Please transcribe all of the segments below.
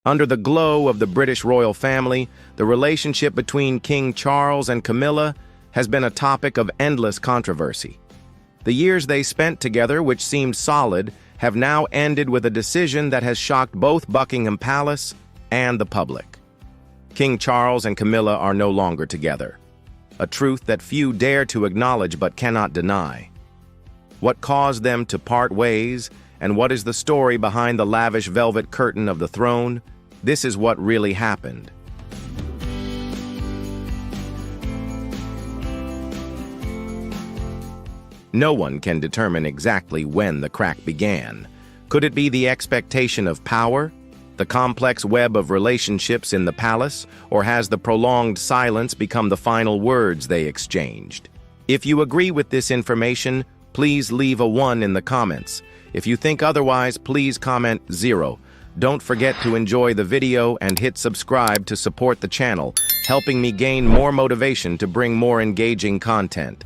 Under the glow of the British royal family, the relationship between King Charles and Camilla has been a topic of endless controversy. The years they spent together, which seemed solid, have now ended with a decision that has shocked both Buckingham Palace and the public. King Charles and Camilla are no longer together, a truth that few dare to acknowledge but cannot deny. What caused them to part ways, and what is the story behind the lavish velvet curtain of the throne? This is what really happened. No one can determine exactly when the crack began. Could it be the expectation of power, the complex web of relationships in the palace, or has the prolonged silence become the final words they exchanged? If you agree with this information, please leave a 1 in the comments. If you think otherwise, please comment 0. Don't forget to enjoy the video and hit subscribe to support the channel, helping me gain more motivation to bring more engaging content.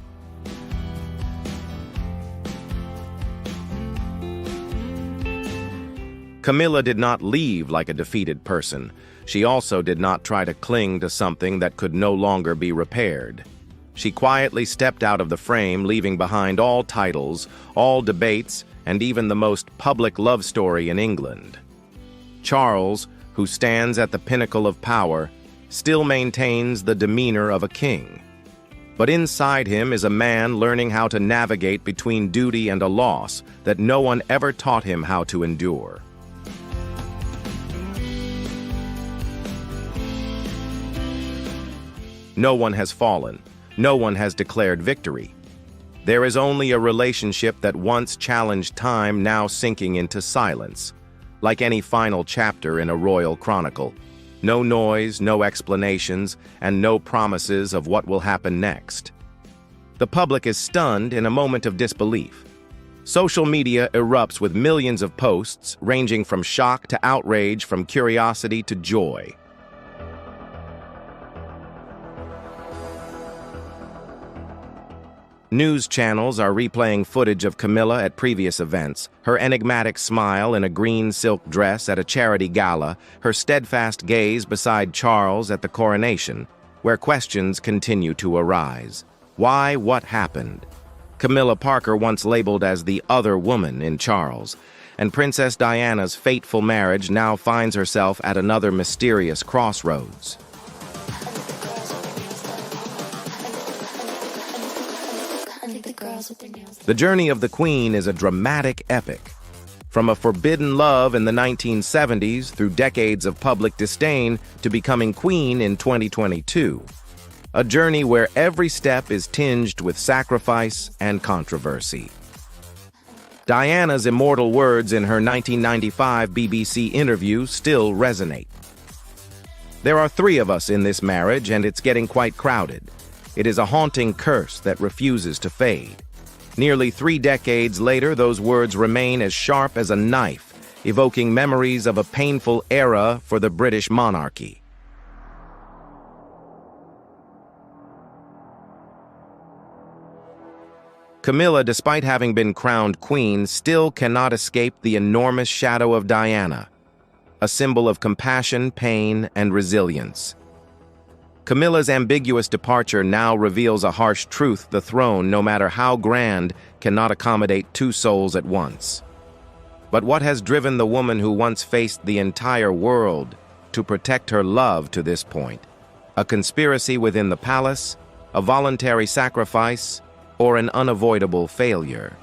Camilla did not leave like a defeated person. She also did not try to cling to something that could no longer be repaired. She quietly stepped out of the frame, leaving behind all titles, all debates, and even the most public love story in England. Charles, who stands at the pinnacle of power, still maintains the demeanor of a king. But inside him is a man learning how to navigate between duty and a loss that no one ever taught him how to endure. No one has fallen. No one has declared victory. There is only a relationship that once challenged time, now sinking into silence. Like any final chapter in a royal chronicle. No noise, no explanations, and no promises of what will happen next. The public is stunned in a moment of disbelief. Social media erupts with millions of posts, ranging from shock to outrage, from curiosity to joy. News channels are replaying footage of Camilla at previous events, her enigmatic smile in a green silk dress at a charity gala, her steadfast gaze beside Charles at the coronation, where questions continue to arise. Why? What happened? Camilla Parker, once labeled as the other woman in Charles, and Princess Diana's fateful marriage now finds herself at another mysterious crossroads. The journey of the Queen is a dramatic epic. From a forbidden love in the 1970s through decades of public disdain to becoming Queen in 2022. A journey where every step is tinged with sacrifice and controversy. Diana's immortal words in her 1995 BBC interview still resonate. There are 3 of us in this marriage, and it's getting quite crowded. It is a haunting curse that refuses to fade. Nearly 3 decades later, those words remain as sharp as a knife, evoking memories of a painful era for the British monarchy. Camilla, despite having been crowned queen, still cannot escape the enormous shadow of Diana, a symbol of compassion, pain, and resilience. Camilla's ambiguous departure now reveals a harsh truth: the throne, no matter how grand, cannot accommodate 2 souls at once. But what has driven the woman who once faced the entire world to protect her love to this point? A conspiracy within the palace, a voluntary sacrifice, or an unavoidable failure?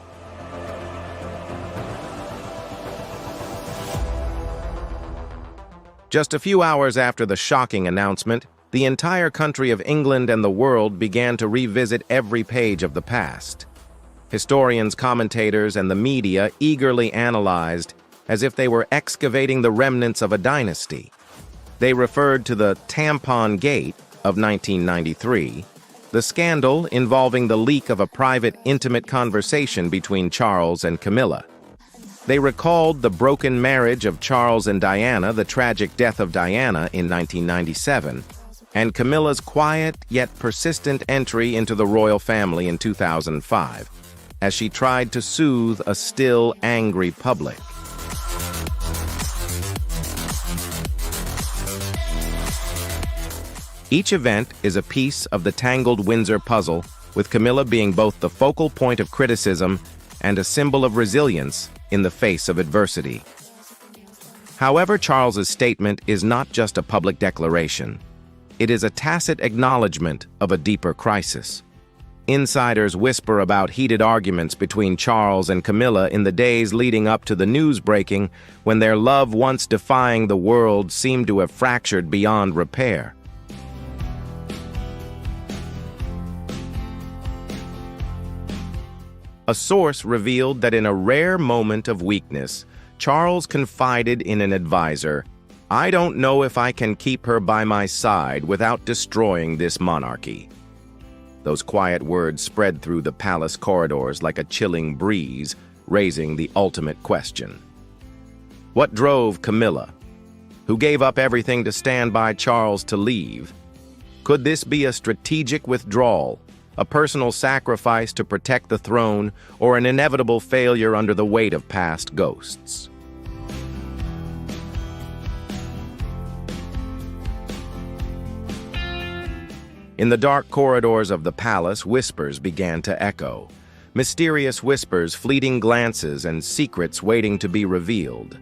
Just a few hours after the shocking announcement, the entire country of England and the world began to revisit every page of the past. Historians, commentators, and the media eagerly analyzed as if they were excavating the remnants of a dynasty. They referred to the Tampon Gate of 1993, the scandal involving the leak of a private, intimate conversation between Charles and Camilla. They recalled the broken marriage of Charles and Diana, the tragic death of Diana in 1997, and Camilla's quiet yet persistent entry into the royal family in 2005, as she tried to soothe a still angry public. Each event is a piece of the tangled Windsor puzzle, with Camilla being both the focal point of criticism and a symbol of resilience in the face of adversity. However, Charles's statement is not just a public declaration. It is a tacit acknowledgement of a deeper crisis. Insiders whisper about heated arguments between Charles and Camilla in the days leading up to the news breaking, when their love, once defying the world, seemed to have fractured beyond repair. A source revealed that in a rare moment of weakness, Charles confided in an advisor, "I don't know if I can keep her by my side without destroying this monarchy." Those quiet words spread through the palace corridors like a chilling breeze, raising the ultimate question. What drove Camilla, who gave up everything to stand by Charles, to leave? Could this be a strategic withdrawal, a personal sacrifice to protect the throne, or an inevitable failure under the weight of past ghosts? In the dark corridors of the palace, whispers began to echo. Mysterious whispers, fleeting glances, and secrets waiting to be revealed.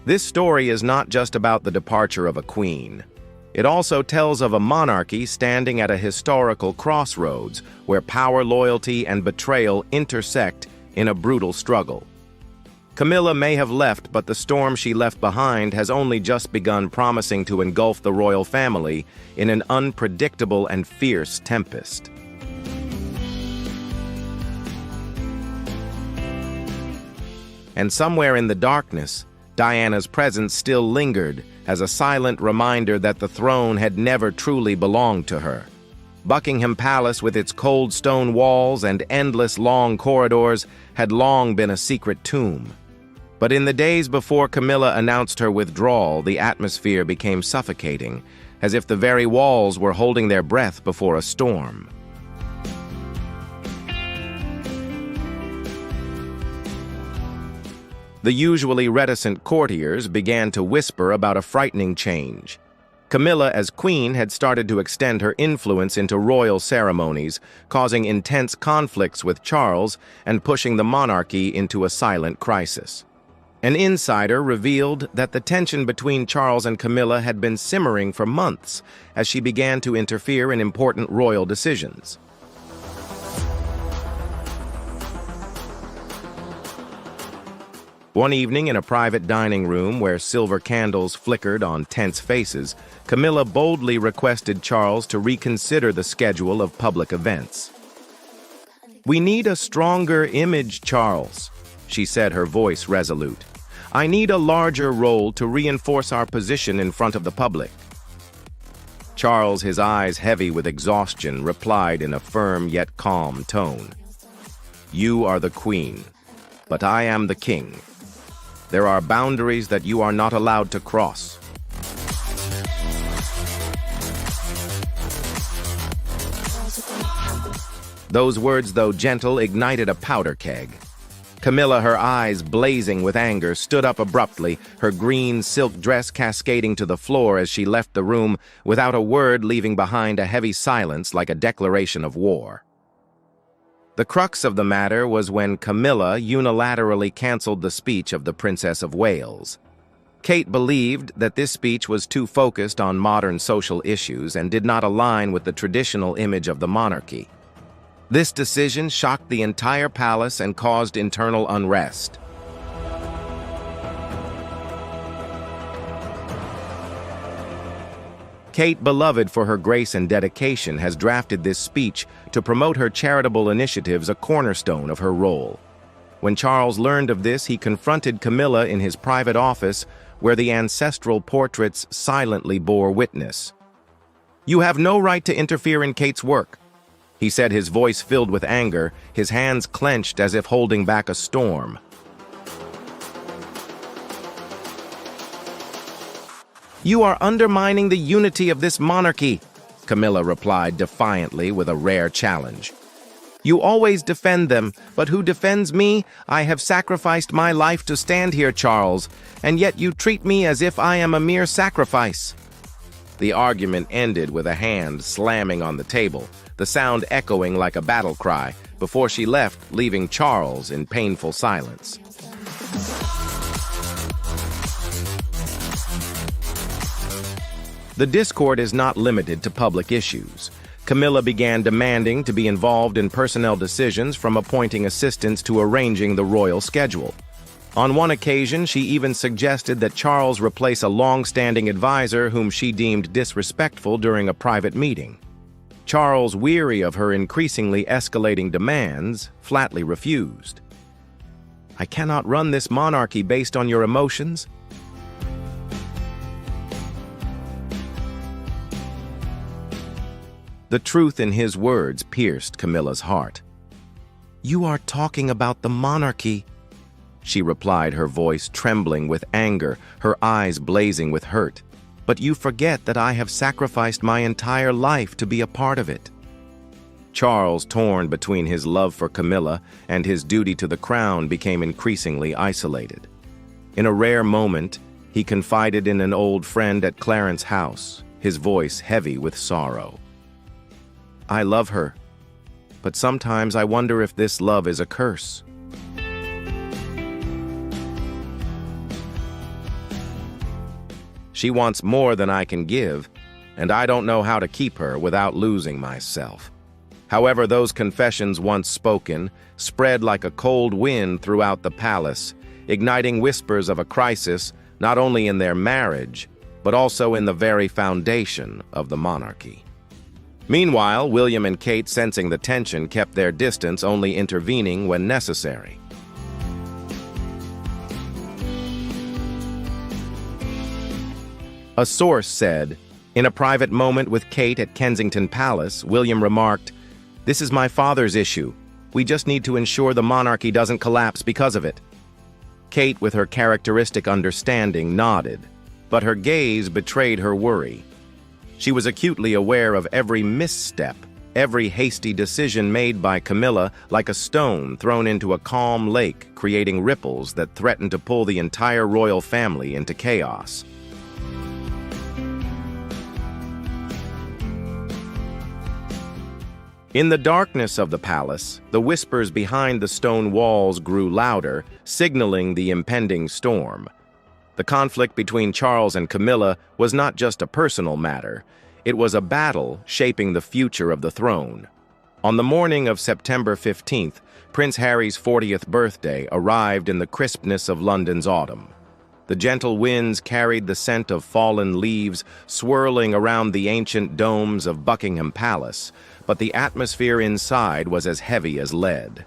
This story is not just about the departure of a queen. It also tells of a monarchy standing at a historical crossroads where power, loyalty, and betrayal intersect in a brutal struggle. Camilla may have left, but the storm she left behind has only just begun, promising to engulf the royal family in an unpredictable and fierce tempest. And somewhere in the darkness, Diana's presence still lingered as a silent reminder that the throne had never truly belonged to her. Buckingham Palace, with its cold stone walls and endless long corridors, had long been a secret tomb. But in the days before Camilla announced her withdrawal, the atmosphere became suffocating, as if the very walls were holding their breath before a storm. The usually reticent courtiers began to whisper about a frightening change. Camilla, as queen, had started to extend her influence into royal ceremonies, causing intense conflicts with Charles and pushing the monarchy into a silent crisis. An insider revealed that the tension between Charles and Camilla had been simmering for months as she began to interfere in important royal decisions. One evening in a private dining room where silver candles flickered on tense faces, Camilla boldly requested Charles to reconsider the schedule of public events. "We need a stronger image, Charles," she said, her voice resolute. "I need a larger role to reinforce our position in front of the public." Charles, his eyes heavy with exhaustion, replied in a firm yet calm tone, "You are the queen, but I am the king. There are boundaries that you are not allowed to cross." Those words, though gentle, ignited a powder keg. Camilla, her eyes blazing with anger, stood up abruptly, her green silk dress cascading to the floor as she left the room, without a word, leaving behind a heavy silence like a declaration of war. The crux of the matter was when Camilla unilaterally canceled the speech of the Princess of Wales. Kate believed that this speech was too focused on modern social issues and did not align with the traditional image of the monarchy. This decision shocked the entire palace and caused internal unrest. Kate, beloved for her grace and dedication, has drafted this speech to promote her charitable initiatives, a cornerstone of her role. When Charles learned of this, he confronted Camilla in his private office, where the ancestral portraits silently bore witness. "You have no right to interfere in Kate's work," he said, his voice filled with anger, his hands clenched as if holding back a storm. "You are undermining the unity of this monarchy," Camilla replied defiantly with a rare challenge. "You always defend them, but who defends me? I have sacrificed my life to stand here, Charles, and yet you treat me as if I am a mere sacrifice." The argument ended with a hand slamming on the table, the sound echoing like a battle cry, before she left, leaving Charles in painful silence. The discord is not limited to public issues. Camilla began demanding to be involved in personnel decisions, from appointing assistants to arranging the royal schedule. On one occasion, she even suggested that Charles replace a long-standing advisor whom she deemed disrespectful during a private meeting. Charles, weary of her increasingly escalating demands, flatly refused. "I cannot run this monarchy based on your emotions." The truth in his words pierced Camilla's heart. "You are talking about the monarchy," she replied, her voice trembling with anger, her eyes blazing with hurt. "But you forget that I have sacrificed my entire life to be a part of it." Charles, torn between his love for Camilla and his duty to the crown, became increasingly isolated. In a rare moment, he confided in an old friend at Clarence's house, his voice heavy with sorrow. "I love her, but sometimes I wonder if this love is a curse." "She wants more than I can give, and I don't know how to keep her without losing myself." However, those confessions, once spoken, spread like a cold wind throughout the palace, igniting whispers of a crisis not only in their marriage, but also in the very foundation of the monarchy. Meanwhile, William and Kate, sensing the tension, kept their distance, only intervening when necessary. A source said, "In a private moment with Kate at Kensington Palace, William remarked, 'This is my father's issue. We just need to ensure the monarchy doesn't collapse because of it.' Kate, with her characteristic understanding, nodded, but her gaze betrayed her worry. She was acutely aware of every misstep, every hasty decision made by Camilla, like a stone thrown into a calm lake, creating ripples that threatened to pull the entire royal family into chaos. In the darkness of the palace, the whispers behind the stone walls grew louder, signaling the impending storm. The conflict between Charles and Camilla was not just a personal matter. It was a battle shaping the future of the throne. On the morning of September 15th, Prince Harry's 40th birthday arrived in the crispness of London's autumn. The gentle winds carried the scent of fallen leaves, swirling around the ancient domes of Buckingham Palace, but the atmosphere inside was as heavy as lead.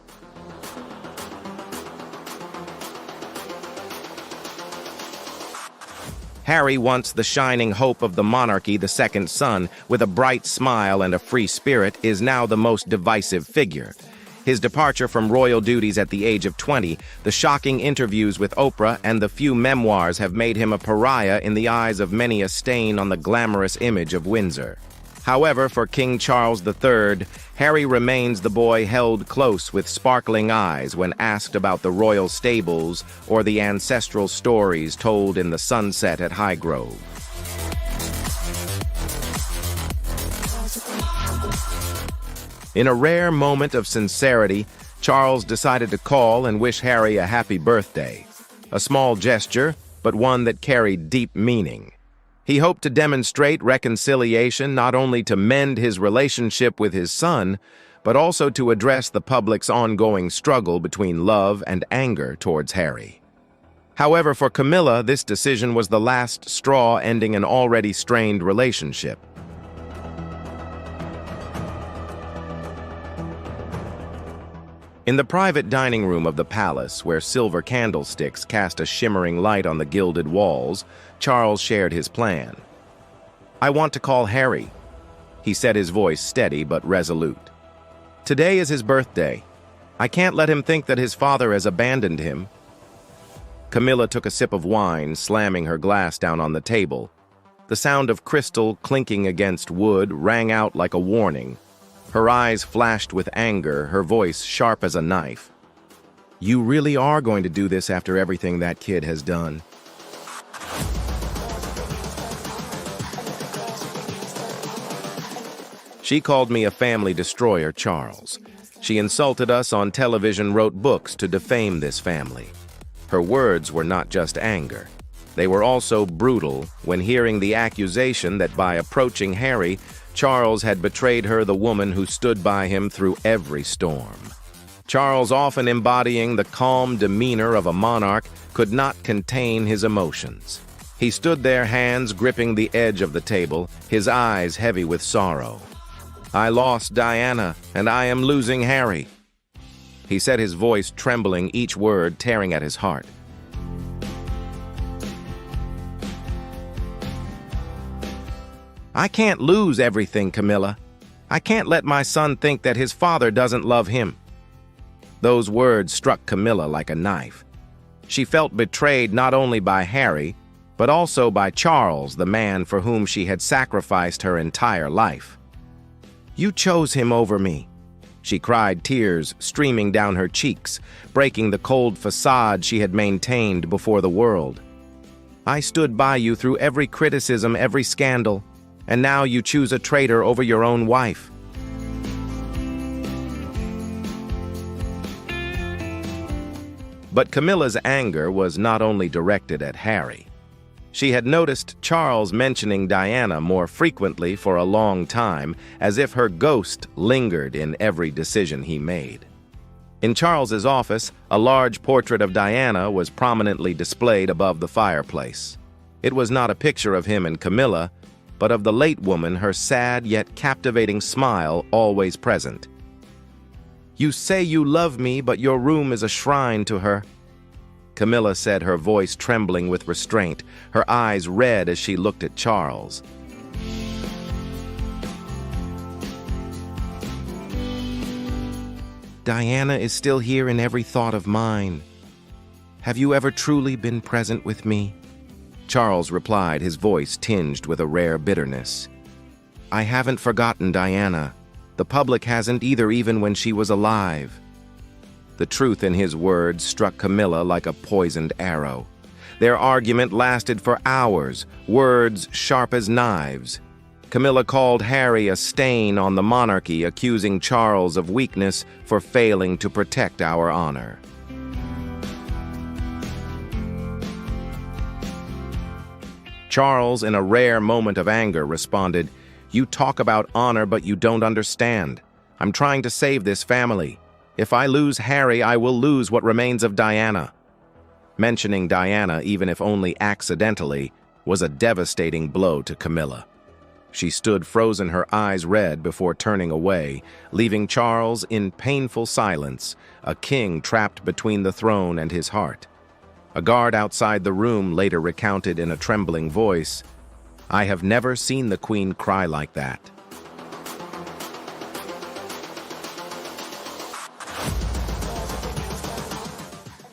Harry, once the shining hope of the monarchy, the second son, with a bright smile and a free spirit, is now the most divisive figure. His departure from royal duties at the age of 20, the shocking interviews with Oprah, and the few memoirs have made him a pariah in the eyes of many, a stain on the glamorous image of Windsor. However, for King Charles III, Harry remains the boy held close with sparkling eyes when asked about the royal stables or the ancestral stories told in the sunset at Highgrove. In a rare moment of sincerity, Charles decided to call and wish Harry a happy birthday. A small gesture, but one that carried deep meaning. He hoped to demonstrate reconciliation, not only to mend his relationship with his son, but also to address the public's ongoing struggle between love and anger towards Harry. However, for Camilla, this decision was the last straw ending an already strained relationship. In the private dining room of the palace, where silver candlesticks cast a shimmering light on the gilded walls, Charles shared his plan. "I want to call Harry," he said, his voice steady but resolute. "Today is his birthday. I can't let him think that his father has abandoned him." Camilla took a sip of wine, slamming her glass down on the table. The sound of crystal clinking against wood rang out like a warning. Her eyes flashed with anger, her voice sharp as a knife. "You really are going to do this after everything that kid has done?" She called me a family destroyer, Charles. She insulted us on television, wrote books to defame this family. Her words were not just anger. They were also brutal when hearing the accusation that by approaching Harry, Charles had betrayed her, the woman who stood by him through every storm. Charles, often embodying the calm demeanor of a monarch, could not contain his emotions. He stood there, hands gripping the edge of the table, his eyes heavy with sorrow. "I lost Diana, and I am losing Harry," he said, his voice trembling, each word tearing at his heart. "I can't lose everything, Camilla. I can't let my son think that his father doesn't love him." Those words struck Camilla like a knife. She felt betrayed not only by Harry, but also by Charles, the man for whom she had sacrificed her entire life. "You chose him over me," she cried, tears streaming down her cheeks, breaking the cold facade she had maintained before the world. "I stood by you through every criticism, every scandal, and now you choose a traitor over your own wife." But Camilla's anger was not only directed at Harry. She had noticed Charles mentioning Diana more frequently for a long time, as if her ghost lingered in every decision he made. In Charles's office, a large portrait of Diana was prominently displayed above the fireplace. It was not a picture of him and Camilla, but of the late woman, her sad yet captivating smile always present. "You say you love me, but your room is a shrine to her," Camilla said, her voice trembling with restraint, her eyes red as she looked at Charles. "Diana is still here in every thought of mine. Have you ever truly been present with me?" Charles replied, his voice tinged with a rare bitterness. "I haven't forgotten Diana. The public hasn't either, even when she was alive." The truth in his words struck Camilla like a poisoned arrow. Their argument lasted for hours, words sharp as knives. Camilla called Harry a stain on the monarchy, accusing Charles of weakness for failing to protect our honor. Charles, in a rare moment of anger, responded, "You talk about honor, but you don't understand. I'm trying to save this family. If I lose Harry, I will lose what remains of Diana." Mentioning Diana, even if only accidentally, was a devastating blow to Camilla. She stood frozen, her eyes red, before turning away, leaving Charles in painful silence, a king trapped between the throne and his heart. A guard outside the room later recounted in a trembling voice, "I have never seen the Queen cry like that."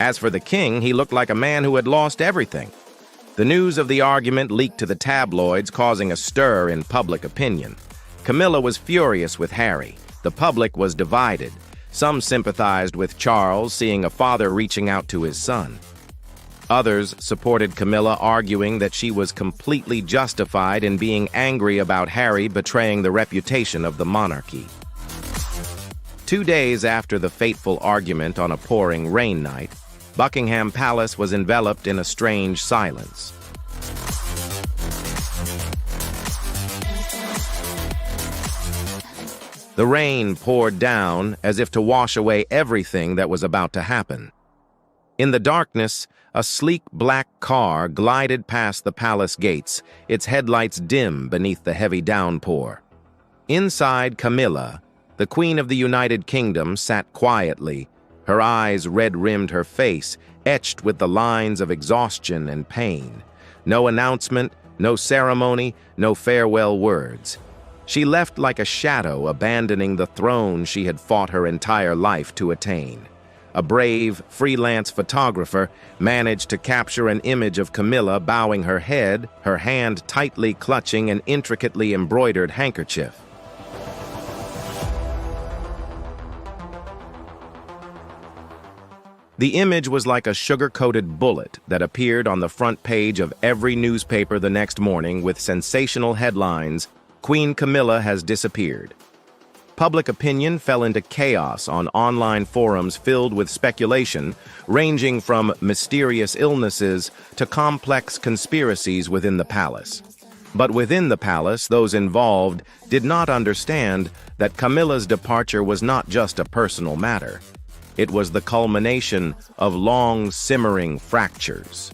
As for the king, he looked like a man who had lost everything. The news of the argument leaked to the tabloids, causing a stir in public opinion. Camilla was furious with Harry. The public was divided. Some sympathized with Charles, seeing a father reaching out to his son. Others supported Camilla, arguing that she was completely justified in being angry about Harry betraying the reputation of the monarchy. 2 days after the fateful argument on a pouring rain night, Buckingham Palace was enveloped in a strange silence. The rain poured down as if to wash away everything that was about to happen. In the darkness, a sleek black car glided past the palace gates, its headlights dim beneath the heavy downpour. Inside, Camilla, the Queen of the United Kingdom, sat quietly, her eyes red-rimmed, her face etched with the lines of exhaustion and pain. No announcement, no ceremony, no farewell words. She left like a shadow, abandoning the throne she had fought her entire life to attain. A brave, freelance photographer managed to capture an image of Camilla bowing her head, her hand tightly clutching an intricately embroidered handkerchief. The image was like a sugar-coated bullet that appeared on the front page of every newspaper the next morning with sensational headlines, "Queen Camilla has disappeared. Public opinion fell into chaos on online forums filled with speculation, ranging from mysterious illnesses to complex conspiracies within the palace. But within the palace, those involved did not understand that Camilla's departure was not just a personal matter. It was the culmination of long simmering fractures.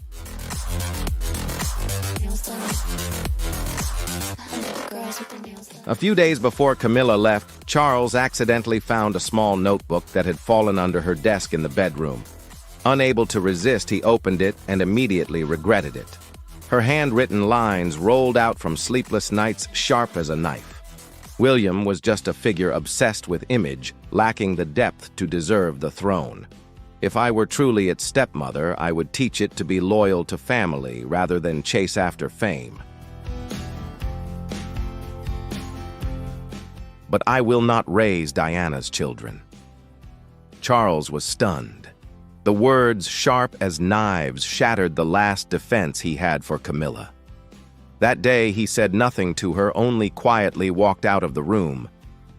A few days before Camilla left, Charles accidentally found a small notebook that had fallen under her desk in the bedroom. Unable to resist, he opened it and immediately regretted it. Her handwritten lines rolled out from sleepless nights sharp as a knife. William was just a figure obsessed with image, lacking the depth to deserve the throne. If I were truly its stepmother, I would teach it to be loyal to family rather than chase after fame. But I will not raise Diana's children. Charles was stunned. The words, sharp as knives, shattered the last defense he had for Camilla. That day, he said nothing to her, only quietly walked out of the room.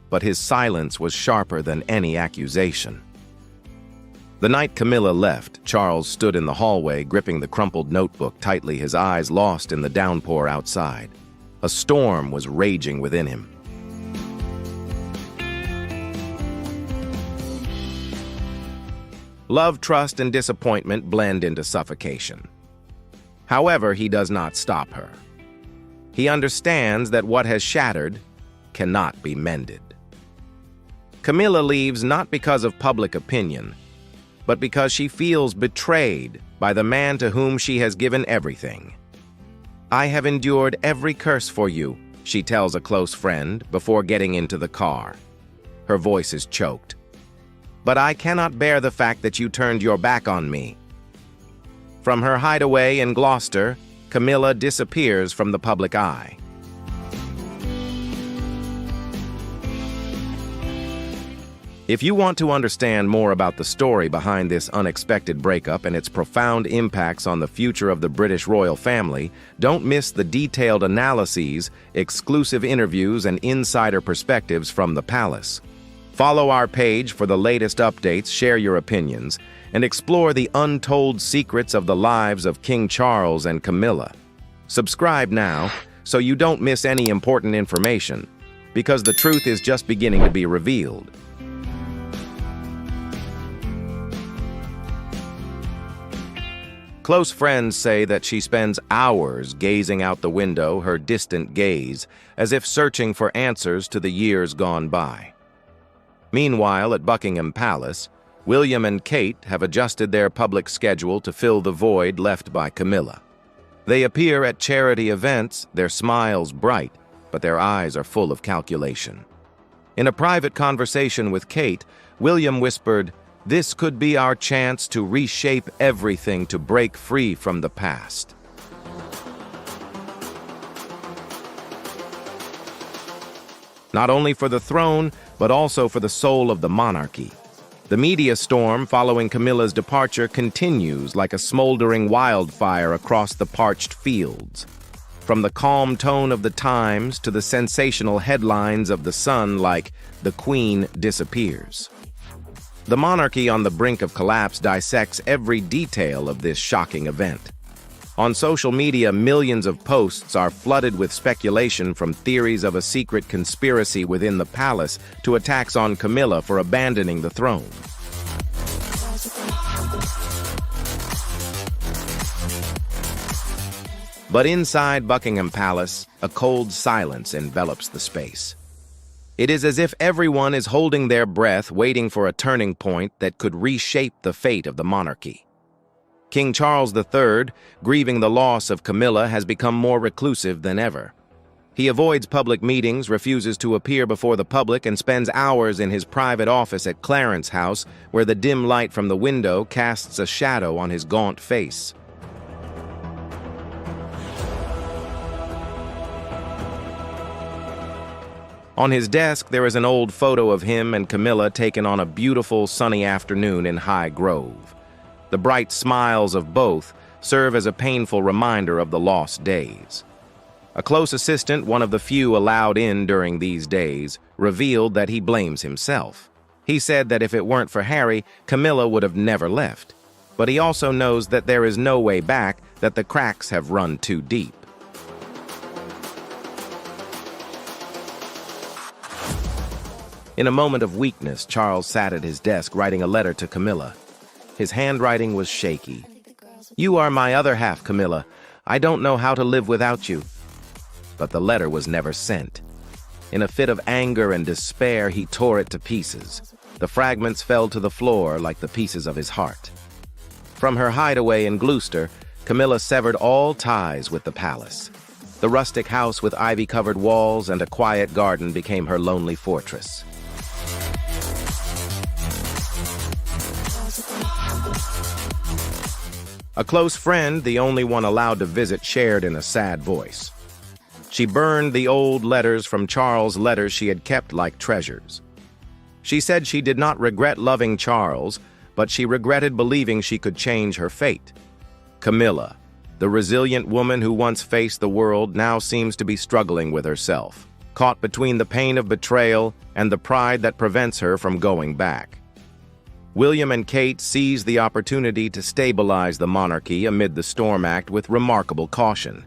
But his silence was sharper than any accusation. The night Camilla left, Charles stood in the hallway, gripping the crumpled notebook tightly, his eyes lost in the downpour outside. A storm was raging within him. Love, trust, and disappointment blend into suffocation. However, he does not stop her. He understands that what has shattered cannot be mended. Camilla leaves not because of public opinion, but because she feels betrayed by the man to whom she has given everything. "I have endured every curse for you," she tells a close friend before getting into the car. Her voice is choked. "But I cannot bear the fact that you turned your back on me." From her hideaway in Gloucester, Camilla disappears from the public eye. If you want to understand more about the story behind this unexpected breakup and its profound impacts on the future of the British royal family, don't miss the detailed analyses, exclusive interviews, and insider perspectives from the palace. Follow our page for the latest updates, share your opinions, and explore the untold secrets of the lives of King Charles and Camilla. Subscribe now so you don't miss any important information, because the truth is just beginning to be revealed. Close friends say that she spends hours gazing out the window, her distant gaze, as if searching for answers to the years gone by. Meanwhile, at Buckingham Palace, William and Kate have adjusted their public schedule to fill the void left by Camilla. They appear at charity events, their smiles bright, but their eyes are full of calculation. In a private conversation with Kate, William whispered, "This could be our chance to reshape everything, to break free from the past." Not only for the throne, but also for the soul of the monarchy. The media storm following Camilla's departure continues like a smoldering wildfire across the parched fields. From the calm tone of the Times to the sensational headlines of The Sun like "The Queen Disappears." The monarchy on the brink of collapse dissects every detail of this shocking event. On social media, millions of posts are flooded with speculation, from theories of a secret conspiracy within the palace to attacks on Camilla for abandoning the throne. But inside Buckingham Palace, a cold silence envelops the space. It is as if everyone is holding their breath, waiting for a turning point that could reshape the fate of the monarchy. King Charles III, grieving the loss of Camilla, has become more reclusive than ever. He avoids public meetings, refuses to appear before the public, and spends hours in his private office at Clarence House, where the dim light from the window casts a shadow on his gaunt face. On his desk, there is an old photo of him and Camilla taken on a beautiful sunny afternoon in High Grove. The bright smiles of both serve as a painful reminder of the lost days. A close assistant, one of the few allowed in during these days, revealed that he blames himself. He said that if it weren't for Harry, Camilla would have never left. But he also knows that there is no way back, that the cracks have run too deep. In a moment of weakness, Charles sat at his desk writing a letter to Camilla. His handwriting was shaky. "You are my other half, Camilla. I don't know how to live without you." But the letter was never sent. In a fit of anger and despair, he tore it to pieces. The fragments fell to the floor like the pieces of his heart. From her hideaway in Gloucester, Camilla severed all ties with the palace. The rustic house with ivy-covered walls and a quiet garden became her lonely fortress. A close friend, the only one allowed to visit, shared in a sad voice. She burned the old letters from Charles' letters she had kept like treasures. She said she did not regret loving Charles, but she regretted believing she could change her fate. Camilla, the resilient woman who once faced the world, now seems to be struggling with herself, caught between the pain of betrayal and the pride that prevents her from going back. William and Kate seized the opportunity to stabilize the monarchy amid the Storm Act with remarkable caution.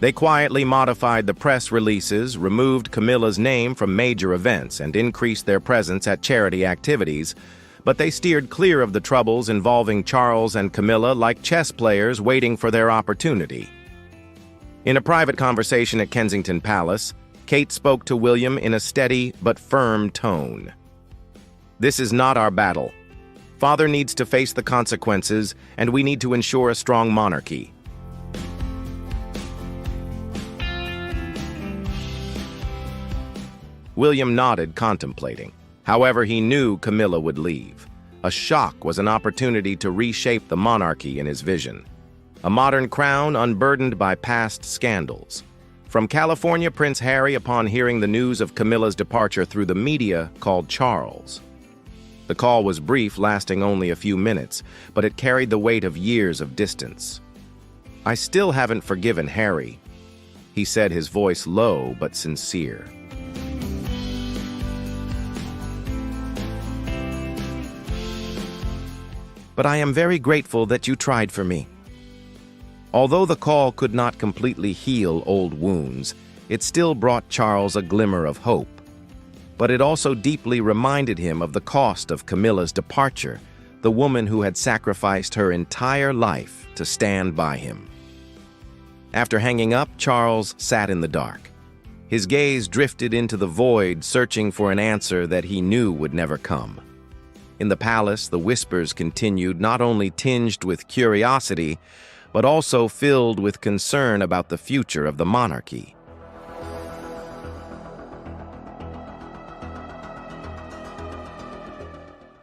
They quietly modified the press releases, removed Camilla's name from major events, and increased their presence at charity activities, but they steered clear of the troubles involving Charles and Camilla like chess players waiting for their opportunity. In a private conversation at Kensington Palace, Kate spoke to William in a steady but firm tone. "This is not our battle. Father needs to face the consequences, and we need to ensure a strong monarchy." William nodded, contemplating. However, he knew Camilla would leave. A shock was an opportunity to reshape the monarchy in his vision. A modern crown unburdened by past scandals. From California, Prince Harry, upon hearing the news of Camilla's departure through the media, called Charles. The call was brief, lasting only a few minutes, but it carried the weight of years of distance. "I still haven't forgiven Harry," he said, his voice low but sincere. "But I am very grateful that you tried for me." Although the call could not completely heal old wounds, it still brought Charles a glimmer of hope. But it also deeply reminded him of the cost of Camilla's departure, the woman who had sacrificed her entire life to stand by him. After hanging up, Charles sat in the dark. His gaze drifted into the void, searching for an answer that he knew would never come. In the palace, the whispers continued, not only tinged with curiosity, but also filled with concern about the future of the monarchy.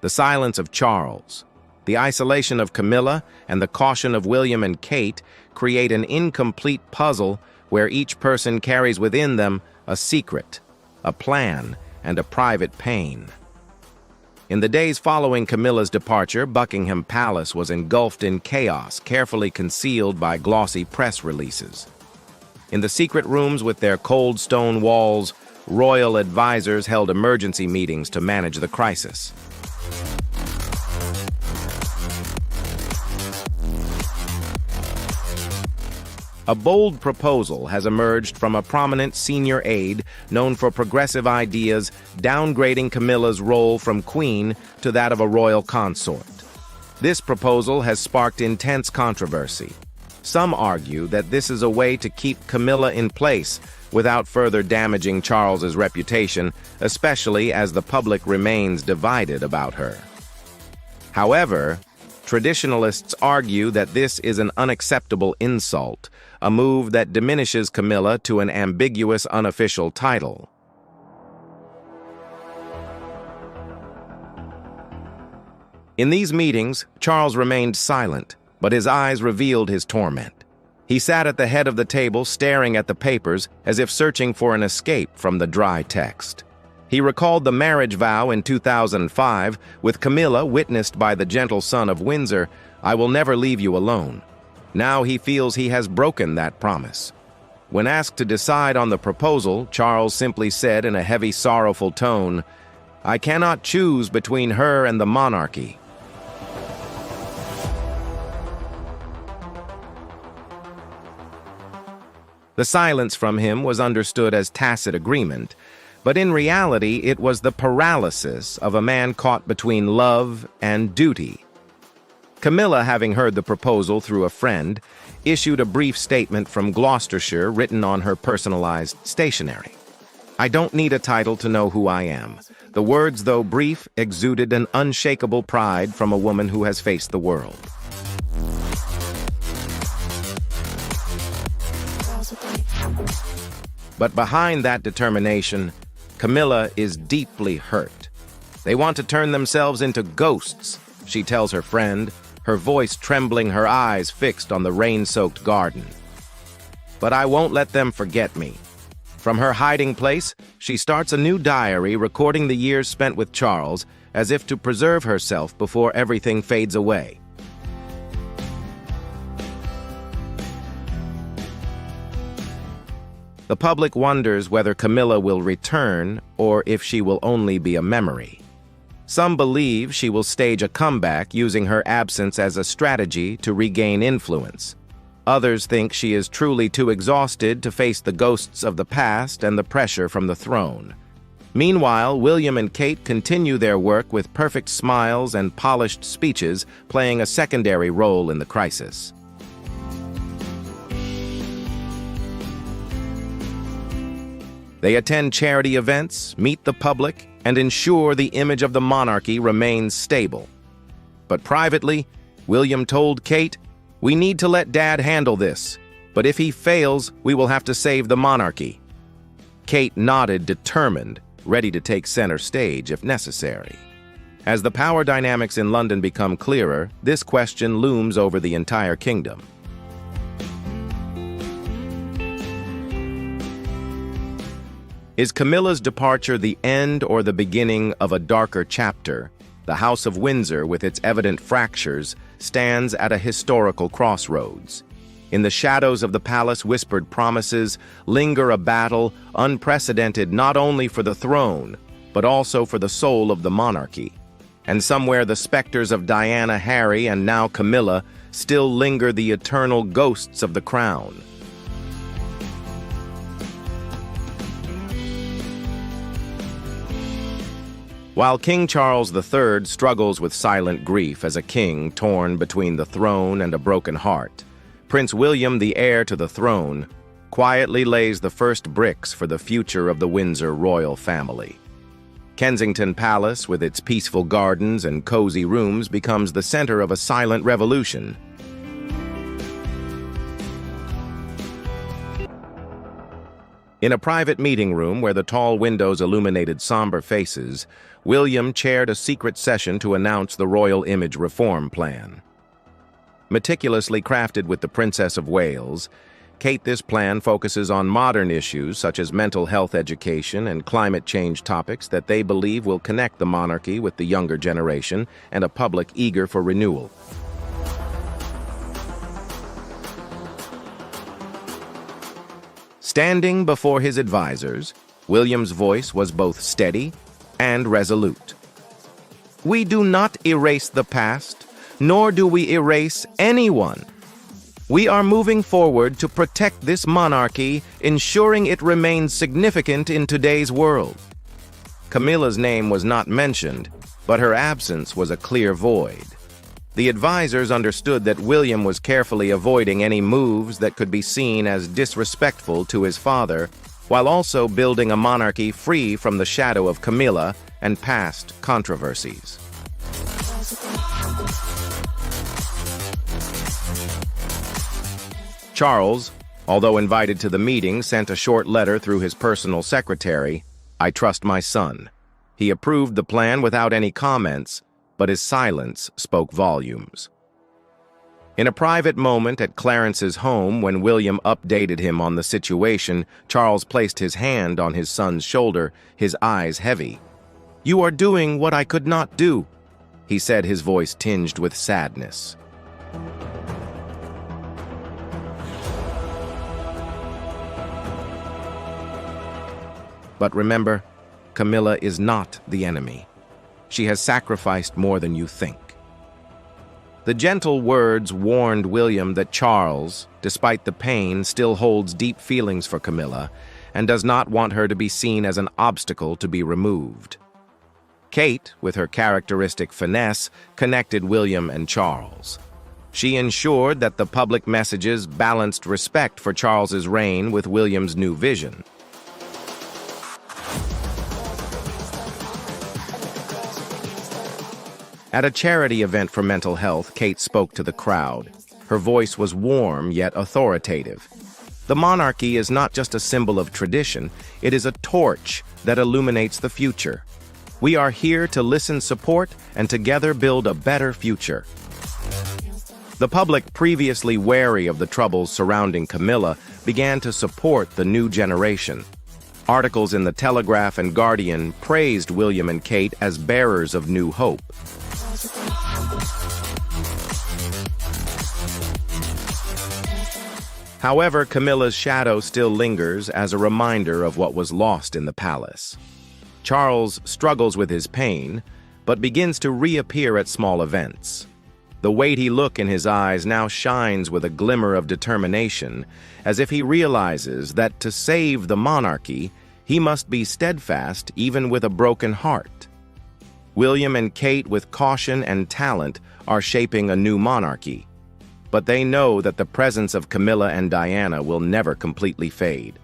The silence of Charles, the isolation of Camilla, and the caution of William and Kate create an incomplete puzzle where each person carries within them a secret, a plan, and a private pain. In the days following Camilla's departure, Buckingham Palace was engulfed in chaos, carefully concealed by glossy press releases. In the secret rooms with their cold stone walls, royal advisors held emergency meetings to manage the crisis. A bold proposal has emerged from a prominent senior aide known for progressive ideas, downgrading Camilla's role from queen to that of a royal consort. This proposal has sparked intense controversy. Some argue that this is a way to keep Camilla in place without further damaging Charles's reputation, especially as the public remains divided about her. However, traditionalists argue that this is an unacceptable insult, a move that diminishes Camilla to an ambiguous, unofficial title. In these meetings, Charles remained silent, but his eyes revealed his torment. He sat at the head of the table, staring at the papers as if searching for an escape from the dry text. He recalled the marriage vow in 2005 with Camilla, witnessed by the gentle son of Windsor, I will never leave you alone. Now he feels he has broken that promise. When asked to decide on the proposal, Charles simply said in a heavy, sorrowful tone, "I cannot choose between her and the monarchy." The silence from him was understood as tacit agreement, but in reality it was the paralysis of a man caught between love and duty. Camilla, having heard the proposal through a friend, issued a brief statement from Gloucestershire written on her personalized stationery. "I don't need a title to know who I am." The words, though brief, exuded an unshakable pride from a woman who has faced the world. But behind that determination, Camilla is deeply hurt. "They want to turn themselves into ghosts," she tells her friend, her voice trembling, her eyes fixed on the rain-soaked garden. "But I won't let them forget me." From her hiding place, she starts a new diary recording the years spent with Charles, as if to preserve herself before everything fades away. The public wonders whether Camilla will return or if she will only be a memory. Some believe she will stage a comeback using her absence as a strategy to regain influence. Others think she is truly too exhausted to face the ghosts of the past and the pressure from the throne. Meanwhile, William and Kate continue their work with perfect smiles and polished speeches, playing a secondary role in the crisis. They attend charity events, meet the public, and ensure the image of the monarchy remains stable. But privately, William told Kate, "We need to let Dad handle this, but if he fails, we will have to save the monarchy." Kate nodded, determined, ready to take center stage if necessary. As the power dynamics in London become clearer, this question looms over the entire kingdom. Is Camilla's departure the end or the beginning of a darker chapter? The House of Windsor, with its evident fractures, stands at a historical crossroads. In the shadows of the palace, whispered promises linger, a battle unprecedented not only for the throne, but also for the soul of the monarchy. And somewhere the specters of Diana, Harry, and now Camilla still linger, the eternal ghosts of the crown. While King Charles III struggles with silent grief as a king torn between the throne and a broken heart, Prince William, the heir to the throne, quietly lays the first bricks for the future of the Windsor royal family. Kensington Palace, with its peaceful gardens and cozy rooms, becomes the center of a silent revolution. In a private meeting room where the tall windows illuminated somber faces, William chaired a secret session to announce the Royal Image Reform Plan. Meticulously crafted with the Princess of Wales, this plan focuses on modern issues such as mental health education and climate change topics that they believe will connect the monarchy with the younger generation and a public eager for renewal. Standing before his advisors, William's voice was both steady and resolute. "We do not erase the past, nor do we erase anyone. We are moving forward to protect this monarchy, ensuring it remains significant in today's world." Camilla's name was not mentioned, but her absence was a clear void. The advisors understood that William was carefully avoiding any moves that could be seen as disrespectful to his father, while also building a monarchy free from the shadow of Camilla and past controversies. Charles, although invited to the meeting, sent a short letter through his personal secretary, "I trust my son." He approved the plan without any comments, but his silence spoke volumes. In a private moment at Clarence's home, when William updated him on the situation, Charles placed his hand on his son's shoulder, his eyes heavy. "You are doing what I could not do," he said, his voice tinged with sadness. But remember, Camilla is not the enemy. She has sacrificed more than you think. The gentle words warned William that Charles, despite the pain, still holds deep feelings for Camilla and does not want her to be seen as an obstacle to be removed. Kate, with her characteristic finesse, connected William and Charles. She ensured that the public messages balanced respect for Charles's reign with William's new vision. At a charity event for mental health, Kate spoke to the crowd. Her voice was warm yet authoritative. The monarchy is not just a symbol of tradition, it is a torch that illuminates the future. We are here to listen, support, and together build a better future. The public, previously wary of the troubles surrounding Camilla, began to support the new generation. Articles in the Telegraph and Guardian praised William and Kate as bearers of new hope. However, Camilla's shadow still lingers as a reminder of what was lost in the palace. Charles struggles with his pain, but begins to reappear at small events. The weighty look in his eyes now shines with a glimmer of determination, as if he realizes that to save the monarchy, he must be steadfast even with a broken heart. William and Kate, with caution and talent, are shaping a new monarchy. But they know that the presence of Camilla and Diana will never completely fade.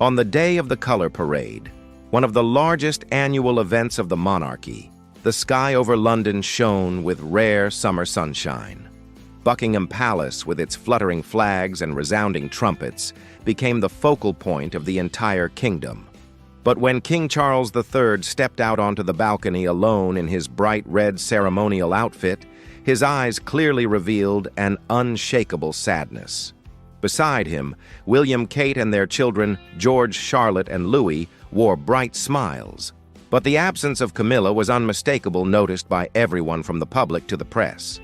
On the day of the color parade, one of the largest annual events of the monarchy, the sky over London shone with rare summer sunshine. Buckingham Palace, with its fluttering flags and resounding trumpets, became the focal point of the entire kingdom. But when King Charles III stepped out onto the balcony alone in his bright red ceremonial outfit, his eyes clearly revealed an unshakable sadness. Beside him, William, Kate, and their children, George, Charlotte, and Louis, wore bright smiles. But the absence of Camilla was unmistakable, noticed by everyone from the public to the press.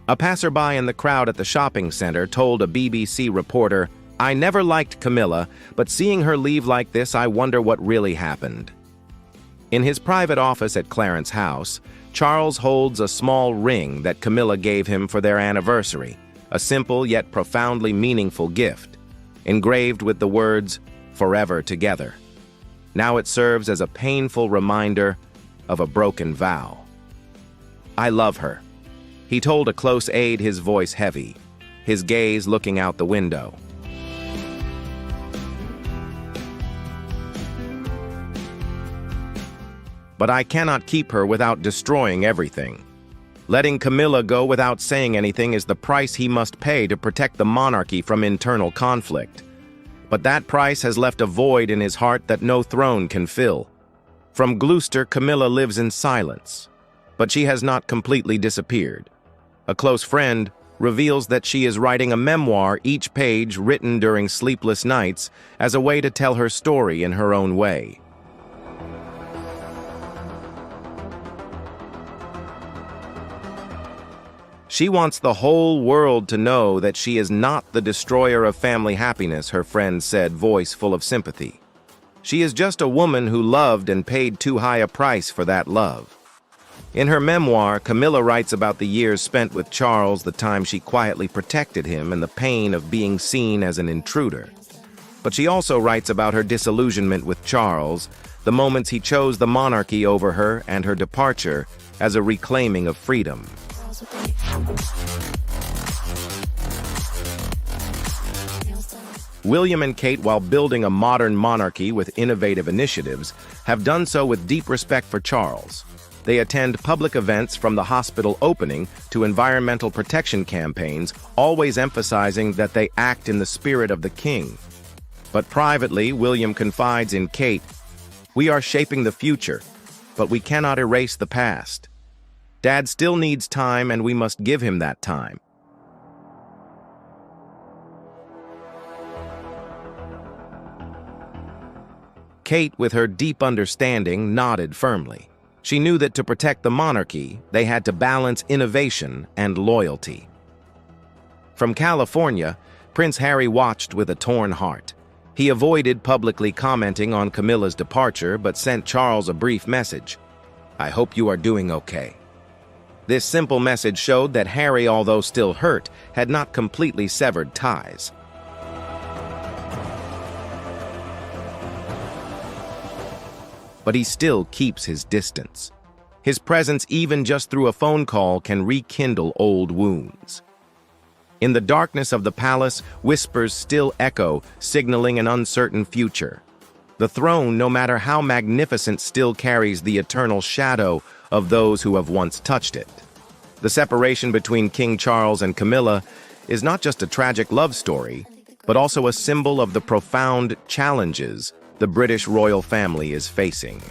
A passerby in the crowd at the shopping center told a BBC reporter, "I never liked Camilla, but seeing her leave like this, I wonder what really happened." In his private office at Clarence House, Charles holds a small ring that Camilla gave him for their anniversary, a simple yet profoundly meaningful gift, engraved with the words, "Forever Together." Now it serves as a painful reminder of a broken vow. "I love her," he told a close aide, his voice heavy, his gaze looking out the window. "But I cannot keep her without destroying everything. Letting Camilla go without saying anything is the price he must pay to protect the monarchy from internal conflict. But that price has left a void in his heart that no throne can fill. From Gloucester, Camilla lives in silence, but she has not completely disappeared. A close friend reveals that she is writing a memoir, each page written during sleepless nights, as a way to tell her story in her own way. She wants the whole world to know that she is not the destroyer of family happiness," her friend said, voice full of sympathy. "She is just a woman who loved and paid too high a price for that love." In her memoir, Camilla writes about the years spent with Charles, the time she quietly protected him, and the pain of being seen as an intruder. But she also writes about her disillusionment with Charles, the moments he chose the monarchy over her, and her departure as a reclaiming of freedom. William and Kate, while building a modern monarchy with innovative initiatives, have done so with deep respect for Charles. They attend public events, from the hospital opening to environmental protection campaigns, always emphasizing that they act in the spirit of the king. But privately, William confides in Kate, "We are shaping the future, but we cannot erase the past. Dad still needs time, and we must give him that time." Kate, with her deep understanding, nodded firmly. She knew that to protect the monarchy, they had to balance innovation and loyalty. From California, Prince Harry watched with a torn heart. He avoided publicly commenting on Camilla's departure but sent Charles a brief message. "I hope you are doing okay." This simple message showed that Harry, although still hurt, had not completely severed ties. But he still keeps his distance. His presence, even just through a phone call, can rekindle old wounds. In the darkness of the palace, whispers still echo, signaling an uncertain future. The throne, no matter how magnificent, still carries the eternal shadow of those who have once touched it. The separation between King Charles and Camilla is not just a tragic love story, but also a symbol of the profound challenges the British royal family is facing.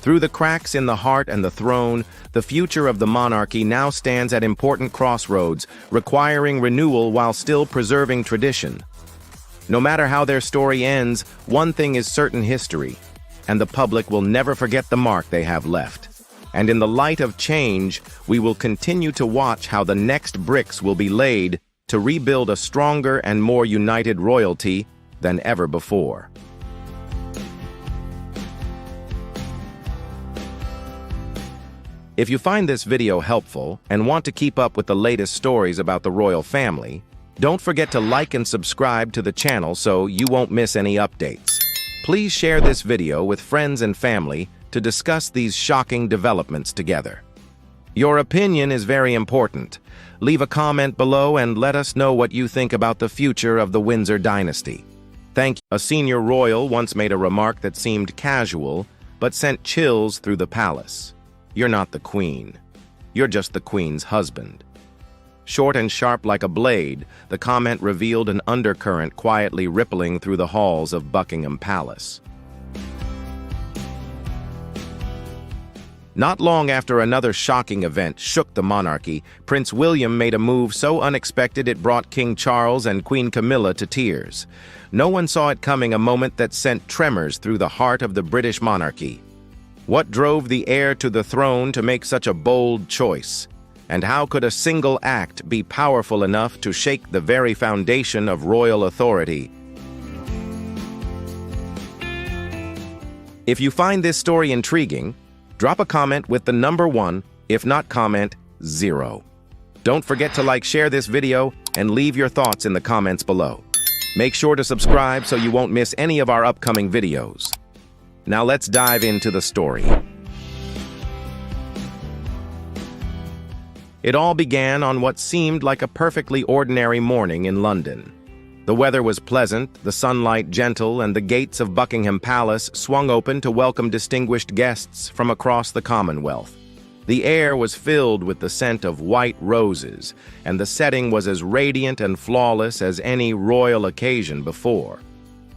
Through the cracks in the heart and the throne, the future of the monarchy now stands at important crossroads, requiring renewal while still preserving tradition. No matter how their story ends, one thing is certain: history, and the public will never forget the mark they have left. And in the light of change, we will continue to watch how the next bricks will be laid to rebuild a stronger and more united royalty than ever before. If you find this video helpful and want to keep up with the latest stories about the royal family, don't forget to like and subscribe to the channel so you won't miss any updates. Please share this video with friends and family to discuss these shocking developments together. Your opinion is very important. Leave a comment below and let us know what you think about the future of the Windsor dynasty. Thank you. A senior royal once made a remark that seemed casual, but sent chills through the palace. "You're not the queen. You're just the queen's husband." Short and sharp like a blade, the comment revealed an undercurrent quietly rippling through the halls of Buckingham Palace. Not long after another shocking event shook the monarchy, Prince William made a move so unexpected it brought King Charles and Queen Camilla to tears. No one saw it coming, a moment that sent tremors through the heart of the British monarchy. What drove the heir to the throne to make such a bold choice? And how could a single act be powerful enough to shake the very foundation of royal authority? If you find this story intriguing, drop a comment with the number 1, if not, comment 0. Don't forget to share this video, and leave your thoughts in the comments below. Make sure to subscribe so you won't miss any of our upcoming videos. Now let's dive into the story. It all began on what seemed like a perfectly ordinary morning in London. The weather was pleasant, the sunlight gentle, and the gates of Buckingham Palace swung open to welcome distinguished guests from across the Commonwealth. The air was filled with the scent of white roses, and the setting was as radiant and flawless as any royal occasion before.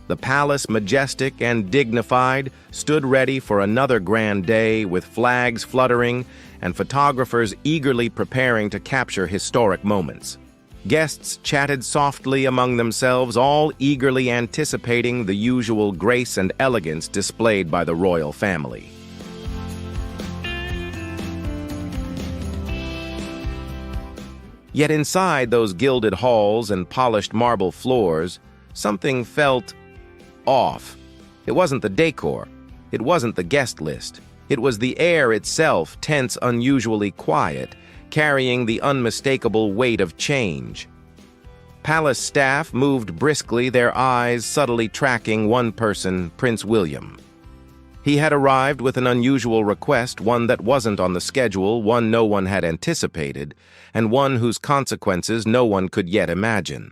The palace, majestic and dignified, stood ready for another grand day, with flags fluttering and photographers eagerly preparing to capture historic moments. Guests chatted softly among themselves, all eagerly anticipating the usual grace and elegance displayed by the royal family. Yet inside those gilded halls and polished marble floors, something felt off. It wasn't the decor. It wasn't the guest list. It was the air itself, tense, unusually quiet, carrying the unmistakable weight of change. Palace staff moved briskly, their eyes subtly tracking one person, Prince William. He had arrived with an unusual request, one that wasn't on the schedule, one no one had anticipated, and one whose consequences no one could yet imagine.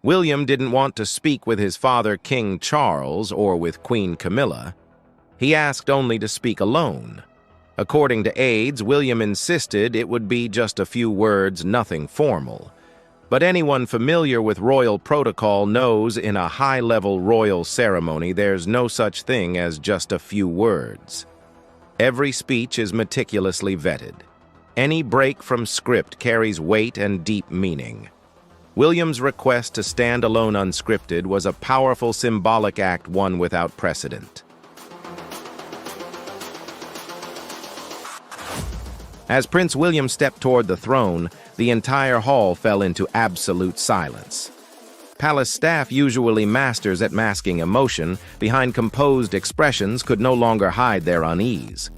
William didn't want to speak with his father, King Charles, or with Queen Camilla. He asked only to speak alone. According to aides, William insisted it would be just a few words, nothing formal. But anyone familiar with royal protocol knows in a high-level royal ceremony there's no such thing as just a few words. Every speech is meticulously vetted. Any break from script carries weight and deep meaning. William's request to stand alone unscripted was a powerful symbolic act, one without precedent. As Prince William stepped toward the throne, the entire hall fell into absolute silence. Palace staff, usually masters at masking emotion behind composed expressions, could no longer hide their unease.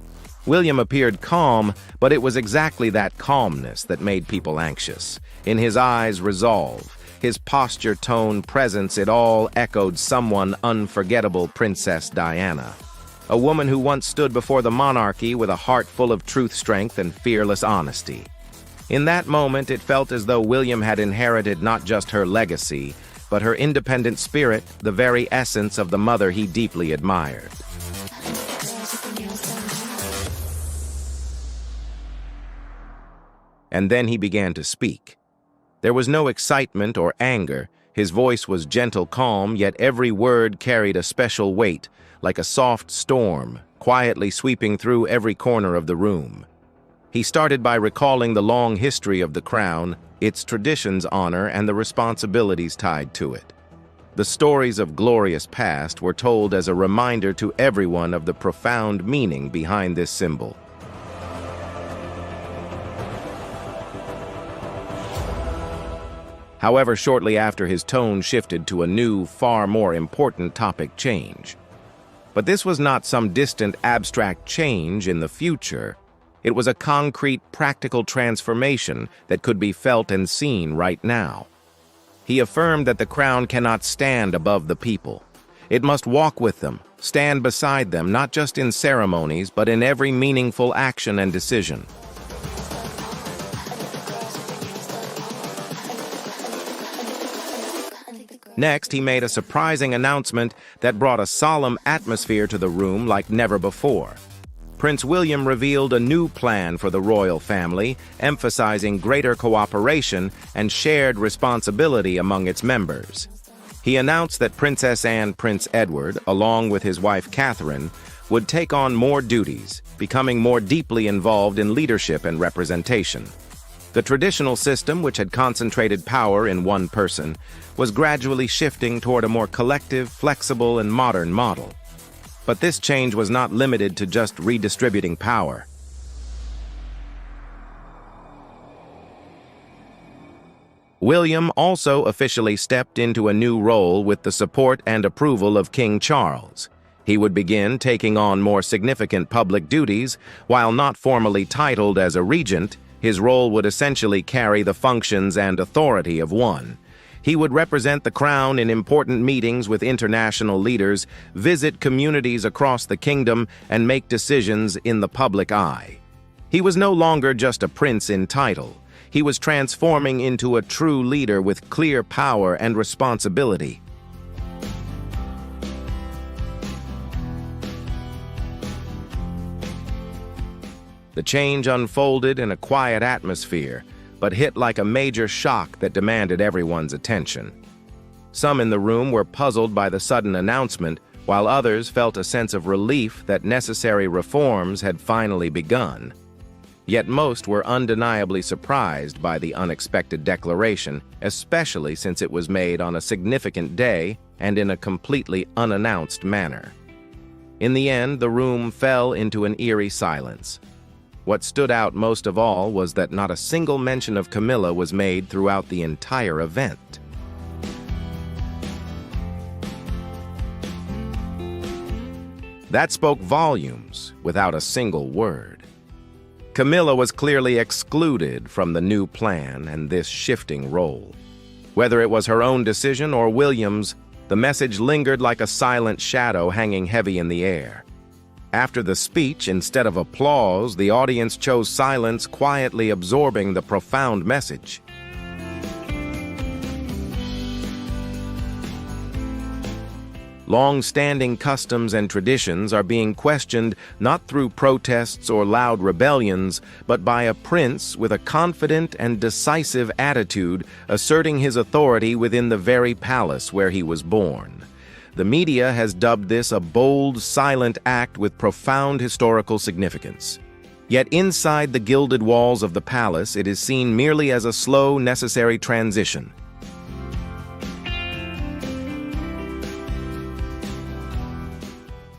William appeared calm, but it was exactly that calmness that made people anxious. In his eyes, resolve. His posture, tone, presence, it all echoed someone unforgettable, Princess Diana. A woman who once stood before the monarchy with a heart full of truth, strength, and fearless honesty. In that moment, it felt as though William had inherited not just her legacy, but her independent spirit, the very essence of the mother he deeply admired. And then he began to speak. There was no excitement or anger. His voice was gentle, calm, yet every word carried a special weight, like a soft storm, quietly sweeping through every corner of the room. He started by recalling the long history of the crown, its traditions, honor, and the responsibilities tied to it. The stories of glorious past were told as a reminder to everyone of the profound meaning behind this symbol. However, shortly after, his tone shifted to a new, far more important topic: change. But this was not some distant, abstract change in the future. It was a concrete, practical transformation that could be felt and seen right now. He affirmed that the crown cannot stand above the people. It must walk with them, stand beside them, not just in ceremonies, but in every meaningful action and decision. Next, he made a surprising announcement that brought a solemn atmosphere to the room like never before. Prince William revealed a new plan for the royal family, emphasizing greater cooperation and shared responsibility among its members. He announced that Princess Anne, Prince Edward, along with his wife Catherine, would take on more duties, becoming more deeply involved in leadership and representation. The traditional system, which had concentrated power in one person, was gradually shifting toward a more collective, flexible, and modern model. But this change was not limited to just redistributing power. William also officially stepped into a new role with the support and approval of King Charles. He would begin taking on more significant public duties. While not formally titled as a regent, his role would essentially carry the functions and authority of one. He would represent the crown in important meetings with international leaders, visit communities across the kingdom, and make decisions in the public eye. He was no longer just a prince in title. He was transforming into a true leader with clear power and responsibility. The change unfolded in a quiet atmosphere, but hit like a major shock that demanded everyone's attention. Some in the room were puzzled by the sudden announcement, while others felt a sense of relief that necessary reforms had finally begun. Yet most were undeniably surprised by the unexpected declaration, especially since it was made on a significant day and in a completely unannounced manner. In the end, the room fell into an eerie silence. What stood out most of all was that not a single mention of Camilla was made throughout the entire event. That spoke volumes without a single word. Camilla was clearly excluded from the new plan and this shifting role. Whether it was her own decision or William's, the message lingered like a silent shadow hanging heavy in the air. After the speech, instead of applause, the audience chose silence, quietly absorbing the profound message. Long-standing customs and traditions are being questioned not through protests or loud rebellions, but by a prince with a confident and decisive attitude, asserting his authority within the very palace where he was born. The media has dubbed this a bold, silent act with profound historical significance. Yet inside the gilded walls of the palace, it is seen merely as a slow, necessary transition.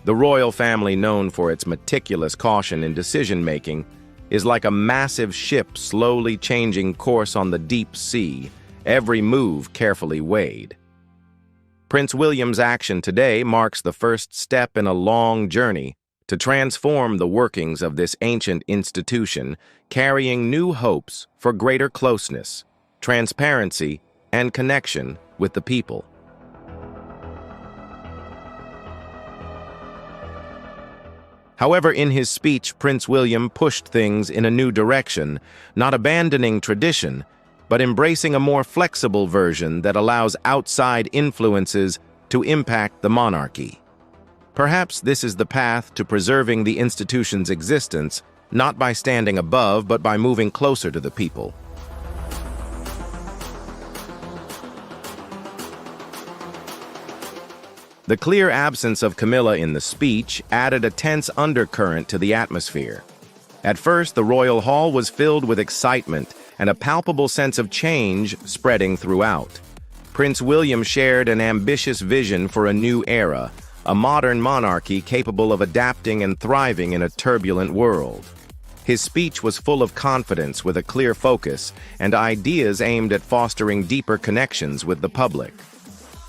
The royal family, known for its meticulous caution in decision-making, is like a massive ship slowly changing course on the deep sea, every move carefully weighed. Prince William's action today marks the first step in a long journey to transform the workings of this ancient institution, carrying new hopes for greater closeness, transparency, and connection with the people. However, in his speech, Prince William pushed things in a new direction, not abandoning tradition, but embracing a more flexible version that allows outside influences to impact the monarchy. Perhaps this is the path to preserving the institution's existence, not by standing above, but by moving closer to the people. The clear absence of Camilla in the speech added a tense undercurrent to the atmosphere. At first, the royal hall was filled with excitement and a palpable sense of change spreading throughout. Prince William shared an ambitious vision for a new era, a modern monarchy capable of adapting and thriving in a turbulent world. His speech was full of confidence with a clear focus and ideas aimed at fostering deeper connections with the public.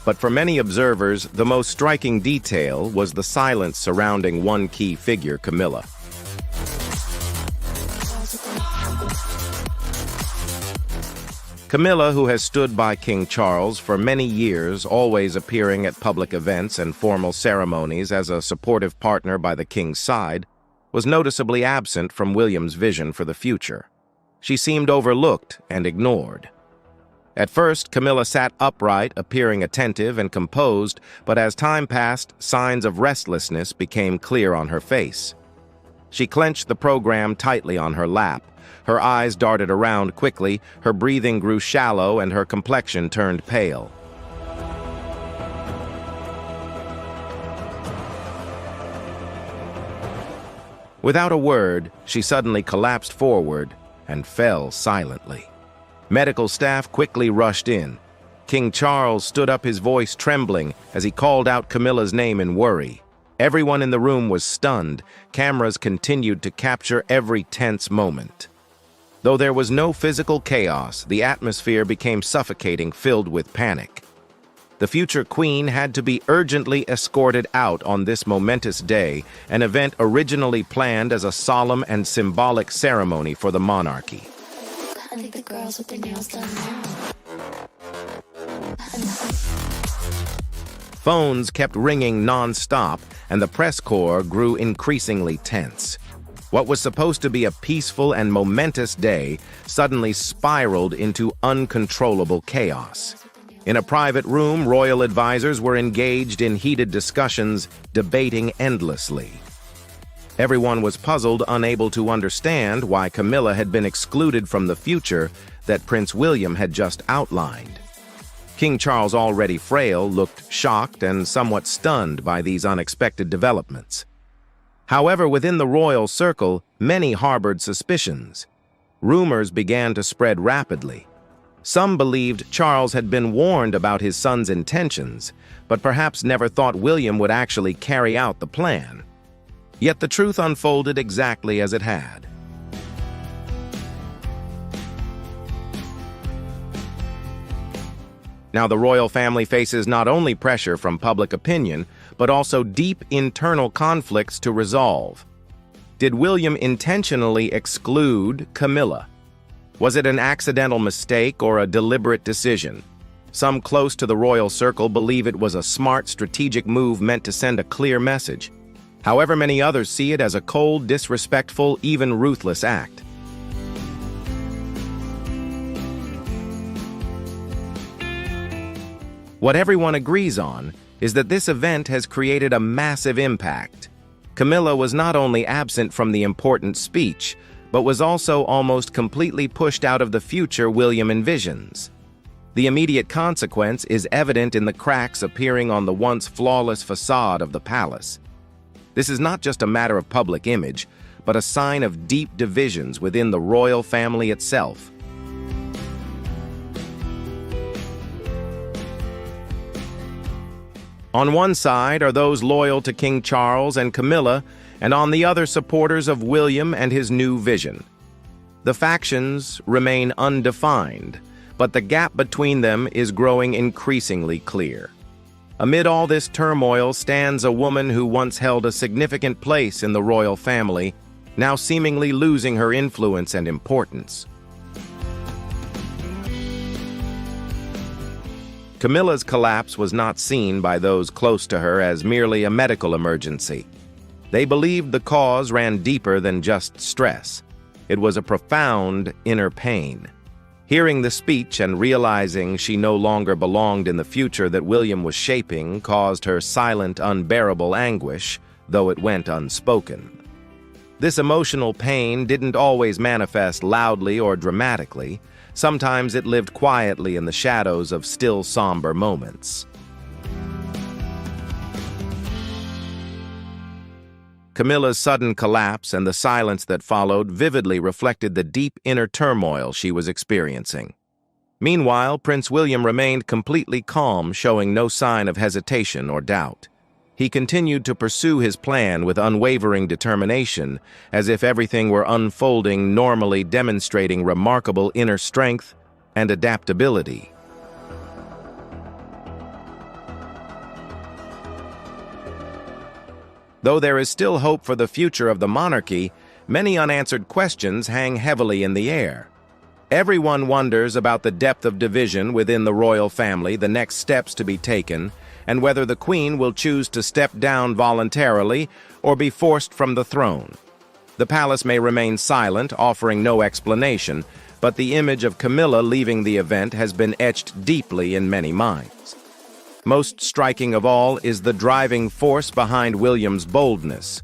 But for many observers, the most striking detail was the silence surrounding one key figure, Camilla. Camilla, who has stood by King Charles for many years, always appearing at public events and formal ceremonies as a supportive partner by the king's side, was noticeably absent from William's vision for the future. She seemed overlooked and ignored. At first, Camilla sat upright, appearing attentive and composed, but as time passed, signs of restlessness became clear on her face. She clenched the program tightly on her lap. Her eyes darted around quickly, her breathing grew shallow, and her complexion turned pale. Without a word, she suddenly collapsed forward and fell silently. Medical staff quickly rushed in. King Charles stood up, his voice trembling as he called out Camilla's name in worry. Everyone in the room was stunned. Cameras continued to capture every tense moment. Though there was no physical chaos, the atmosphere became suffocating, filled with panic. The future queen had to be urgently escorted out on this momentous day, an event originally planned as a solemn and symbolic ceremony for the monarchy. I think the girls with their nails done now. Phones kept ringing non-stop, and the press corps grew increasingly tense. What was supposed to be a peaceful and momentous day suddenly spiraled into uncontrollable chaos. In a private room, royal advisors were engaged in heated discussions, debating endlessly. Everyone was puzzled, unable to understand why Camilla had been excluded from the future that Prince William had just outlined. King Charles, already frail, looked shocked and somewhat stunned by these unexpected developments. However, within the royal circle, many harbored suspicions. Rumors began to spread rapidly. Some believed Charles had been warned about his son's intentions, but perhaps never thought William would actually carry out the plan. Yet the truth unfolded exactly as it had. Now the royal family faces not only pressure from public opinion, but also deep internal conflicts to resolve. Did William intentionally exclude Camilla? Was it an accidental mistake or a deliberate decision? Some close to the royal circle believe it was a smart, strategic move meant to send a clear message. However, many others see it as a cold, disrespectful, even ruthless act. What everyone agrees on is that this event has created a massive impact. Camilla was not only absent from the important speech, but was also almost completely pushed out of the future William envisions. The immediate consequence is evident in the cracks appearing on the once flawless facade of the palace. This is not just a matter of public image, but a sign of deep divisions within the royal family itself. On one side are those loyal to King Charles and Camilla, and on the other supporters of William and his new vision. The factions remain undefined, but the gap between them is growing increasingly clear. Amid all this turmoil stands a woman who once held a significant place in the royal family, now seemingly losing her influence and importance. Camilla's collapse was not seen by those close to her as merely a medical emergency. They believed the cause ran deeper than just stress. It was a profound inner pain. Hearing the speech and realizing she no longer belonged in the future that William was shaping caused her silent, unbearable anguish, though it went unspoken. This emotional pain didn't always manifest loudly or dramatically. Sometimes it lived quietly in the shadows of still somber moments. Camilla's sudden collapse and the silence that followed vividly reflected the deep inner turmoil she was experiencing. Meanwhile, Prince William remained completely calm, showing no sign of hesitation or doubt. He continued to pursue his plan with unwavering determination, as if everything were unfolding normally, demonstrating remarkable inner strength and adaptability. Though there is still hope for the future of the monarchy, many unanswered questions hang heavily in the air. Everyone wonders about the depth of division within the royal family, the next steps to be taken, and whether the Queen will choose to step down voluntarily or be forced from the throne. The palace may remain silent, offering no explanation, but the image of Camilla leaving the event has been etched deeply in many minds. Most striking of all is the driving force behind William's boldness.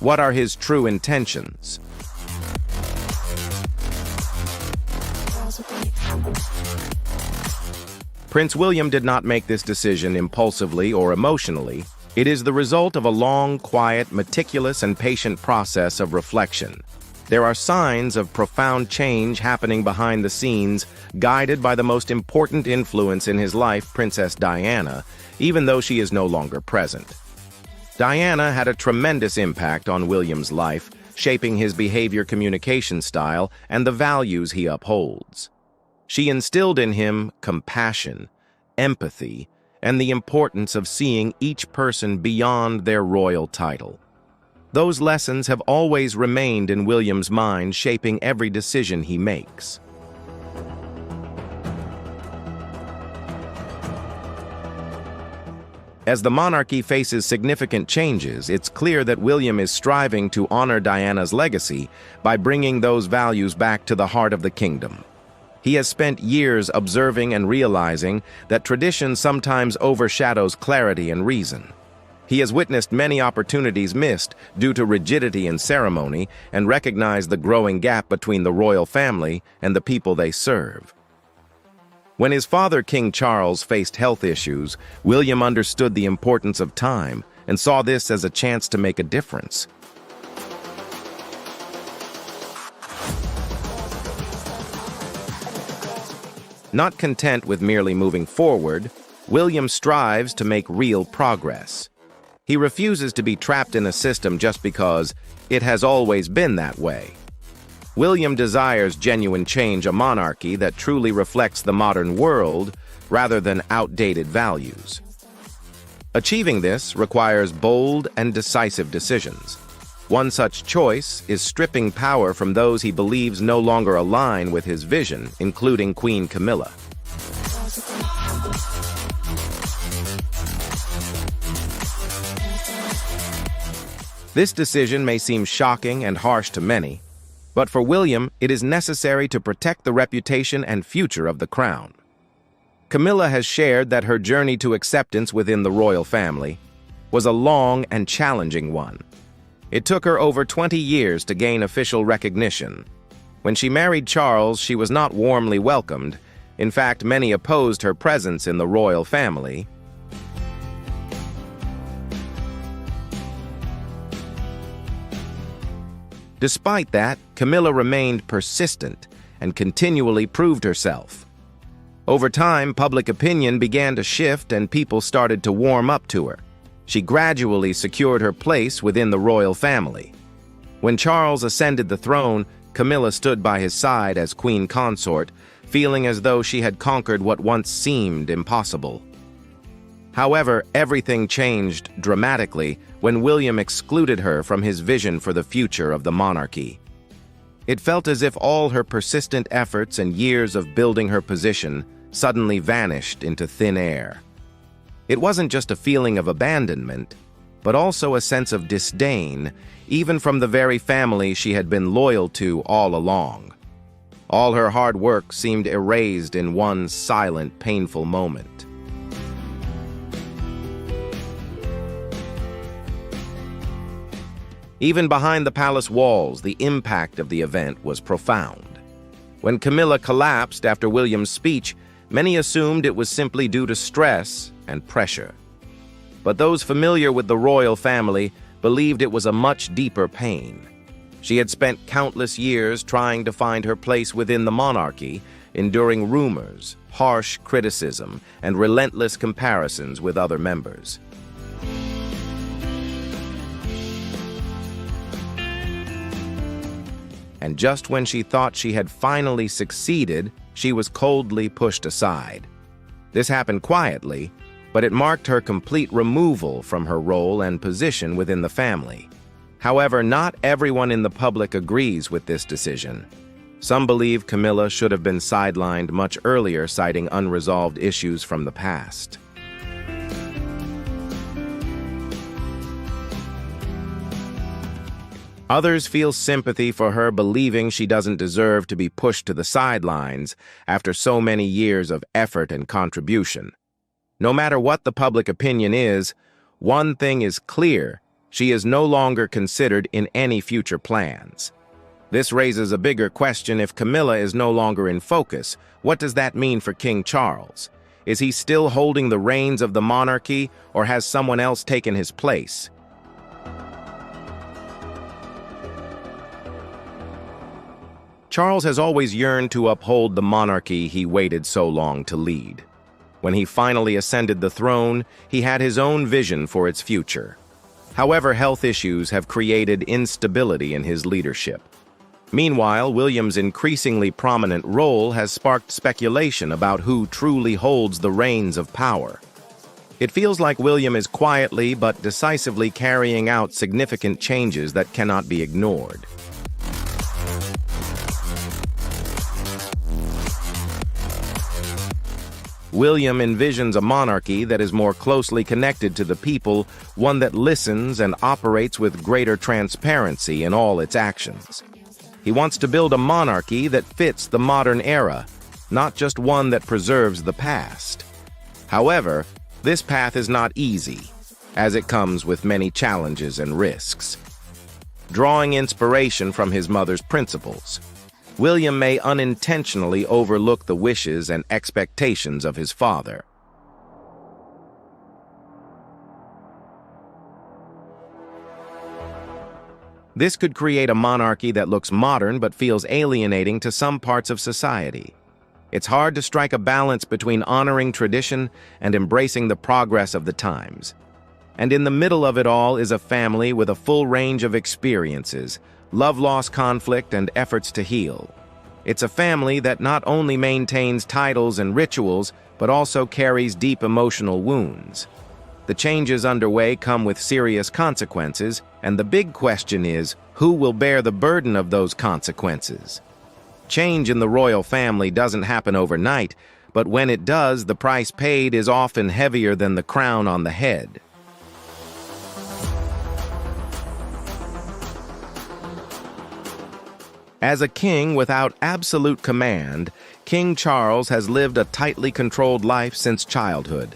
What are his true intentions? Prince William did not make this decision impulsively or emotionally. It is the result of a long, quiet, meticulous, and patient process of reflection. There are signs of profound change happening behind the scenes, guided by the most important influence in his life, Princess Diana, even though she is no longer present. Diana had a tremendous impact on William's life, shaping his behavior, communication style, and the values he upholds. She instilled in him compassion, empathy, and the importance of seeing each person beyond their royal title. Those lessons have always remained in William's mind, shaping every decision he makes. As the monarchy faces significant changes, it's clear that William is striving to honor Diana's legacy by bringing those values back to the heart of the kingdom. He has spent years observing and realizing that tradition sometimes overshadows clarity and reason. He has witnessed many opportunities missed due to rigidity in ceremony and recognized the growing gap between the royal family and the people they serve. When his father, King Charles, faced health issues, William understood the importance of time and saw this as a chance to make a difference. Not content with merely moving forward, William strives to make real progress. He refuses to be trapped in a system just because it has always been that way. William desires genuine change, a monarchy that truly reflects the modern world rather than outdated values. Achieving this requires bold and decisive decisions. One such choice is stripping power from those he believes no longer align with his vision, including Queen Camilla. This decision may seem shocking and harsh to many, but for William, it is necessary to protect the reputation and future of the crown. Camilla has shared that her journey to acceptance within the royal family was a long and challenging one. It took her over 20 years to gain official recognition. When she married Charles, she was not warmly welcomed. In fact, many opposed her presence in the royal family. Despite that, Camilla remained persistent and continually proved herself. Over time, public opinion began to shift and people started to warm up to her. She gradually secured her place within the royal family. When Charles ascended the throne, Camilla stood by his side as queen consort, feeling as though she had conquered what once seemed impossible. However, everything changed dramatically when William excluded her from his vision for the future of the monarchy. It felt as if all her persistent efforts and years of building her position suddenly vanished into thin air. It wasn't just a feeling of abandonment, but also a sense of disdain, even from the very family she had been loyal to all along. All her hard work seemed erased in one silent, painful moment. Even behind the palace walls, the impact of the event was profound. When Camilla collapsed after William's speech, many assumed it was simply due to stress and pressure. But those familiar with the royal family believed it was a much deeper pain. She had spent countless years trying to find her place within the monarchy, enduring rumors, harsh criticism, and relentless comparisons with other members. And just when she thought she had finally succeeded, she was coldly pushed aside. This happened quietly, but it marked her complete removal from her role and position within the family. However, not everyone in the public agrees with this decision. Some believe Camilla should have been sidelined much earlier, citing unresolved issues from the past. Others feel sympathy for her, believing she doesn't deserve to be pushed to the sidelines after so many years of effort and contribution. No matter what the public opinion is, one thing is clear: she is no longer considered in any future plans. This raises a bigger question: if Camilla is no longer in focus, what does that mean for King Charles? Is he still holding the reins of the monarchy, or has someone else taken his place? Charles has always yearned to uphold the monarchy he waited so long to lead. When he finally ascended the throne, he had his own vision for its future. However, health issues have created instability in his leadership. Meanwhile, William's increasingly prominent role has sparked speculation about who truly holds the reins of power. It feels like William is quietly but decisively carrying out significant changes that cannot be ignored. William envisions a monarchy that is more closely connected to the people, one that listens and operates with greater transparency in all its actions. He wants to build a monarchy that fits the modern era, not just one that preserves the past. However, this path is not easy, as it comes with many challenges and risks. Drawing inspiration from his mother's principles, William may unintentionally overlook the wishes and expectations of his father. This could create a monarchy that looks modern but feels alienating to some parts of society. It's hard to strike a balance between honoring tradition and embracing the progress of the times. And in the middle of it all is a family with a full range of experiences, love-loss conflict, and efforts to heal. It's a family that not only maintains titles and rituals, but also carries deep emotional wounds. The changes underway come with serious consequences, and the big question is, who will bear the burden of those consequences? Change in the royal family doesn't happen overnight, but when it does, the price paid is often heavier than the crown on the head. As a king without absolute command, King Charles has lived a tightly controlled life since childhood.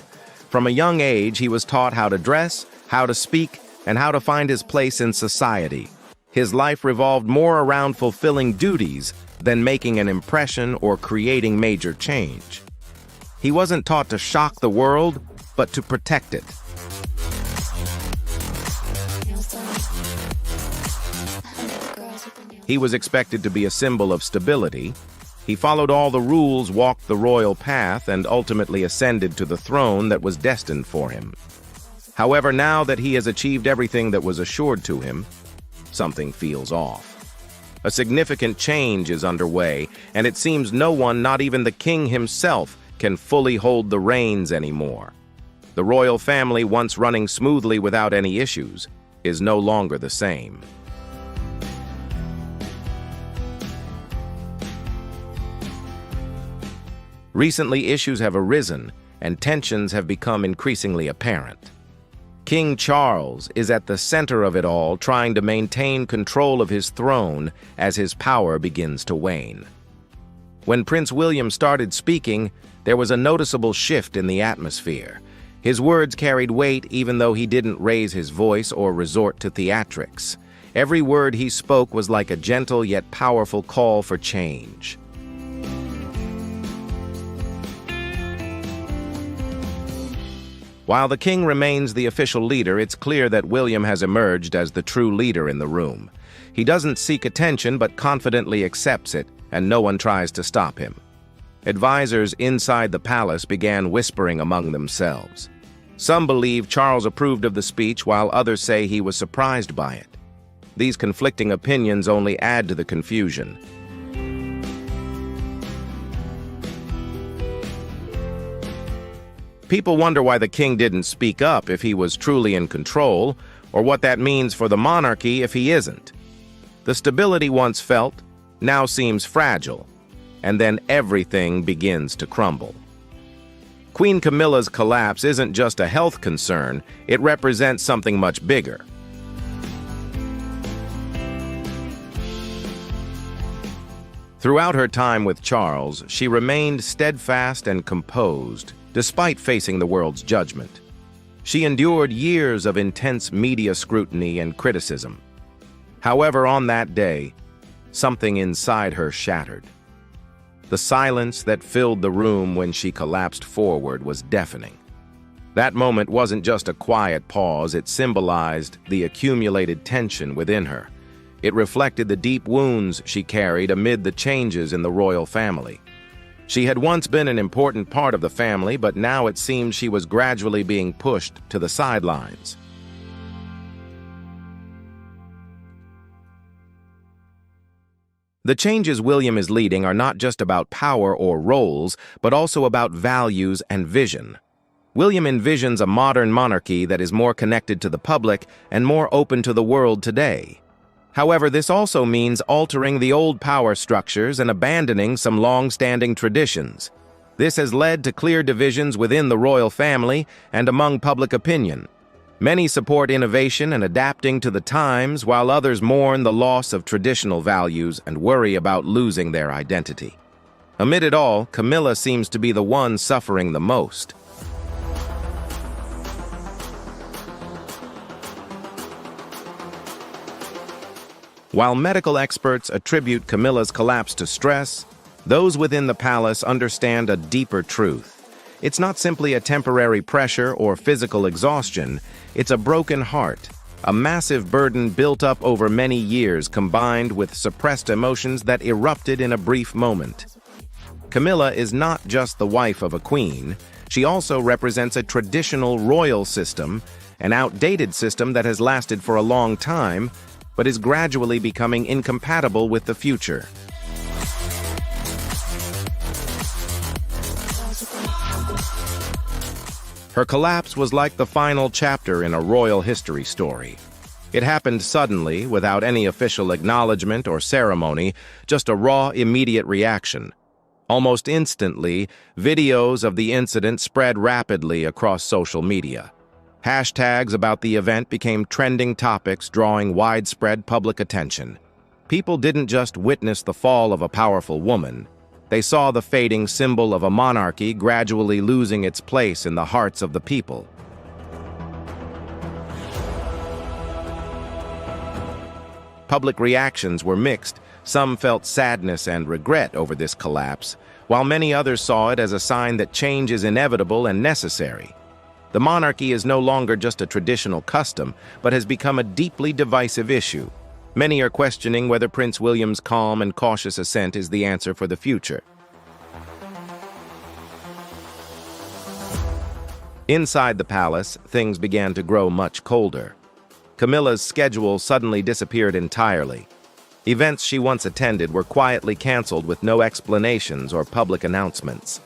From a young age, he was taught how to dress, how to speak, and how to find his place in society. His life revolved more around fulfilling duties than making an impression or creating major change. He wasn't taught to shock the world, but to protect it. Nails done. I think the girls with the He was expected to be a symbol of stability. He followed all the rules, walked the royal path, and ultimately ascended to the throne that was destined for him. However, now that he has achieved everything that was assured to him, something feels off. A significant change is underway, and it seems no one, not even the king himself, can fully hold the reins anymore. The royal family, once running smoothly without any issues, is no longer the same. Recently, issues have arisen, and tensions have become increasingly apparent. King Charles is at the center of it all, trying to maintain control of his throne as his power begins to wane. When Prince William started speaking, there was a noticeable shift in the atmosphere. His words carried weight even though he didn't raise his voice or resort to theatrics. Every word he spoke was like a gentle yet powerful call for change. While the king remains the official leader, it's clear that William has emerged as the true leader in the room. He doesn't seek attention but confidently accepts it, and no one tries to stop him. Advisors inside the palace began whispering among themselves. Some believe Charles approved of the speech, while others say he was surprised by it. These conflicting opinions only add to the confusion. People wonder why the king didn't speak up if he was truly in control, or what that means for the monarchy if he isn't. The stability once felt now seems fragile, and then everything begins to crumble. Queen Camilla's collapse isn't just a health concern, it represents something much bigger. Throughout her time with Charles, she remained steadfast and composed, despite facing the world's judgment. She endured years of intense media scrutiny and criticism. However, on that day, something inside her shattered. The silence that filled the room when she collapsed forward was deafening. That moment wasn't just a quiet pause, it symbolized the accumulated tension within her. It reflected the deep wounds she carried amid the changes in the royal family. She had once been an important part of the family, but now it seemed she was gradually being pushed to the sidelines. The changes William is leading are not just about power or roles, but also about values and vision. William envisions a modern monarchy that is more connected to the public and more open to the world today. However, this also means altering the old power structures and abandoning some long-standing traditions. This has led to clear divisions within the royal family and among public opinion. Many support innovation and adapting to the times, while others mourn the loss of traditional values and worry about losing their identity. Amid it all, Camilla seems to be the one suffering the most. While medical experts attribute Camilla's collapse to stress, those within the palace understand a deeper truth. It's not simply a temporary pressure or physical exhaustion, it's a broken heart, a massive burden built up over many years combined with suppressed emotions that erupted in a brief moment. Camilla is not just the wife of a queen, she also represents a traditional royal system, an outdated system that has lasted for a long time, but is gradually becoming incompatible with the future. Her collapse was like the final chapter in a royal history story. It happened suddenly, without any official acknowledgement or ceremony, just a raw, immediate reaction. Almost instantly, videos of the incident spread rapidly across social media. Hashtags about the event became trending topics, drawing widespread public attention. People didn't just witness the fall of a powerful woman. They saw the fading symbol of a monarchy gradually losing its place in the hearts of the people. Public reactions were mixed. Some felt sadness and regret over this collapse, while many others saw it as a sign that change is inevitable and necessary. The monarchy is no longer just a traditional custom, but has become a deeply divisive issue. Many are questioning whether Prince William's calm and cautious ascent is the answer for the future. Inside the palace, things began to grow much colder. Camilla's schedule suddenly disappeared entirely. Events she once attended were quietly canceled with no explanations or public announcements.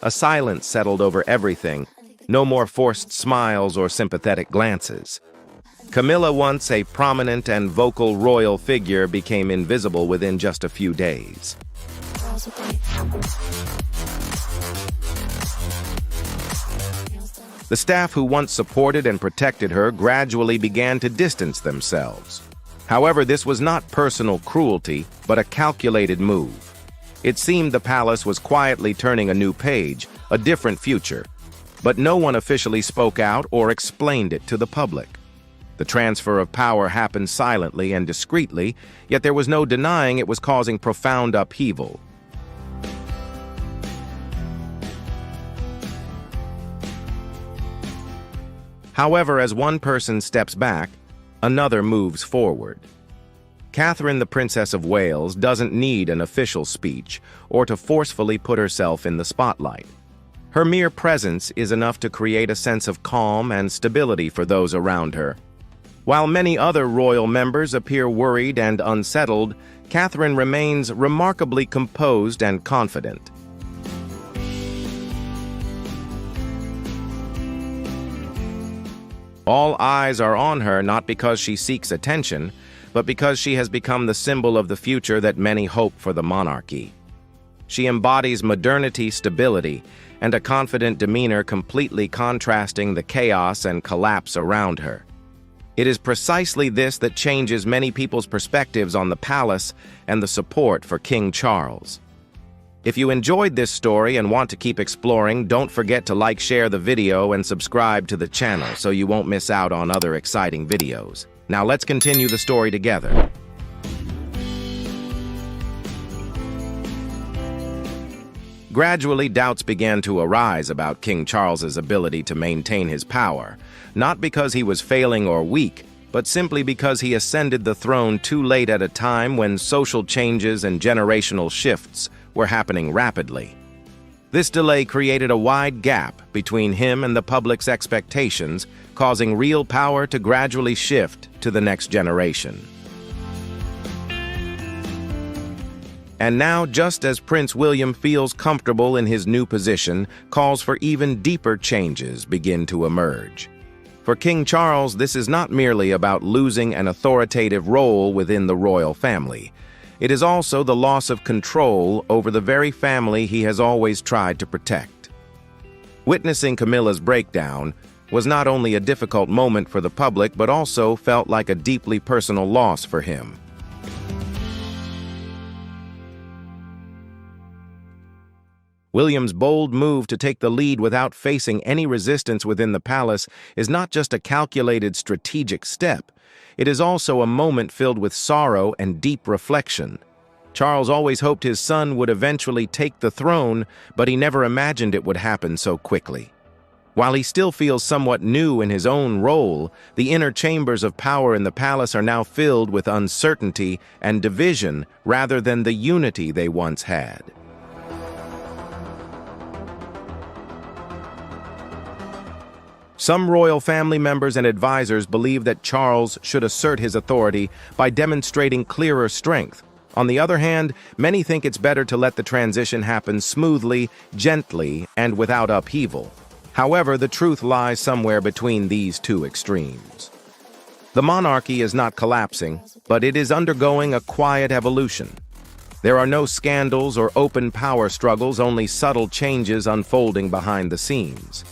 A silence settled over everything, no more forced smiles or sympathetic glances. Camila, once a prominent and vocal royal figure, became invisible within just a few days. The staff who once supported and protected her gradually began to distance themselves. However, this was not personal cruelty, but a calculated move. It seemed the palace was quietly turning a new page, a different future. But no one officially spoke out or explained it to the public. The transfer of power happened silently and discreetly, yet there was no denying it was causing profound upheaval. However, as one person steps back, another moves forward. Catherine, the Princess of Wales, doesn't need an official speech or to forcefully put herself in the spotlight. Her mere presence is enough to create a sense of calm and stability for those around her. While many other royal members appear worried and unsettled, Catherine remains remarkably composed and confident. All eyes are on her not because she seeks attention, but because she has become the symbol of the future that many hope for the monarchy. She embodies modernity, stability, and a confident demeanor completely contrasting the chaos and collapse around her. It is precisely this that changes many people's perspectives on the palace and the support for King Charles. If you enjoyed this story and want to keep exploring, don't forget to like, share the video, and subscribe to the channel so you won't miss out on other exciting videos. Now let's continue the story together. Gradually, doubts began to arise about King Charles's ability to maintain his power, not because he was failing or weak, but simply because he ascended the throne too late at a time when social changes and generational shifts were happening rapidly. This delay created a wide gap between him and the public's expectations, causing real power to gradually shift to the next generation. And now, just as Prince William feels comfortable in his new position, calls for even deeper changes begin to emerge. For King Charles, this is not merely about losing an authoritative role within the royal family. It is also the loss of control over the very family he has always tried to protect. Witnessing Camilla's breakdown was not only a difficult moment for the public, but also felt like a deeply personal loss for him. William's bold move to take the lead without facing any resistance within the palace is not just a calculated strategic step. It is also a moment filled with sorrow and deep reflection. Charles always hoped his son would eventually take the throne, but he never imagined it would happen so quickly. While he still feels somewhat new in his own role, the inner chambers of power in the palace are now filled with uncertainty and division rather than the unity they once had. Some royal family members and advisors believe that Charles should assert his authority by demonstrating clearer strength. On the other hand, many think it's better to let the transition happen smoothly, gently, and without upheaval. However, the truth lies somewhere between these two extremes. The monarchy is not collapsing, but it is undergoing a quiet evolution. There are no scandals or open power struggles, only subtle changes unfolding behind the scenes.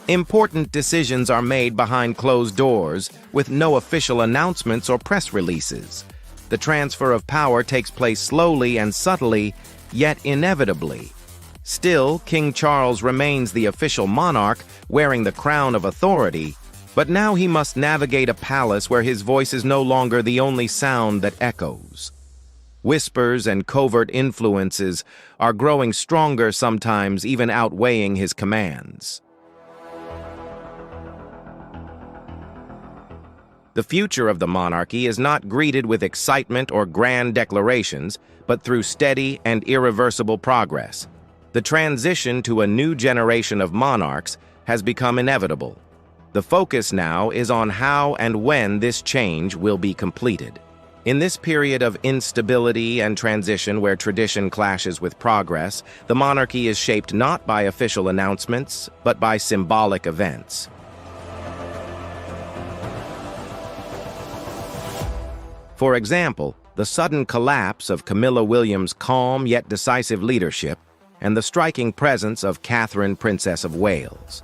Important decisions are made behind closed doors, with no official announcements or press releases. The transfer of power takes place slowly and subtly, yet inevitably. Still, King Charles remains the official monarch, wearing the crown of authority, but now he must navigate a palace where his voice is no longer the only sound that echoes. Whispers and covert influences are growing stronger, sometimes even outweighing his commands. The future of the monarchy is not greeted with excitement or grand declarations, but through steady and irreversible progress. The transition to a new generation of monarchs has become inevitable. The focus now is on how and when this change will be completed. In this period of instability and transition where tradition clashes with progress, the monarchy is shaped not by official announcements, but by symbolic events. For example, the sudden collapse of Camilla Williams' calm yet decisive leadership and the striking presence of Catherine, Princess of Wales.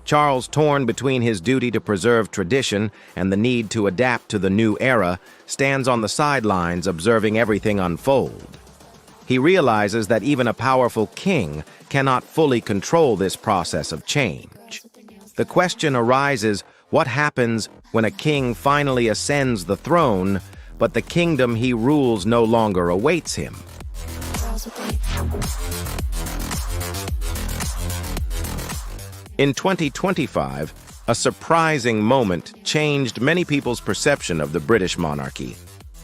Charles, torn between his duty to preserve tradition and the need to adapt to the new era, stands on the sidelines observing everything unfold. He realizes that even a powerful king cannot fully control this process of change. The question arises, what happens when a king finally ascends the throne, but the kingdom he rules no longer awaits him? In 2025, a surprising moment changed many people's perception of the British monarchy.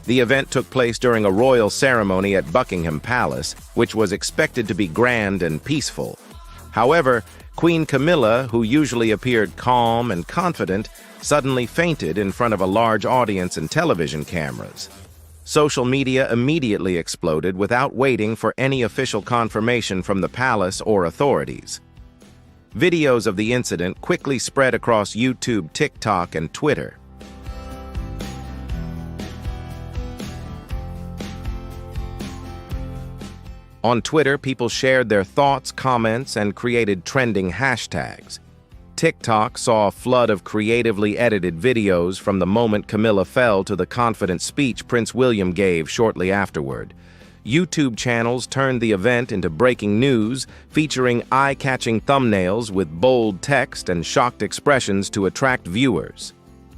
The event took place during a royal ceremony at Buckingham Palace, which was expected to be grand and peaceful. However, Queen Camilla, who usually appeared calm and confident, suddenly fainted in front of a large audience and television cameras. Social media immediately exploded without waiting for any official confirmation from the palace or authorities. Videos of the incident quickly spread across YouTube, TikTok, and Twitter. On Twitter, people shared their thoughts, comments, and created trending hashtags. TikTok saw a flood of creatively edited videos from the moment Camilla fell to the confident speech Prince William gave shortly afterward. YouTube channels turned the event into breaking news, featuring eye-catching thumbnails with bold text and shocked expressions to attract viewers.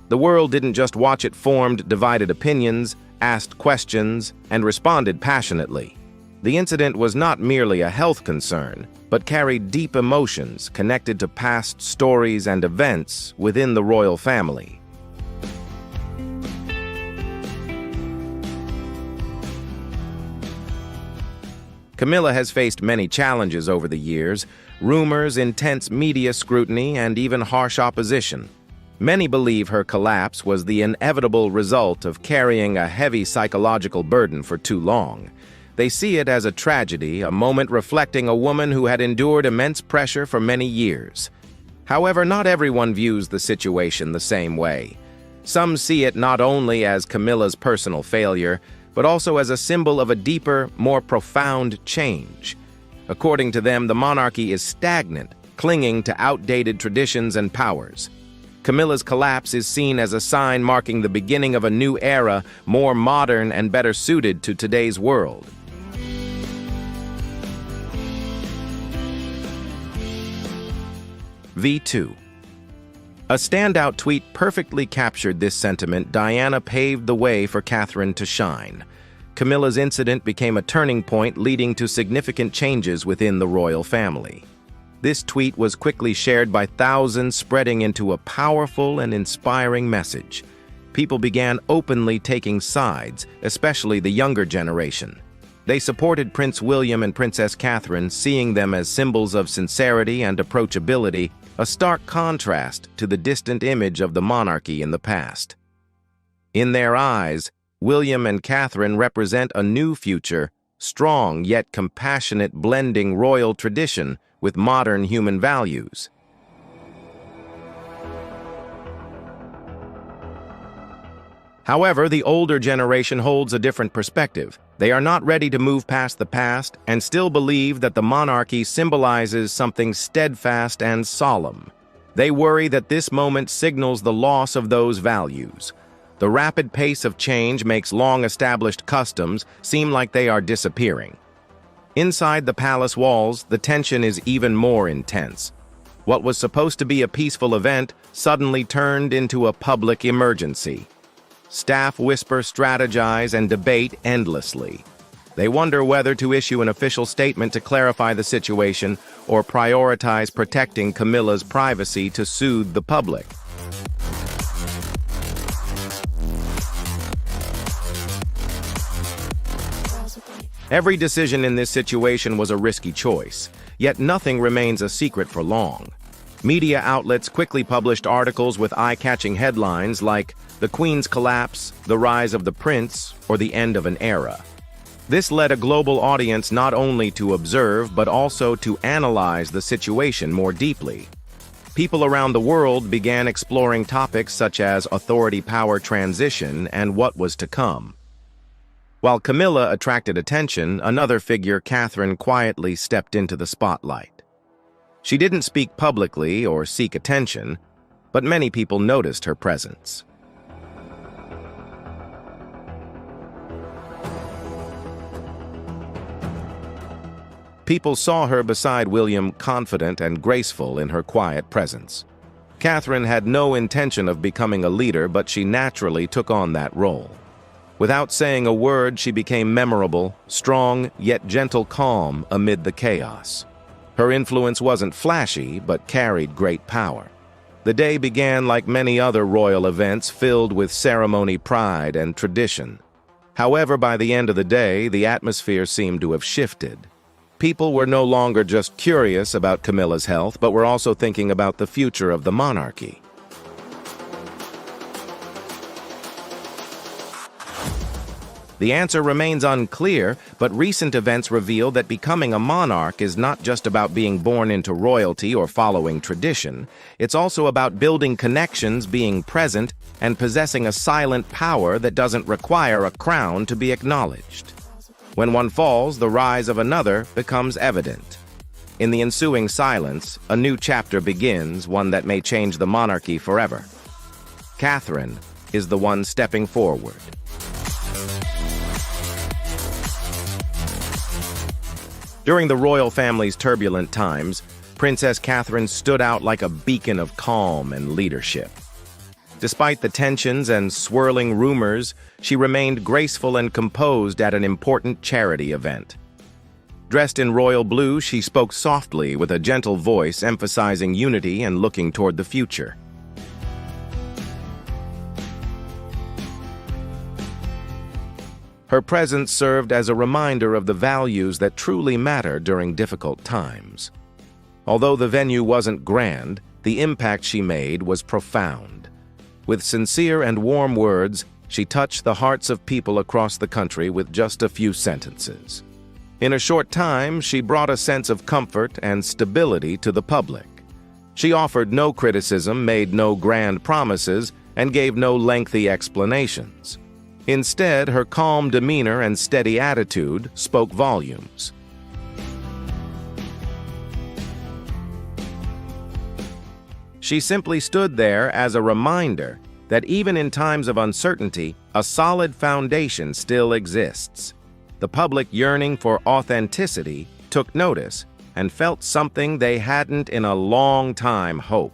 The world didn't just watch it, formed divided opinions, asked questions, and responded passionately. The incident was not merely a health concern, but carried deep emotions connected to past stories and events within the royal family. Camilla has faced many challenges over the years: rumors, intense media scrutiny, and even harsh opposition. Many believe her collapse was the inevitable result of carrying a heavy psychological burden for too long. They see it as a tragedy, a moment reflecting a woman who had endured immense pressure for many years. However, not everyone views the situation the same way. Some see it not only as Camilla's personal failure, but also as a symbol of a deeper, more profound change. According to them, the monarchy is stagnant, clinging to outdated traditions and powers. Camilla's collapse is seen as a sign marking the beginning of a new era, more modern and better suited to today's world. V2. A standout tweet perfectly captured this sentiment. Diana paved the way for Catherine to shine. Camilla's incident became a turning point, leading to significant changes within the royal family. This tweet was quickly shared by thousands, spreading into a powerful and inspiring message. People began openly taking sides, especially the younger generation. They supported Prince William and Princess Catherine, seeing them as symbols of sincerity and approachability, a stark contrast to the distant image of the monarchy in the past. In their eyes, William and Catherine represent a new future, strong yet compassionate, blending royal tradition with modern human values. However, the older generation holds a different perspective. They are not ready to move past the past and still believe that the monarchy symbolizes something steadfast and solemn. They worry that this moment signals the loss of those values. The rapid pace of change makes long-established customs seem like they are disappearing. Inside the palace walls, the tension is even more intense. What was supposed to be a peaceful event suddenly turned into a public emergency. Staff whisper, strategize, and debate endlessly. They wonder whether to issue an official statement to clarify the situation or prioritize protecting Camilla's privacy to soothe the public. Every decision in this situation was a risky choice, yet nothing remains a secret for long. Media outlets quickly published articles with eye-catching headlines like "The Queen's Collapse," "The Rise of the Prince," or "The End of an Era." This led a global audience not only to observe but also to analyze the situation more deeply. People around the world began exploring topics such as authority-power transition and what was to come. While Camilla attracted attention, another figure, Catherine, quietly stepped into the spotlight. She didn't speak publicly or seek attention, but many people noticed her presence. People saw her beside William, confident and graceful in her quiet presence. Catherine had no intention of becoming a leader, but she naturally took on that role. Without saying a word, she became memorable, strong, yet gentle calm amid the chaos. Her influence wasn't flashy, but carried great power. The day began like many other royal events, filled with ceremony, pride, and tradition. However, by the end of the day, the atmosphere seemed to have shifted. People were no longer just curious about Camilla's health, but were also thinking about the future of the monarchy. The answer remains unclear, but recent events reveal that becoming a monarch is not just about being born into royalty or following tradition. It's also about building connections, being present, and possessing a silent power that doesn't require a crown to be acknowledged. When one falls, the rise of another becomes evident. In the ensuing silence, a new chapter begins, one that may change the monarchy forever. Catherine is the one stepping forward. During the royal family's turbulent times, Princess Catherine stood out like a beacon of calm and leadership. Despite the tensions and swirling rumors, she remained graceful and composed at an important charity event. Dressed in royal blue, she spoke softly with a gentle voice, emphasizing unity and looking toward the future. Her presence served as a reminder of the values that truly matter during difficult times. Although the venue wasn't grand, the impact she made was profound. With sincere and warm words, she touched the hearts of people across the country with just a few sentences. In a short time, she brought a sense of comfort and stability to the public. She offered no criticism, made no grand promises, and gave no lengthy explanations. Instead, her calm demeanor and steady attitude spoke volumes. She simply stood there as a reminder that even in times of uncertainty, a solid foundation still exists. The public, yearning for authenticity, took notice and felt something they hadn't in a long time: hope.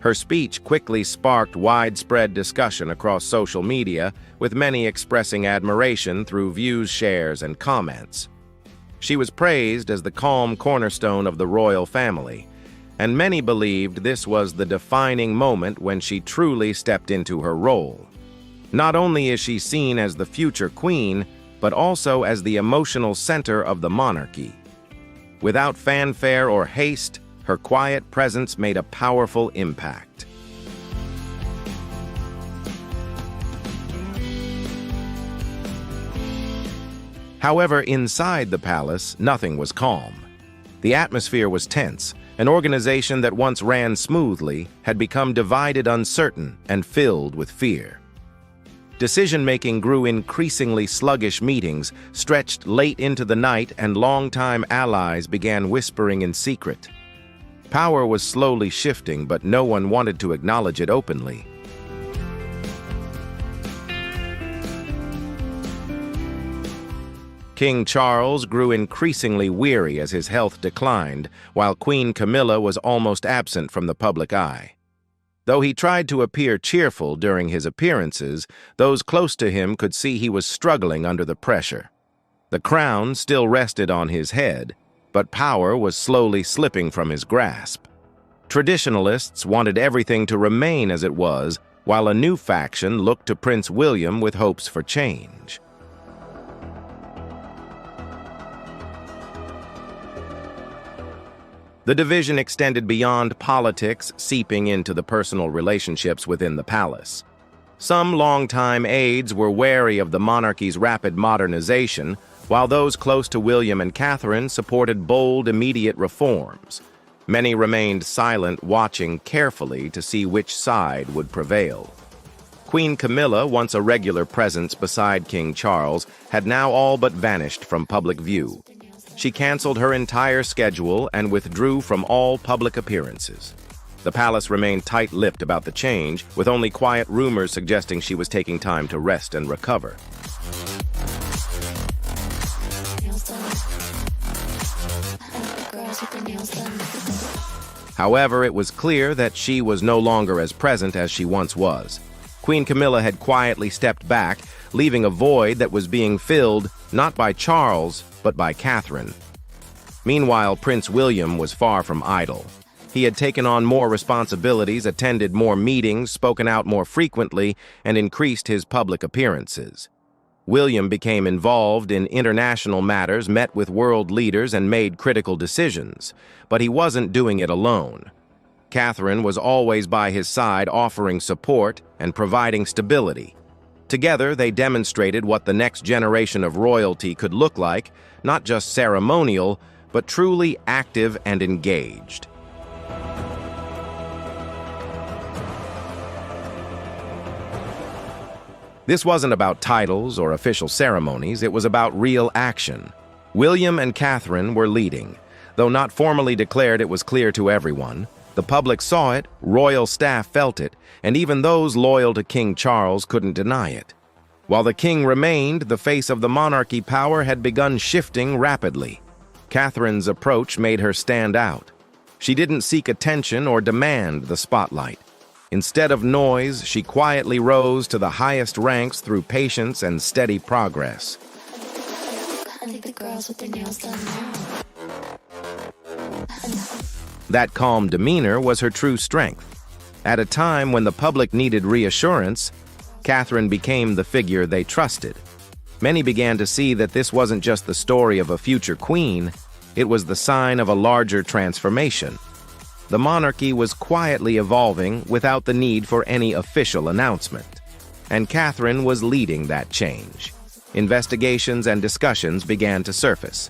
Her speech quickly sparked widespread discussion across social media, with many expressing admiration through views, shares, and comments. She was praised as the calm cornerstone of the royal family, and many believed this was the defining moment when she truly stepped into her role. Not only is she seen as the future queen, but also as the emotional center of the monarchy. Without fanfare or haste, her quiet presence made a powerful impact. However, inside the palace, nothing was calm. The atmosphere was tense. An organization that once ran smoothly had become divided, uncertain, and filled with fear. Decision-making grew increasingly sluggish. Meetings stretched late into the night, and longtime allies began whispering in secret. Power was slowly shifting, but no one wanted to acknowledge it openly. King Charles grew increasingly weary as his health declined, while Queen Camilla was almost absent from the public eye. Though he tried to appear cheerful during his appearances, those close to him could see he was struggling under the pressure. The crown still rested on his head, but power was slowly slipping from his grasp. Traditionalists wanted everything to remain as it was, while a new faction looked to Prince William with hopes for change. The division extended beyond politics, seeping into the personal relationships within the palace. Some longtime aides were wary of the monarchy's rapid modernization, while those close to William and Catherine supported bold, immediate reforms. Many remained silent, watching carefully to see which side would prevail. Queen Camilla, once a regular presence beside King Charles, had now all but vanished from public view. She canceled her entire schedule and withdrew from all public appearances. The palace remained tight-lipped about the change, with only quiet rumors suggesting she was taking time to rest and recover. However, it was clear that she was no longer as present as she once was. Queen Camilla had quietly stepped back, leaving a void that was being filled not by Charles, but by Catherine. Meanwhile, Prince William was far from idle. He had taken on more responsibilities, attended more meetings, spoken out more frequently, and increased his public appearances. William became involved in international matters, met with world leaders, and made critical decisions. But he wasn't doing it alone. Catherine was always by his side, offering support and providing stability. Together, they demonstrated what the next generation of royalty could look like, not just ceremonial, but truly active and engaged. This wasn't about titles or official ceremonies, it was about real action. William and Catherine were leading. Though not formally declared, it was clear to everyone. The public saw it, royal staff felt it, and even those loyal to King Charles couldn't deny it. While the king remained, the face of the monarchy power had begun shifting rapidly. Catherine's approach made her stand out. She didn't seek attention or demand the spotlight. Instead of noise, she quietly rose to the highest ranks through patience and steady progress. I think the girls with their nails done now. That calm demeanor was her true strength. At a time when the public needed reassurance, Catherine became the figure they trusted. Many began to see that this wasn't just the story of a future queen, it was the sign of a larger transformation. The monarchy was quietly evolving without the need for any official announcement. And Catherine was leading that change. Investigations and discussions began to surface.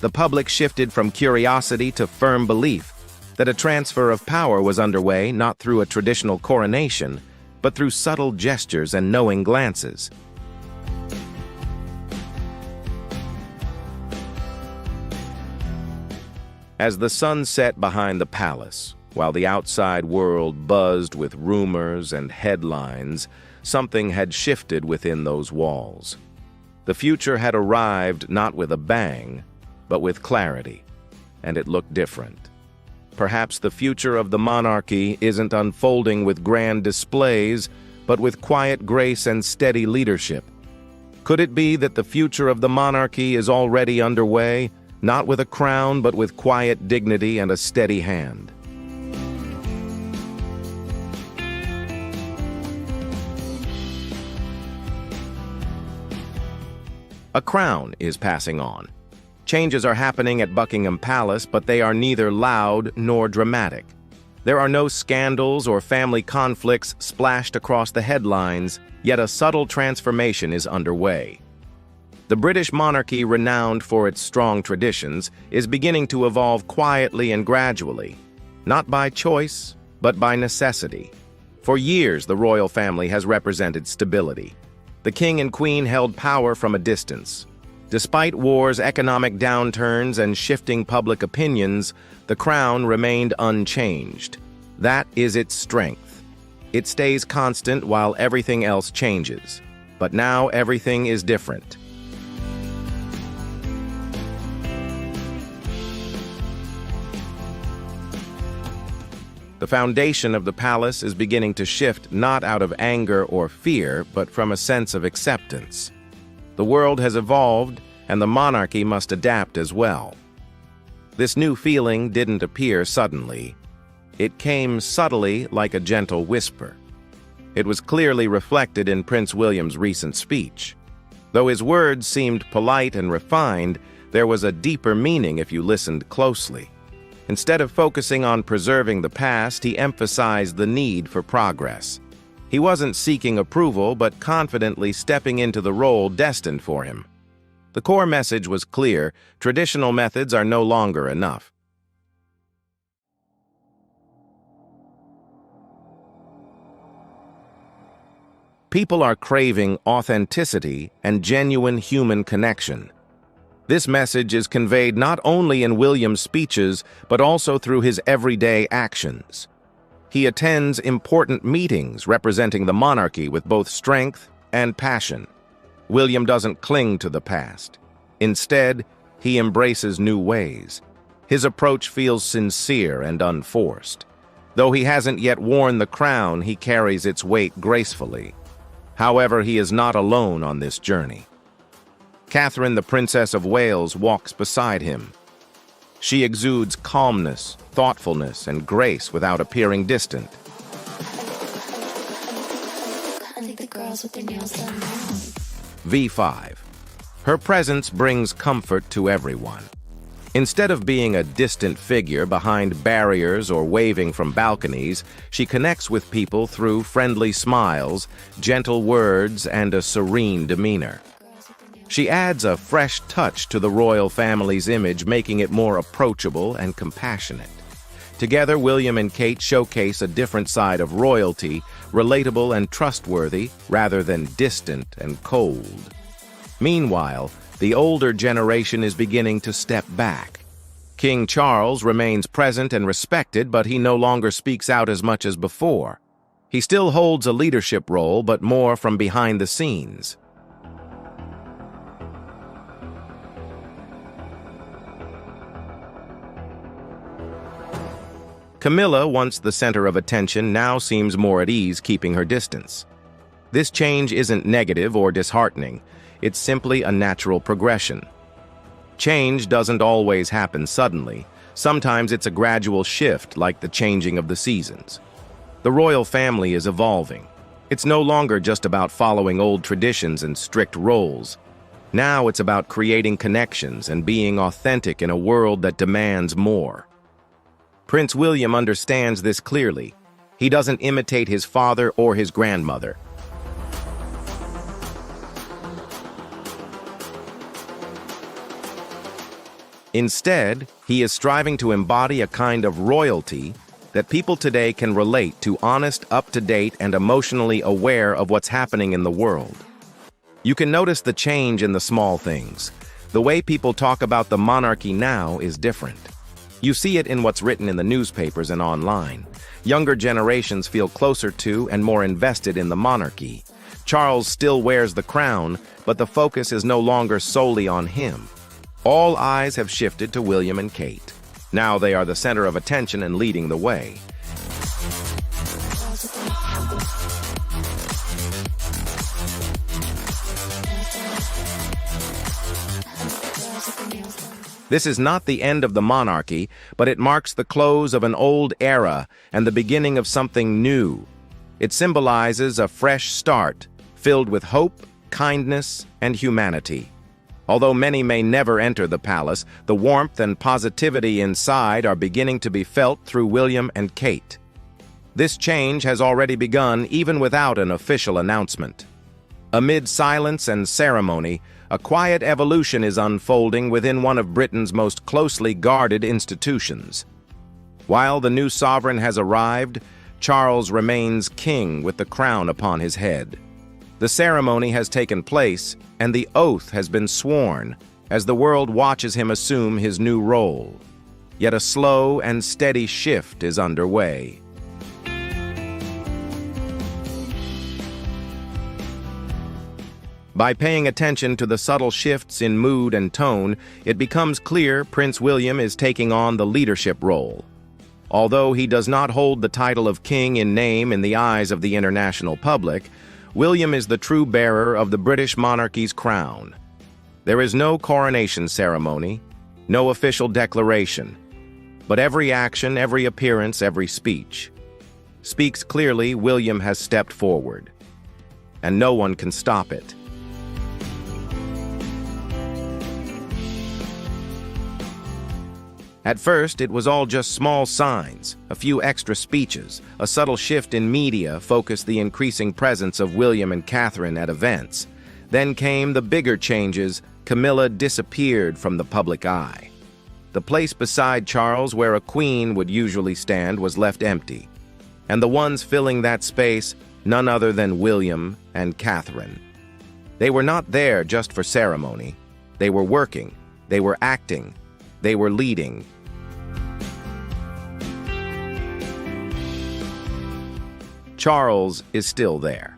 The public shifted from curiosity to firm belief that a transfer of power was underway not through a traditional coronation, but through subtle gestures and knowing glances. As the sun set behind the palace, while the outside world buzzed with rumors and headlines, something had shifted within those walls. The future had arrived not with a bang, but with clarity, and it looked different. Perhaps the future of the monarchy isn't unfolding with grand displays, but with quiet grace and steady leadership. Could it be that the future of the monarchy is already underway, not with a crown, but with quiet dignity and a steady hand? A crown is passing on. Changes are happening at Buckingham Palace, but they are neither loud nor dramatic. There are no scandals or family conflicts splashed across the headlines, yet a subtle transformation is underway. The British monarchy, renowned for its strong traditions, is beginning to evolve quietly and gradually, not by choice, but by necessity. For years, the royal family has represented stability. The king and queen held power from a distance. Despite wars, economic downturns, and shifting public opinions, the crown remained unchanged. That is its strength. It stays constant while everything else changes. But now everything is different. The foundation of the palace is beginning to shift not out of anger or fear, but from a sense of acceptance. The world has evolved, and the monarchy must adapt as well. This new feeling didn't appear suddenly. It came subtly, like a gentle whisper. It was clearly reflected in Prince William's recent speech. Though his words seemed polite and refined, there was a deeper meaning if you listened closely. Instead of focusing on preserving the past, he emphasized the need for progress. He wasn't seeking approval, but confidently stepping into the role destined for him. The core message was clear: traditional methods are no longer enough. People are craving authenticity and genuine human connection. This message is conveyed not only in William's speeches, but also through his everyday actions. He attends important meetings representing the monarchy with both strength and passion. William doesn't cling to the past. Instead, he embraces new ways. His approach feels sincere and unforced. Though he hasn't yet worn the crown, he carries its weight gracefully. However, he is not alone on this journey. Catherine, the Princess of Wales, walks beside him. She exudes calmness, thoughtfulness, and grace without appearing distant. I think the girls with their nails done now. V5. Her presence brings comfort to everyone. Instead of being a distant figure behind barriers or waving from balconies, she connects with people through friendly smiles, gentle words, and a serene demeanor. She adds a fresh touch to the royal family's image, making it more approachable and compassionate. Together, William and Kate showcase a different side of royalty, relatable and trustworthy rather than distant and cold. Meanwhile, the older generation is beginning to step back. King Charles remains present and respected, but he no longer speaks out as much as before. He still holds a leadership role, but more from behind the scenes. Camilla, once the center of attention, now seems more at ease keeping her distance. This change isn't negative or disheartening. It's simply a natural progression. Change doesn't always happen suddenly. Sometimes it's a gradual shift, like the changing of the seasons. The royal family is evolving. It's no longer just about following old traditions and strict roles. Now it's about creating connections and being authentic in a world that demands more. Prince William understands this clearly. He doesn't imitate his father or his grandmother. Instead, he is striving to embody a kind of royalty that people today can relate to: honest, up-to-date, and emotionally aware of what's happening in the world. You can notice the change in the small things. The way people talk about the monarchy now is different. You see it in what's written in the newspapers and online. Younger generations feel closer to and more invested in the monarchy. Charles still wears the crown, but the focus is no longer solely on him. All eyes have shifted to William and Kate. Now they are the center of attention and leading the way. This is not the end of the monarchy, but it marks the close of an old era and the beginning of something new. It symbolizes a fresh start, filled with hope, kindness, and humanity. Although many may never enter the palace, the warmth and positivity inside are beginning to be felt through William and Kate. This change has already begun even without an official announcement. Amid silence and ceremony, a quiet evolution is unfolding within one of Britain's most closely guarded institutions. While the new sovereign has arrived, Charles remains king with the crown upon his head. The ceremony has taken place, and the oath has been sworn as the world watches him assume his new role. Yet a slow and steady shift is underway. By paying attention to the subtle shifts in mood and tone, it becomes clear Prince William is taking on the leadership role. Although he does not hold the title of king in name in the eyes of the international public, William is the true bearer of the British monarchy's crown. There is no coronation ceremony, no official declaration, but every action, every appearance, every speech speaks clearly William has stepped forward, and no one can stop it. At first, it was all just small signs, a few extra speeches, a subtle shift in media focused the increasing presence of William and Catherine at events. Then came the bigger changes. Camilla disappeared from the public eye. The place beside Charles where a queen would usually stand was left empty, and the ones filling that space, none other than William and Catherine. They were not there just for ceremony. They were working, they were acting, they were leading. Charles is still there.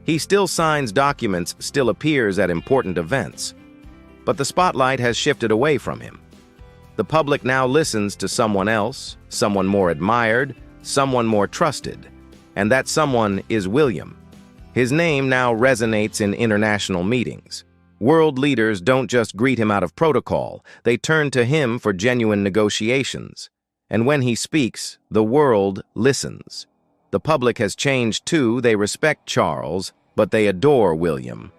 He still signs documents, still appears at important events. But the spotlight has shifted away from him. The public now listens to someone else, someone more admired, someone more trusted. And that someone is William. His name now resonates in international meetings. World leaders don't just greet him out of protocol, they turn to him for genuine negotiations. And when he speaks, the world listens. The public has changed too. They respect Charles, but they adore William.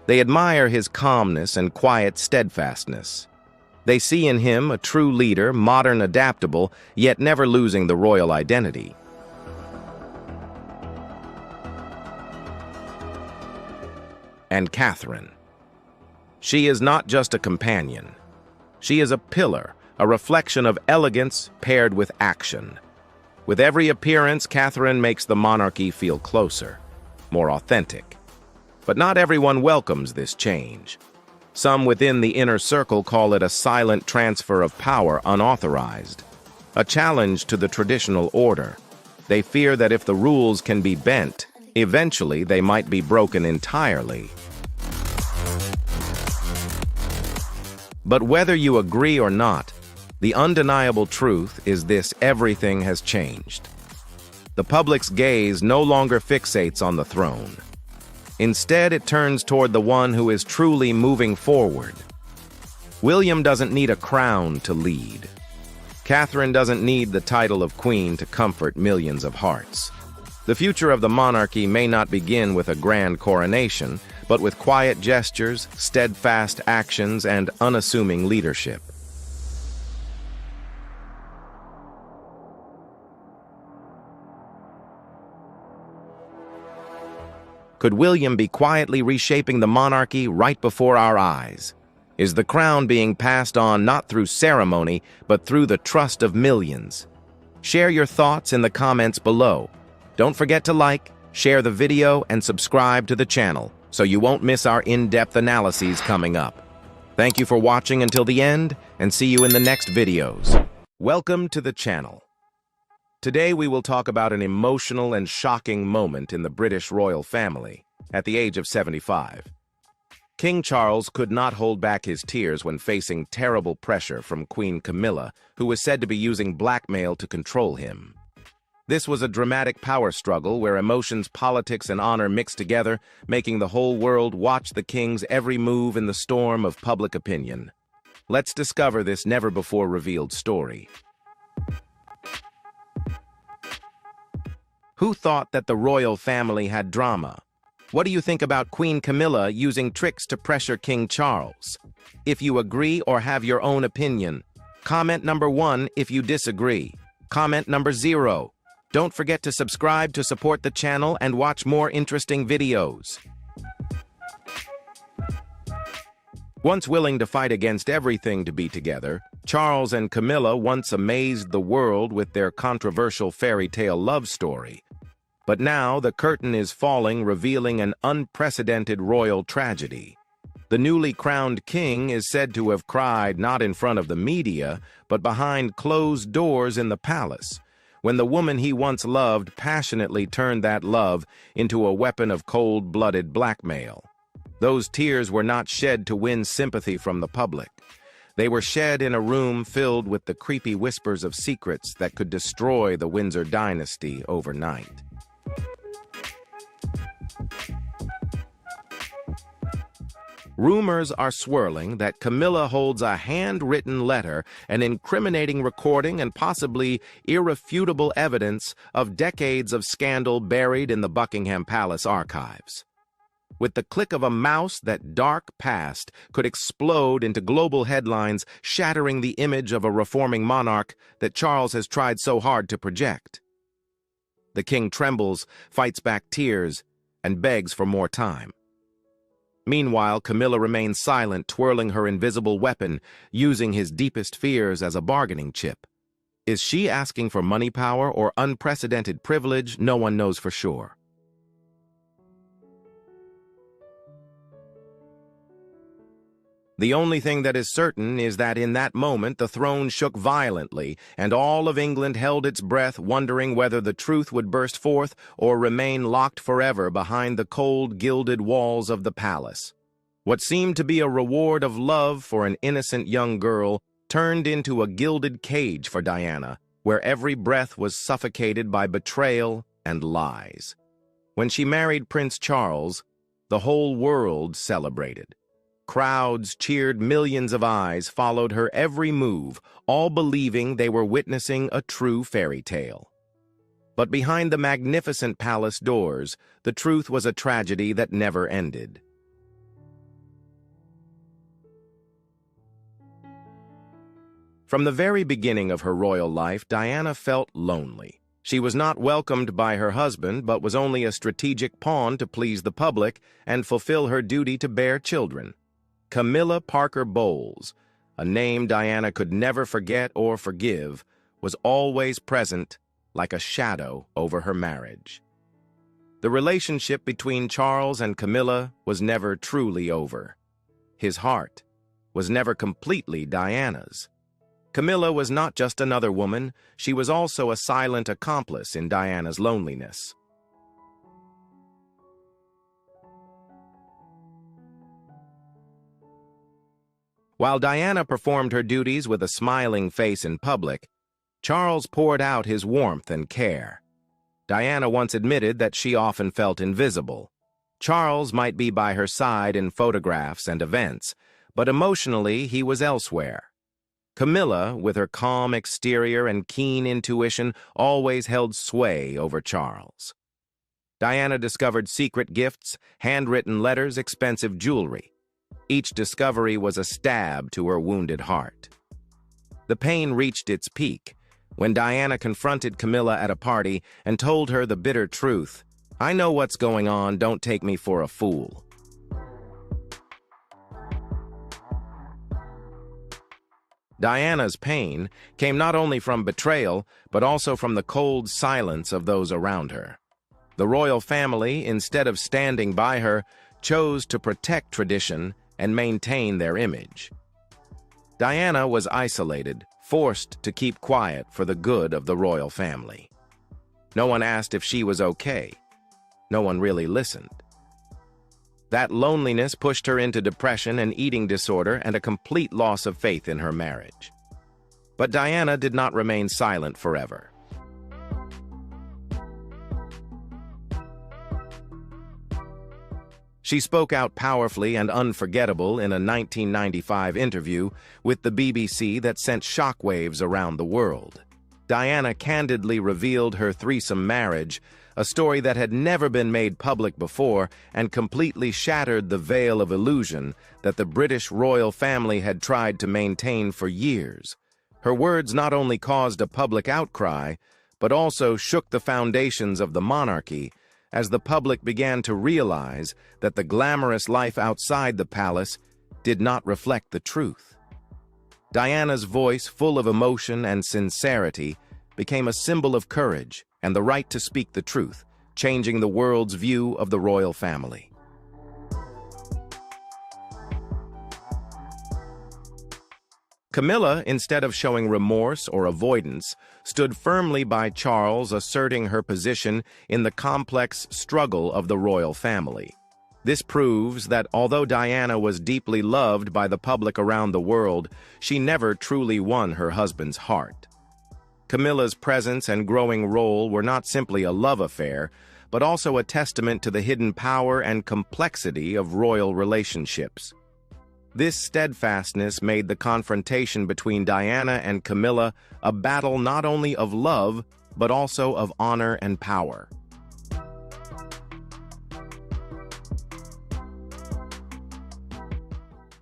They admire his calmness and quiet steadfastness. They see in him a true leader, modern, adaptable, yet never losing the royal identity. And Catherine. She is not just a companion. She is a pillar, a reflection of elegance paired with action. With every appearance, Catherine makes the monarchy feel closer, more authentic. But not everyone welcomes this change. Some within the inner circle call it a silent transfer of power unauthorized, a challenge to the traditional order. They fear that if the rules can be bent, eventually they might be broken entirely. But whether you agree or not, the undeniable truth is this: everything has changed. The public's gaze no longer fixates on the throne. Instead, it turns toward the one who is truly moving forward. William doesn't need a crown to lead. Catherine doesn't need the title of queen to comfort millions of hearts. The future of the monarchy may not begin with a grand coronation, but with quiet gestures, steadfast actions, and unassuming leadership. Could William be quietly reshaping the monarchy right before our eyes? Is the crown being passed on not through ceremony, but through the trust of millions? Share your thoughts in the comments below. Don't forget to like, share the video, and subscribe to the channel so you won't miss our in-depth analyses coming up. Thank you for watching until the end, and see you in the next videos. Welcome to the channel. Today we will talk about an emotional and shocking moment in the British royal family at the age of 75. King Charles could not hold back his tears when facing terrible pressure from Queen Camilla, who was said to be using blackmail to control him. This was a dramatic power struggle where emotions, politics, and honor mixed together, making the whole world watch the king's every move in the storm of public opinion. Let's discover this never-before-revealed story. Who thought that the royal family had drama? What do you think about Queen Camilla using tricks to pressure King Charles? If you agree or have your own opinion, comment number 1 if you disagree. Comment number 0. Don't forget to subscribe to support the channel and watch more interesting videos. Once willing to fight against everything to be together, Charles and Camilla once amazed the world with their controversial fairy tale love story. But now the curtain is falling, revealing an unprecedented royal tragedy. The newly crowned king is said to have cried not in front of the media, but behind closed doors in the palace, when the woman he once loved passionately turned that love into a weapon of cold-blooded blackmail. Those tears were not shed to win sympathy from the public. They were shed in a room filled with the creepy whispers of secrets that could destroy the Windsor dynasty overnight. Rumors are swirling that Camilla holds a handwritten letter, an incriminating recording, and possibly irrefutable evidence of decades of scandal buried in the Buckingham Palace archives. With the click of a mouse, that dark past could explode into global headlines, shattering the image of a reforming monarch that Charles has tried so hard to project. The king trembles, fights back tears, and begs for more time. Meanwhile, Camilla remains silent, twirling her invisible weapon, using his deepest fears as a bargaining chip. Is she asking for money power or unprecedented privilege? No one knows for sure. The only thing that is certain is that in that moment the throne shook violently, and all of England held its breath, wondering whether the truth would burst forth or remain locked forever behind the cold, gilded walls of the palace. What seemed to be a reward of love for an innocent young girl turned into a gilded cage for Diana, where every breath was suffocated by betrayal and lies. When she married Prince Charles, the whole world celebrated. Crowds cheered, millions of eyes followed her every move, all believing they were witnessing a true fairy tale. But behind the magnificent palace doors, the truth was a tragedy that never ended. From the very beginning of her royal life, Diana felt lonely. She was not welcomed by her husband, but was only a strategic pawn to please the public and fulfill her duty to bear children. Camilla Parker Bowles, a name Diana could never forget or forgive, was always present like a shadow over her marriage. The relationship between Charles and Camilla was never truly over. His heart was never completely Diana's. Camilla was not just another woman, she was also a silent accomplice in Diana's loneliness. While Diana performed her duties with a smiling face in public, Charles poured out his warmth and care. Diana once admitted that she often felt invisible. Charles might be by her side in photographs and events, but emotionally he was elsewhere. Camilla, with her calm exterior and keen intuition, always held sway over Charles. Diana discovered secret gifts, handwritten letters, expensive jewelry. Each discovery was a stab to her wounded heart. The pain reached its peak when Diana confronted Camilla at a party and told her the bitter truth. "I know what's going on, don't take me for a fool." Diana's pain came not only from betrayal, but also from the cold silence of those around her. The royal family, instead of standing by her, chose to protect tradition and maintain their image. Diana was isolated, forced to keep quiet for the good of the royal family. No one asked if she was okay. No one really listened. That loneliness pushed her into depression, and eating disorder, and a complete loss of faith in her marriage. But Diana did not remain silent forever. She spoke out powerfully and unforgettable in a 1995 interview with the BBC that sent shockwaves around the world. Diana candidly revealed her threesome marriage, a story that had never been made public before and completely shattered the veil of illusion that the British royal family had tried to maintain for years. Her words not only caused a public outcry, but also shook the foundations of the monarchy, as the public began to realize that the glamorous life outside the palace did not reflect the truth. Diana's voice, full of emotion and sincerity, became a symbol of courage and the right to speak the truth, changing the world's view of the royal family. Camilla, instead of showing remorse or avoidance, stood firmly by Charles, asserting her position in the complex struggle of the royal family. This proves that although Diana was deeply loved by the public around the world, she never truly won her husband's heart. Camilla's presence and growing role were not simply a love affair, but also a testament to the hidden power and complexity of royal relationships. This steadfastness made the confrontation between Diana and Camilla a battle not only of love, but also of honor and power.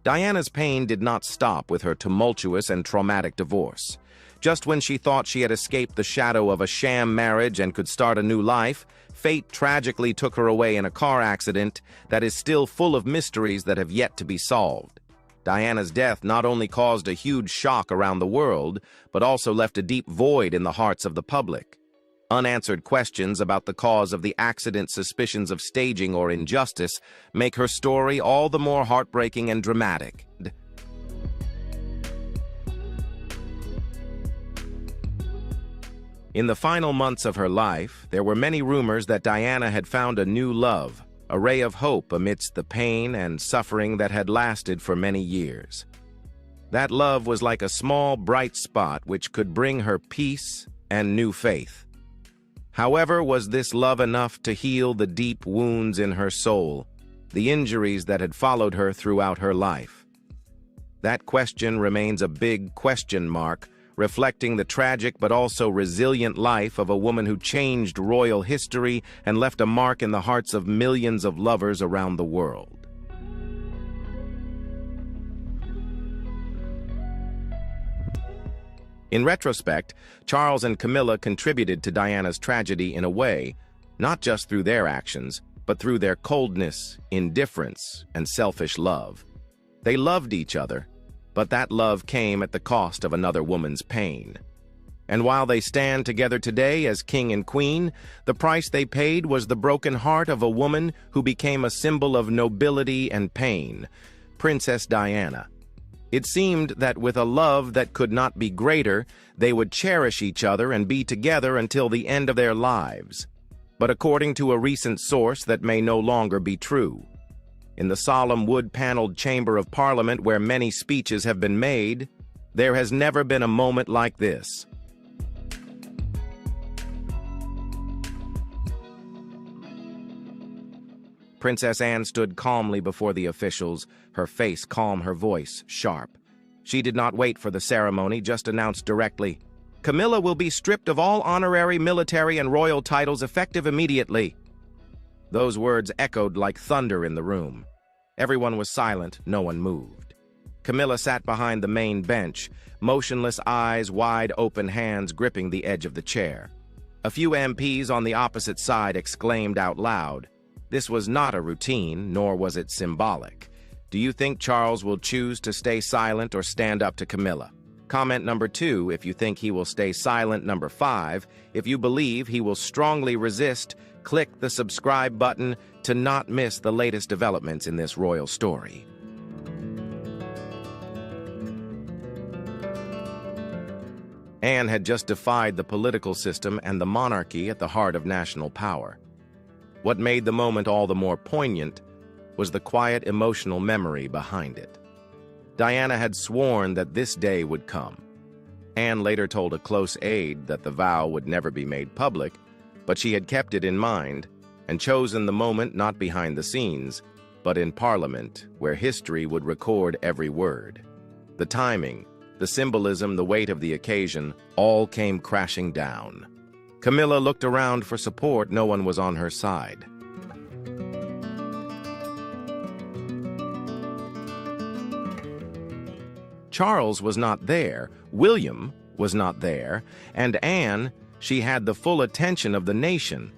Diana's pain did not stop with her tumultuous and traumatic divorce. Just when she thought she had escaped the shadow of a sham marriage and could start a new life, fate tragically took her away in a car accident that is still full of mysteries that have yet to be solved. Diana's death not only caused a huge shock around the world, but also left a deep void in the hearts of the public. Unanswered questions about the cause of the accident, suspicions of staging or injustice, make her story all the more heartbreaking and dramatic. In the final months of her life, there were many rumors that Diana had found a new love, a ray of hope amidst the pain and suffering that had lasted for many years. That love was like a small, bright spot which could bring her peace and new faith. However, was this love enough to heal the deep wounds in her soul, the injuries that had followed her throughout her life? That question remains a big question mark, reflecting the tragic but also resilient life of a woman who changed royal history and left a mark in the hearts of millions of lovers around the world. In retrospect, Charles and Camilla contributed to Diana's tragedy in a way, not just through their actions, but through their coldness, indifference, and selfish love. They loved each other, but that love came at the cost of another woman's pain. And while they stand together today as king and queen, the price they paid was the broken heart of a woman who became a symbol of nobility and pain, Princess Diana. It seemed that with a love that could not be greater, they would cherish each other and be together until the end of their lives. But according to a recent source, that may no longer be true. In the solemn wood-paneled chamber of Parliament where many speeches have been made, there has never been a moment like this. Princess Anne stood calmly before the officials, her face calm, her voice sharp. She did not wait for the ceremony, just announced directly, "Camilla will be stripped of all honorary military and royal titles effective immediately." Those words echoed like thunder in the room. Everyone was silent, no one moved. Camilla sat behind the main bench, motionless, eyes wide open, hands gripping the edge of the chair. A few MPs on the opposite side exclaimed out loud. This was not a routine, nor was it symbolic. Do you think Charles will choose to stay silent or stand up to Camilla? Comment number 2 if you think he will stay silent. Number 5, if you believe he will strongly resist, click the subscribe button to not miss the latest developments in this royal story. Anne had just defied the political system and the monarchy at the heart of national power. What made the moment all the more poignant was the quiet emotional memory behind it. Diana had sworn that this day would come. Anne later told a close aide that the vow would never be made public, but she had kept it in mind and chosen the moment not behind the scenes, but in Parliament, where history would record every word. The timing, the symbolism, the weight of the occasion, all came crashing down. Camilla looked around for support. No one was on her side. Charles was not there, William was not there, and Anne, she had the full attention of the nation.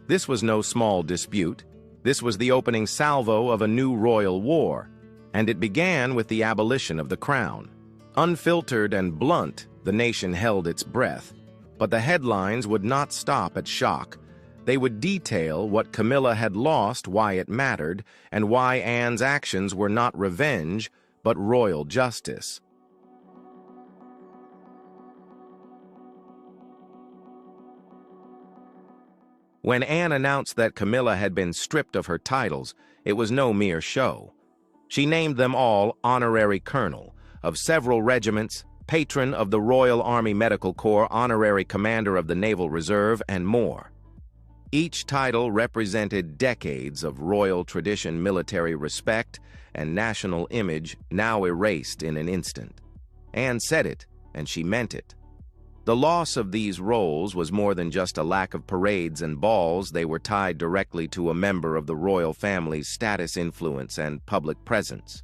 This was no small dispute. This was the opening salvo of a new royal war, and it began with the abolition of the crown. Unfiltered and blunt, the nation held its breath. But the headlines would not stop at shock. They would detail what Camilla had lost, why it mattered, and why Anne's actions were not revenge, but royal justice. When Anne announced that Camilla had been stripped of her titles, it was no mere show. She named them all honorary colonel of several regiments, patron of the Royal Army Medical Corps, honorary commander of the Naval Reserve, and more. Each title represented decades of royal tradition, military respect, and national image now erased in an instant. Anne said it, and she meant it. The loss of these roles was more than just a lack of parades and balls. They were tied directly to a member of the royal family's status, influence, and public presence.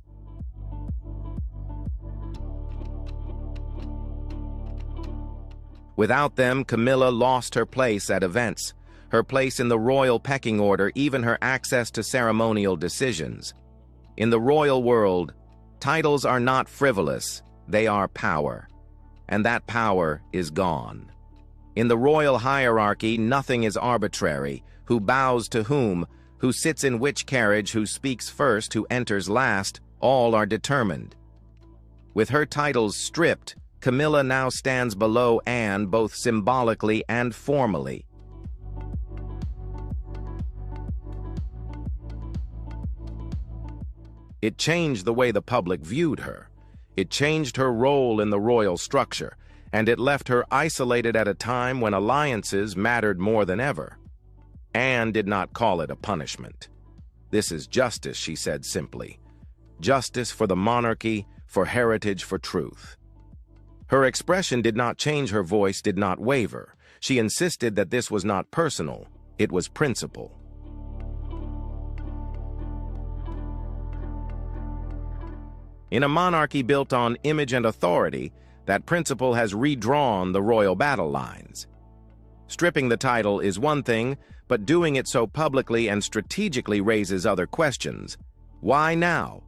Without them, Camilla lost her place at events, her place in the royal pecking order, even her access to ceremonial decisions. In the royal world, titles are not frivolous, they are power. And that power is gone. In the royal hierarchy, nothing is arbitrary. Who bows to whom, who sits in which carriage, who speaks first, who enters last, all are determined. With her titles stripped, Camilla now stands below Anne both symbolically and formally. It changed the way the public viewed her. It changed her role in the royal structure, and it left her isolated at a time when alliances mattered more than ever. Anne did not call it a punishment. "This is justice," she said simply. "Justice for the monarchy, for heritage, for truth." Her expression did not change, her voice did not waver. She insisted that this was not personal, it was principle. In a monarchy built on image and authority, that principle has redrawn the royal battle lines. Stripping the title is one thing, but doing it so publicly and strategically raises other questions. Why now?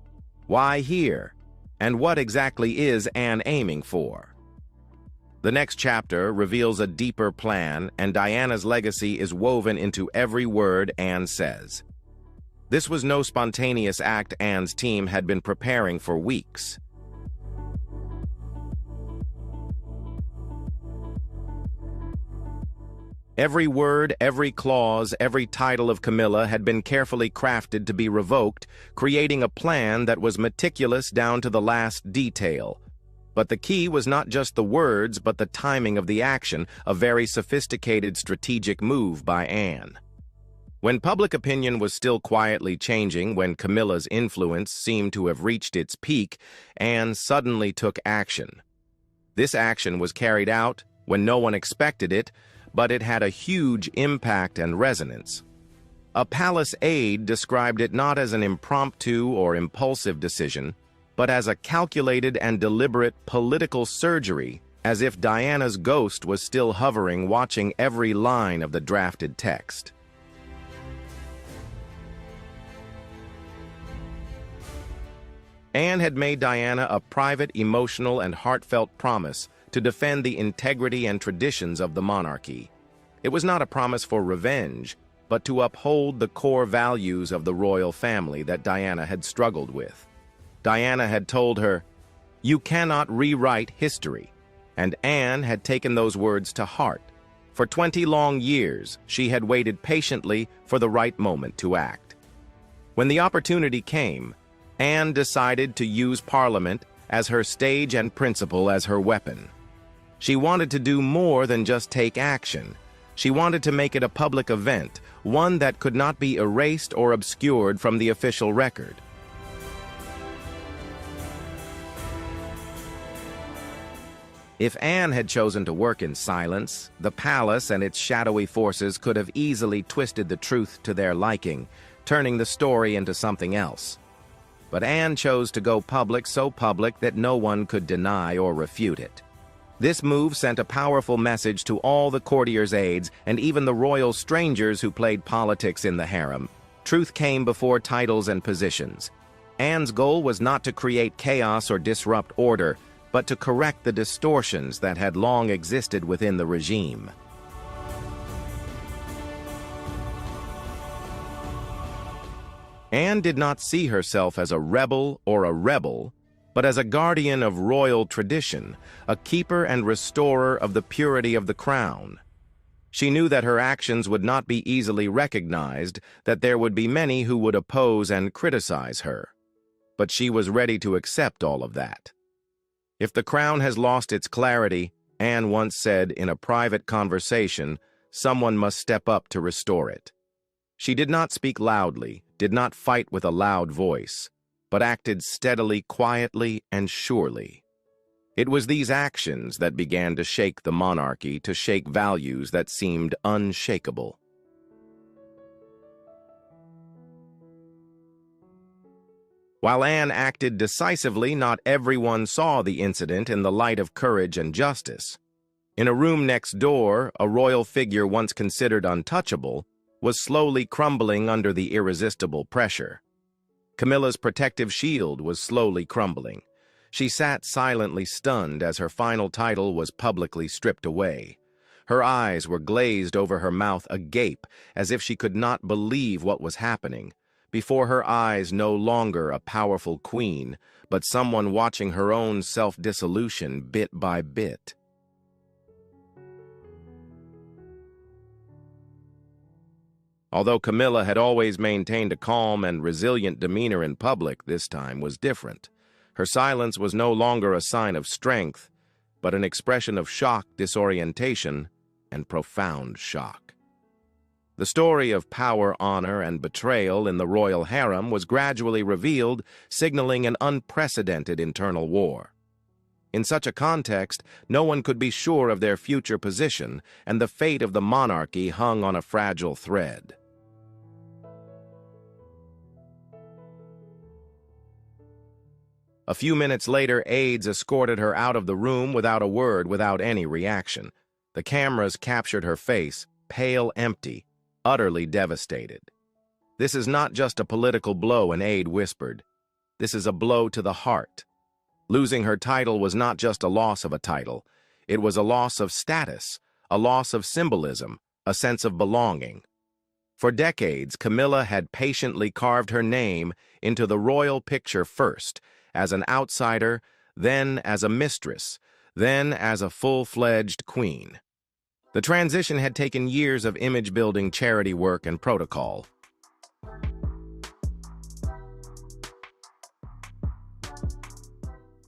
Why here? And what exactly is Anne aiming for? The next chapter reveals a deeper plan, and Diana's legacy is woven into every word Anne says. This was no spontaneous act Anne's team had been preparing for weeks. Every word, every clause, every title of Camilla had been carefully crafted to be revoked, creating a plan that was meticulous down to the last detail. But the key was not just the words, but the timing of the action, a very sophisticated strategic move by Anne. When public opinion was still quietly changing, when Camilla's influence seemed to have reached its peak, Anne suddenly took action. This action was carried out when no one expected it, but it had a huge impact and resonance. A palace aide described it not as an impromptu or impulsive decision, but as a calculated and deliberate political surgery, as if Diana's ghost was still hovering, watching every line of the drafted text. Anne had made Diana a private, emotional, and heartfelt promise to defend the integrity and traditions of the monarchy. It was not a promise for revenge, but to uphold the core values of the royal family that Diana had struggled with. Diana had told her, "You cannot rewrite history," and Anne had taken those words to heart. For 20 long years, she had waited patiently for the right moment to act. When the opportunity came, Anne decided to use Parliament as her stage and principle as her weapon. She wanted to do more than just take action. She wanted to make it a public event, one that could not be erased or obscured from the official record. If Anne had chosen to work in silence, the palace and its shadowy forces could have easily twisted the truth to their liking, turning the story into something else. But Anne chose to go public, so public that no one could deny or refute it. This move sent a powerful message to all the courtiers' aides and even the royal strangers who played politics in the harem. Truth came before titles and positions. Anne's goal was not to create chaos or disrupt order, but to correct the distortions that had long existed within the regime. Anne did not see herself as a rebel or a rebel, but as a guardian of royal tradition, a keeper and restorer of the purity of the crown. She knew that her actions would not be easily recognized, that there would be many who would oppose and criticize her. But she was ready to accept all of that. If the crown has lost its clarity, Anne once said in a private conversation, someone must step up to restore it. She did not speak loudly, did not fight with a loud voice, but acted steadily, quietly, and surely. It was these actions that began to shake the monarchy, to shake values that seemed unshakable. While Anne acted decisively, not everyone saw the incident in the light of courage and justice. In a room next door, a royal figure once considered untouchable was slowly crumbling under the irresistible pressure. Camilla's protective shield was slowly crumbling. She sat silently stunned as her final title was publicly stripped away. Her eyes were glazed over her mouth agape, as if she could not believe what was happening. Before her eyes no longer a powerful queen, but someone watching her own self-dissolution bit by bit. Although Camilla had always maintained a calm and resilient demeanor in public, this time was different. Her silence was no longer a sign of strength, but an expression of shock, disorientation, and profound shock. The story of power, honor, and betrayal in the royal harem was gradually revealed, signaling an unprecedented internal war. In such a context, no one could be sure of their future position, and the fate of the monarchy hung on a fragile thread. A few minutes later, aides escorted her out of the room without a word, without any reaction. The cameras captured her face, pale, empty, utterly devastated. "This is not just a political blow," an aide whispered. "This is a blow to the heart." Losing her title was not just a loss of a title. It was a loss of status, a loss of symbolism, a sense of belonging. For decades, Camilla had patiently carved her name into the royal picture first, as an outsider, then as a mistress, then as a full-fledged queen. The transition had taken years of image-building, charity work, and protocol.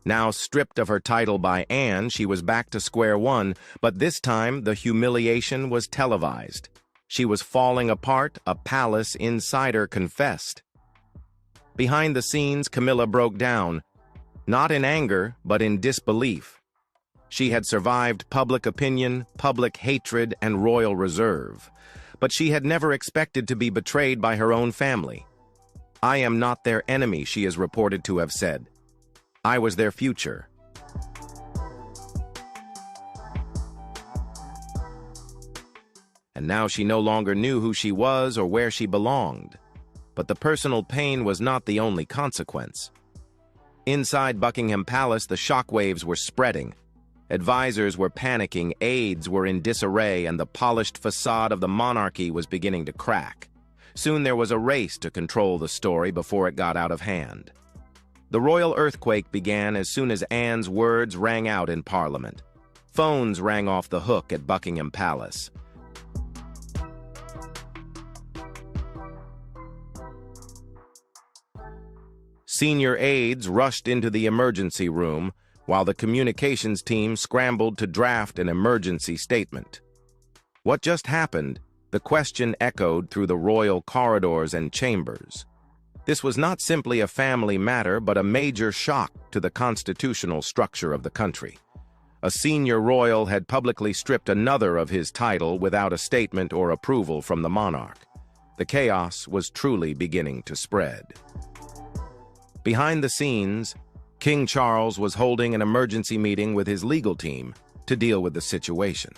Now stripped of her title by Anne, she was back to square one, but this time the humiliation was televised. She was falling apart, a palace insider confessed. Behind the scenes, Camilla broke down, not in anger, but in disbelief. She had survived public opinion, public hatred, and royal reserve, but she had never expected to be betrayed by her own family. "I am not their enemy," she is reported to have said. "I was their future." And now she no longer knew who she was or where she belonged. But the personal pain was not the only consequence. Inside Buckingham Palace, the shockwaves were spreading. Advisors were panicking, aides were in disarray, and the polished facade of the monarchy was beginning to crack. Soon there was a race to control the story before it got out of hand. The royal earthquake began as soon as Anne's words rang out in Parliament. Phones rang off the hook at Buckingham Palace. Senior aides rushed into the emergency room, while the communications team scrambled to draft an emergency statement. What just happened? The question echoed through the royal corridors and chambers. This was not simply a family matter, but a major shock to the constitutional structure of the country. A senior royal had publicly stripped another of his title without a statement or approval from the monarch. The chaos was truly beginning to spread. Behind the scenes, King Charles was holding an emergency meeting with his legal team to deal with the situation.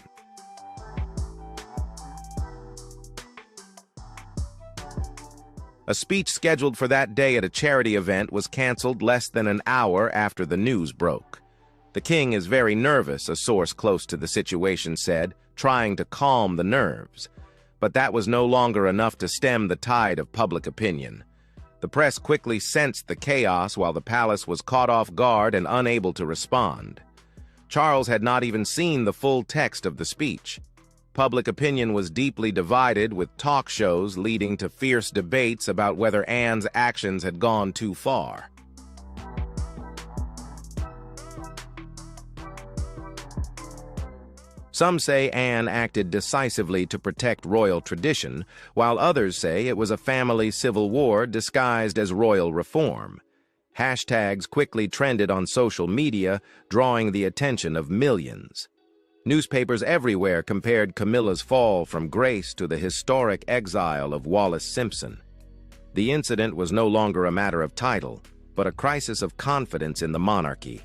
A speech scheduled for that day at a charity event was canceled less than an hour after the news broke. "The king is very nervous," a source close to the situation said, trying to calm the nerves. But that was no longer enough to stem the tide of public opinion. The press quickly sensed the chaos while the palace was caught off guard and unable to respond. Charles had not even seen the full text of the speech. Public opinion was deeply divided, with talk shows leading to fierce debates about whether Anne's actions had gone too far. Some say Anne acted decisively to protect royal tradition, while others say it was a family civil war disguised as royal reform. Hashtags quickly trended on social media, drawing the attention of millions. Newspapers everywhere compared Camilla's fall from grace to the historic exile of Wallis Simpson. The incident was no longer a matter of title, but a crisis of confidence in the monarchy.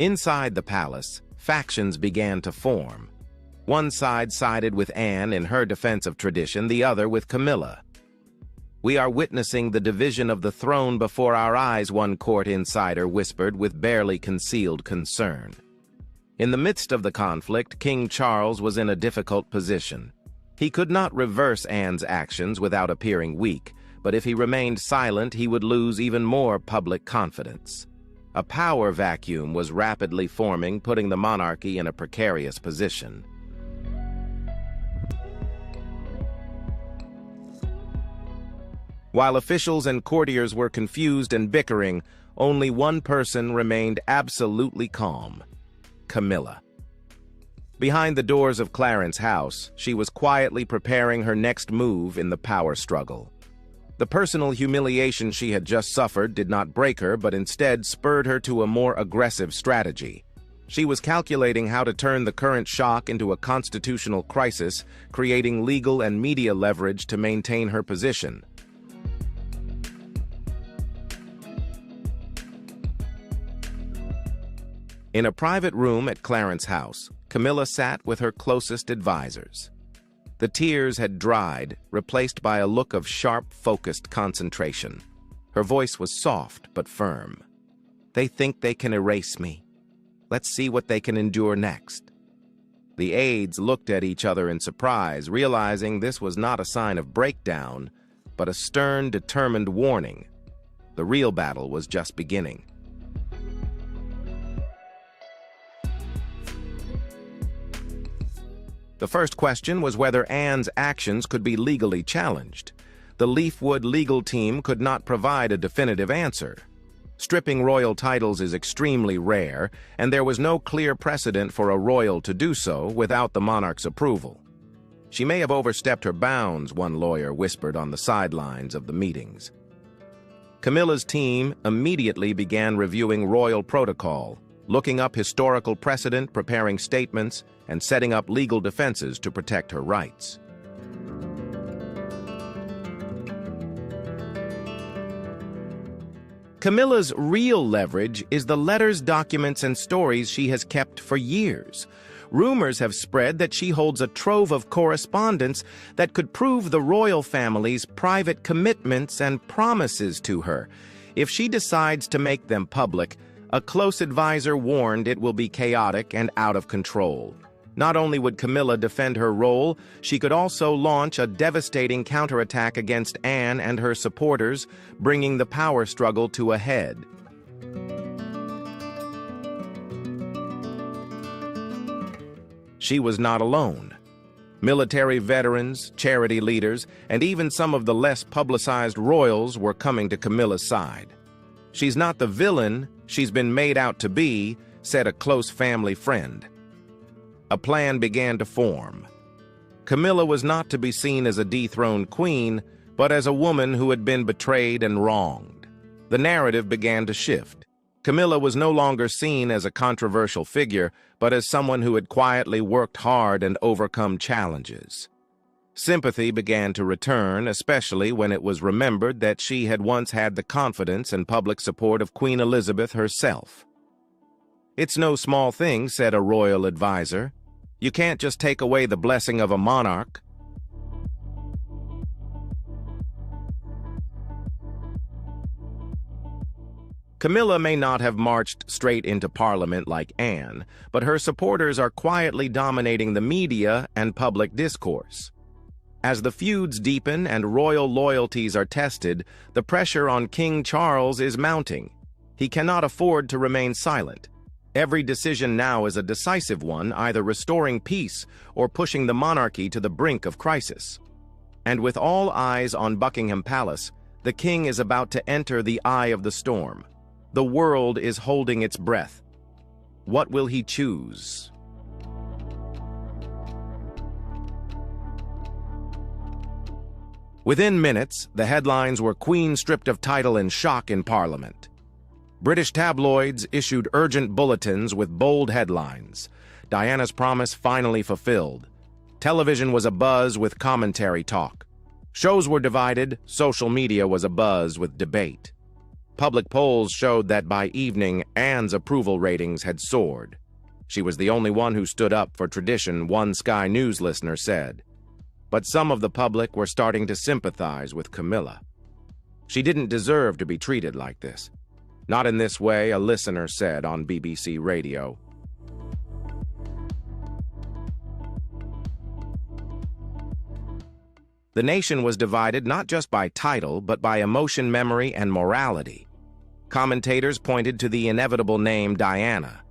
Inside the palace, factions began to form. One side sided with Anne in her defense of tradition, the other with Camilla. "We are witnessing the division of the throne before our eyes," one court insider whispered with barely concealed concern. In the midst of the conflict, King Charles was in a difficult position. He could not reverse Anne's actions without appearing weak, but if he remained silent, he would lose even more public confidence. A power vacuum was rapidly forming, putting the monarchy in a precarious position. While officials and courtiers were confused and bickering, only one person remained absolutely calm: Camilla. Behind the doors of Clarence's house, she was quietly preparing her next move in the power struggle. The personal humiliation she had just suffered did not break her, but instead spurred her to a more aggressive strategy. She was calculating how to turn the current shock into a constitutional crisis, creating legal and media leverage to maintain her position. In a private room at Clarence's house, Camilla sat with her closest advisors. The tears had dried, replaced by a look of sharp, focused concentration. Her voice was soft but firm. "They think they can erase me. Let's see what they can endure next." The aides looked at each other in surprise, realizing this was not a sign of breakdown, but a stern, determined warning. The real battle was just beginning. The first question was whether Anne's actions could be legally challenged. The Leafwood legal team could not provide a definitive answer. Stripping royal titles is extremely rare, and there was no clear precedent for a royal to do so without the monarch's approval. "She may have overstepped her bounds," one lawyer whispered on the sidelines of the meetings. Camilla's team immediately began reviewing royal protocol, looking up historical precedent, preparing statements, and setting up legal defenses to protect her rights. Camilla's real leverage is the letters, documents, and stories she has kept for years. Rumors have spread that she holds a trove of correspondence that could prove the royal family's private commitments and promises to her. If she decides to make them public, a close advisor warned it will be chaotic and out of control. Not only would Camilla defend her role, she could also launch a devastating counterattack against Anne and her supporters, bringing the power struggle to a head. She was not alone. Military veterans, charity leaders, and even some of the less publicized royals were coming to Camilla's side. "She's not the villain she's been made out to be," said a close family friend. A plan began to form. Camilla was not to be seen as a dethroned queen, but as a woman who had been betrayed and wronged. The narrative began to shift. Camilla was no longer seen as a controversial figure, but as someone who had quietly worked hard and overcome challenges. Sympathy began to return, especially when it was remembered that she had once had the confidence and public support of Queen Elizabeth herself. "It's no small thing," said a royal advisor. "You can't just take away the blessing of a monarch." Camilla may not have marched straight into Parliament like Anne, but her supporters are quietly dominating the media and public discourse. As the feuds deepen and royal loyalties are tested, the pressure on King Charles is mounting. He cannot afford to remain silent. Every decision now is a decisive one, either restoring peace or pushing the monarchy to the brink of crisis. And with all eyes on Buckingham Palace, the king is about to enter the eye of the storm. The world is holding its breath. What will he choose? Within minutes, the headlines were "Queen stripped of title in shock in Parliament." British tabloids issued urgent bulletins with bold headlines. "Diana's promise finally fulfilled." Television was abuzz with commentary talk. Shows were divided, social media was abuzz with debate. Public polls showed that by evening, Anne's approval ratings had soared. She was the only one who stood up for tradition, one Sky News listener said. But some of the public were starting to sympathize with Camilla. She didn't deserve to be treated like this. Not in this way, a listener said on BBC Radio. The nation was divided not just by title, but by emotion, memory, and morality. Commentators pointed to the inevitable name Diana.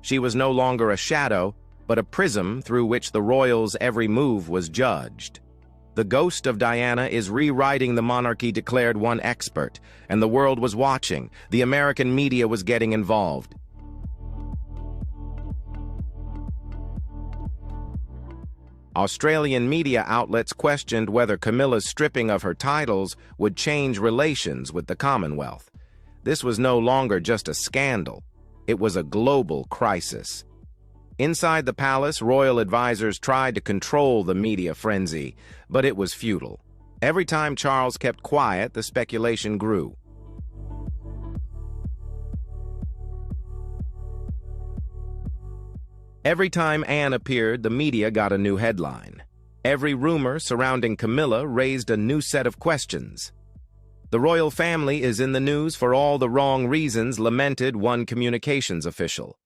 She was no longer a shadow, but a prism through which the royals' every move was judged. The ghost of Diana is rewriting the monarchy, declared one expert, and the world was watching. The American media was getting involved. Australian media outlets questioned whether Camilla's stripping of her titles would change relations with the Commonwealth. This was no longer just a scandal. It was a global crisis. Inside the palace, royal advisors tried to control the media frenzy, but it was futile. Every time Charles kept quiet, the speculation grew. Every time Anne appeared, the media got a new headline. Every rumor surrounding Camilla raised a new set of questions. The royal family is in the news for all the wrong reasons, lamented one communications official.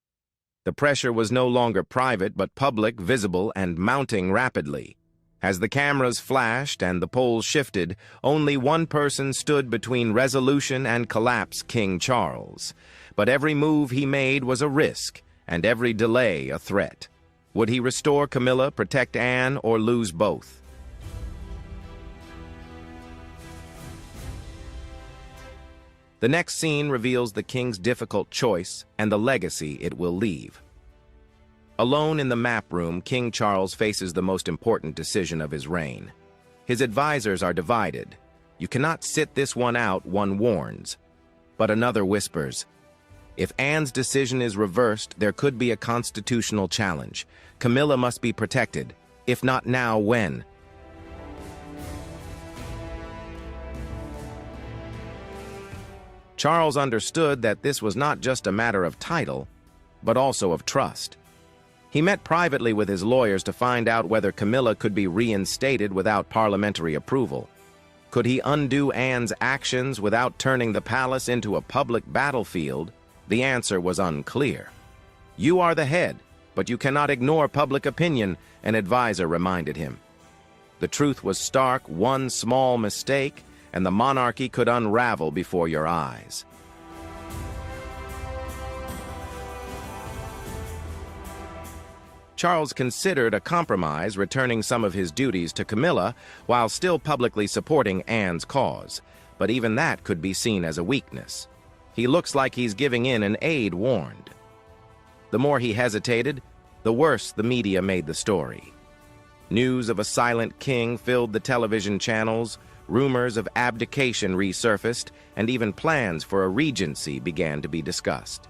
The pressure was no longer private but public, visible, and mounting rapidly. As the cameras flashed and the polls shifted, only one person stood between resolution and collapse: King Charles. But every move he made was a risk, and every delay a threat. Would he restore Camilla, protect Anne, or lose both? The next scene reveals the king's difficult choice and the legacy it will leave. Alone in the map room, King Charles faces the most important decision of his reign. His advisors are divided. You cannot sit this one out, one warns. But another whispers, if Anne's decision is reversed, there could be a constitutional challenge. Camilla must be protected. If not now, when? Charles understood that this was not just a matter of title, but also of trust. He met privately with his lawyers to find out whether Camilla could be reinstated without parliamentary approval. Could he undo Anne's actions without turning the palace into a public battlefield? The answer was unclear. You are the head, but you cannot ignore public opinion, an advisor reminded him. The truth was stark: one small mistake, and the monarchy could unravel before your eyes. Charles considered a compromise, returning some of his duties to Camilla while still publicly supporting Anne's cause. But even that could be seen as a weakness. He looks like he's giving in, an aide warned. The more he hesitated, the worse the media made the story. News of a silent king filled the television channels, rumors of abdication resurfaced, and even plans for a regency began to be discussed.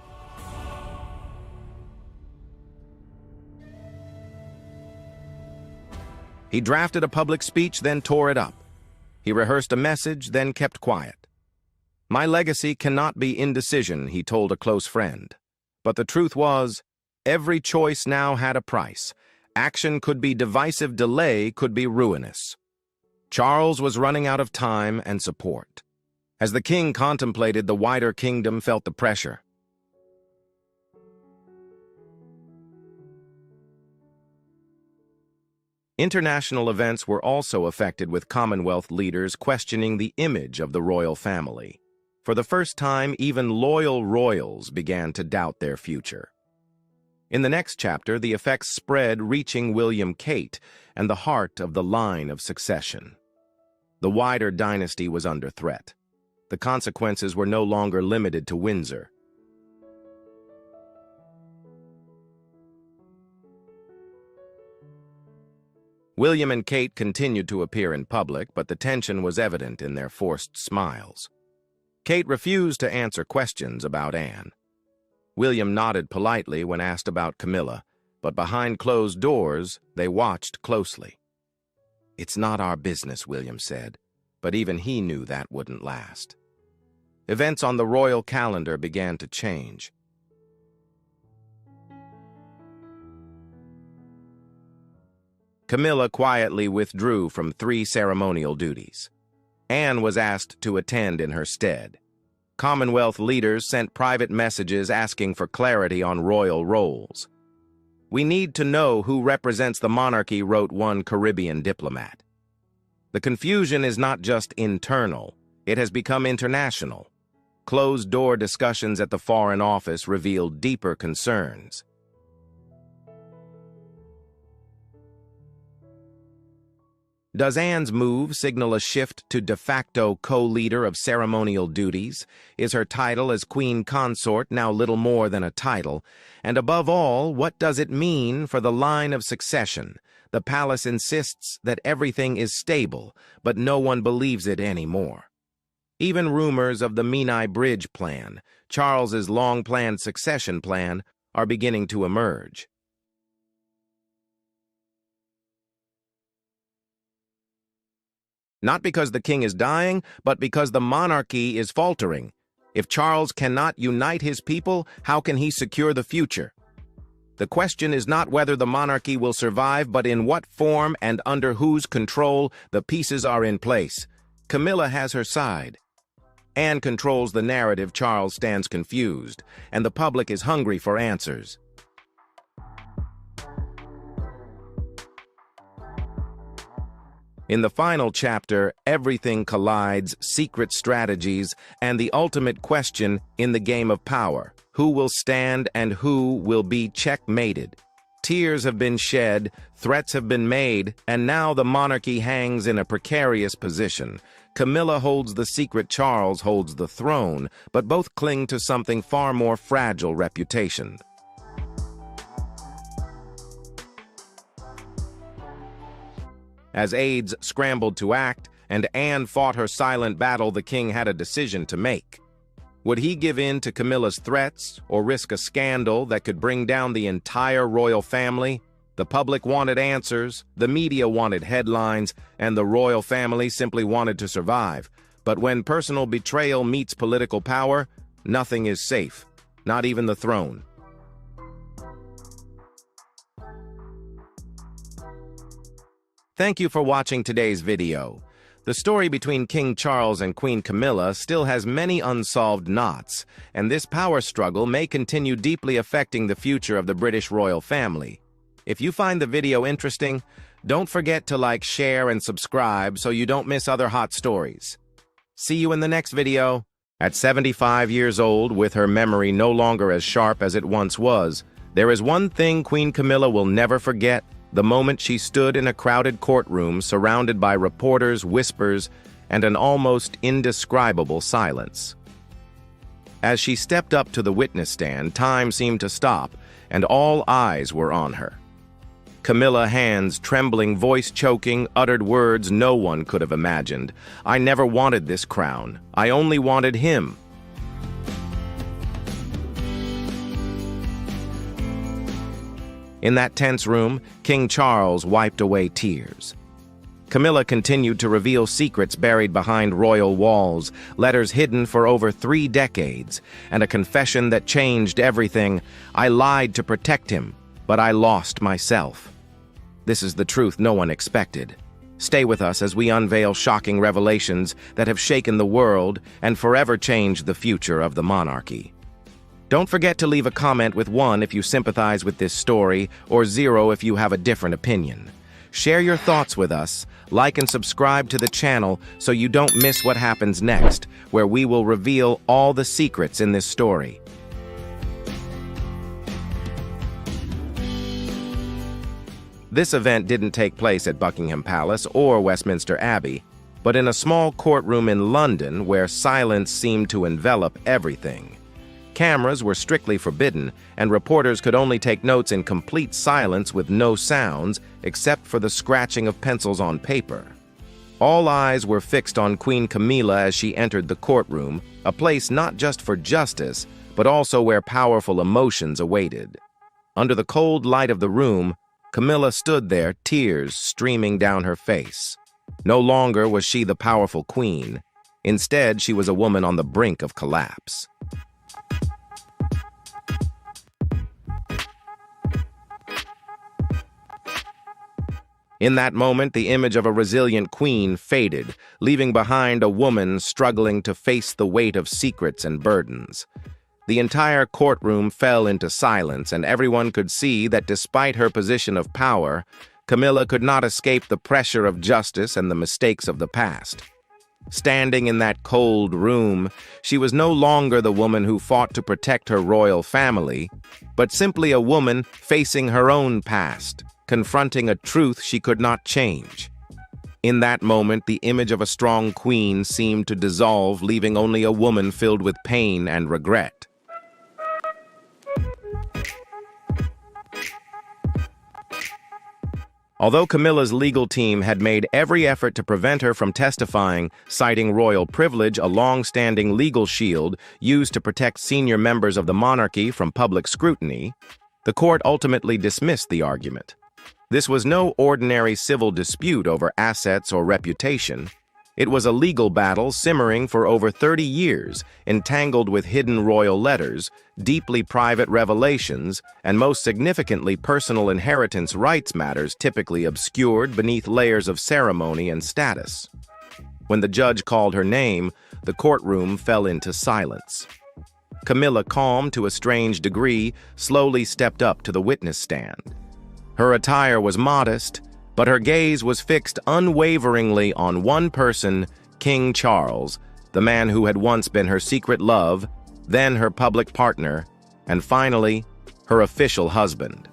He drafted a public speech, then tore it up. He rehearsed a message, then kept quiet. My legacy cannot be indecision, he told a close friend. But the truth was, every choice now had a price. Action could be divisive, delay could be ruinous. Charles was running out of time and support. As the king contemplated, the wider kingdom felt the pressure. International events were also affected, with Commonwealth leaders questioning the image of the royal family. For the first time, even loyal royals began to doubt their future. In the next chapter, the effects spread, reaching William Kate and the heart of the line of succession. The wider dynasty was under threat. The consequences were no longer limited to Windsor. William and Kate continued to appear in public, but the tension was evident in their forced smiles. Kate refused to answer questions about Anne. William nodded politely when asked about Camilla, but behind closed doors, they watched closely. It's not our business, William said, but even he knew that wouldn't last. events on the royal calendar began to change. Camilla quietly withdrew from 3 ceremonial duties. Anne was asked to attend in her stead. Commonwealth leaders sent private messages asking for clarity on royal roles. "We need to know who represents the monarchy," wrote one Caribbean diplomat. The confusion is not just internal, it has become international. Closed-door discussions at the Foreign Office revealed deeper concerns. Does Anne's move signal a shift to de facto co-leader of ceremonial duties? Is her title as Queen Consort now little more than a title? And above all, what does it mean for the line of succession? The palace insists that everything is stable, but no one believes it anymore. Even rumors of the Menai Bridge plan, Charles's long-planned succession plan, are beginning to emerge. Not because the king is dying, but because the monarchy is faltering. If Charles cannot unite his people, how can he secure the future? The question is not whether the monarchy will survive, but in what form and under whose control the pieces are in place. Camilla has her side. Anne controls the narrative. Charles stands confused, and the public is hungry for answers. In the final chapter, everything collides, secret strategies, and the ultimate question in the game of power. Who will stand and who will be checkmated? Tears have been shed, threats have been made, and now the monarchy hangs in a precarious position. Camilla holds the secret, Charles holds the throne, but both cling to something far more fragile: reputation. As aides scrambled to act and Anne fought her silent battle, the king had a decision to make. Would he give in to Camilla's threats or risk a scandal that could bring down the entire royal family? The public wanted answers, the media wanted headlines, and the royal family simply wanted to survive. But when personal betrayal meets political power, nothing is safe, not even the throne. Thank you for watching today's video. The story between King Charles and Queen Camilla still has many unsolved knots, and this power struggle may continue deeply affecting the future of the British royal family. If you find the video interesting, don't forget to like, share, and subscribe so you don't miss other hot stories. See you in the next video. At 75 years old, with her memory no longer as sharp as it once was, there is one thing Queen Camilla will never forget: the moment she stood in a crowded courtroom surrounded by reporters, whispers, and an almost indescribable silence. As she stepped up to the witness stand, time seemed to stop, and all eyes were on her. Camilla, hands trembling, voice choking, uttered words no one could have imagined. "I never wanted this crown. I only wanted him." In that tense room, King Charles wiped away tears. Camilla continued to reveal secrets buried behind royal walls, letters hidden for over 3 decades, and a confession that changed everything. "I lied to protect him, but I lost myself." This is the truth no one expected. Stay with us as we unveil shocking revelations that have shaken the world and forever changed the future of the monarchy. Don't forget to leave a comment with 1 if you sympathize with this story, or 0 if you have a different opinion. Share your thoughts with us, like and subscribe to the channel so you don't miss what happens next, where we will reveal all the secrets in this story. This event didn't take place at Buckingham Palace or Westminster Abbey, but in a small courtroom in London where silence seemed to envelop everything. Cameras were strictly forbidden, and reporters could only take notes in complete silence with no sounds except for the scratching of pencils on paper. All eyes were fixed on Queen Camilla as she entered the courtroom, a place not just for justice, but also where powerful emotions awaited. Under the cold light of the room, Camilla stood there, tears streaming down her face. No longer was she the powerful queen. Instead, she was a woman on the brink of collapse. In that moment, the image of a resilient queen faded, leaving behind a woman struggling to face the weight of secrets and burdens. The entire courtroom fell into silence, and everyone could see that despite her position of power, Camilla could not escape the pressure of justice and the mistakes of the past. Standing in that cold room, she was no longer the woman who fought to protect her royal family, but simply a woman facing her own past, confronting a truth she could not change. In that moment, the image of a strong queen seemed to dissolve, leaving only a woman filled with pain and regret. Although Camilla's legal team had made every effort to prevent her from testifying, citing royal privilege, a long-standing legal shield used to protect senior members of the monarchy from public scrutiny, the court ultimately dismissed the argument. This was no ordinary civil dispute over assets or reputation. It was a legal battle simmering for over 30 years, entangled with hidden royal letters, deeply private revelations, and most significantly personal inheritance rights matters typically obscured beneath layers of ceremony and status. When the judge called her name, the courtroom fell into silence. Camilla, calm to a strange degree, slowly stepped up to the witness stand. Her attire was modest, but her gaze was fixed unwaveringly on one person, King Charles, the man who had once been her secret love, then her public partner, and finally, her official husband.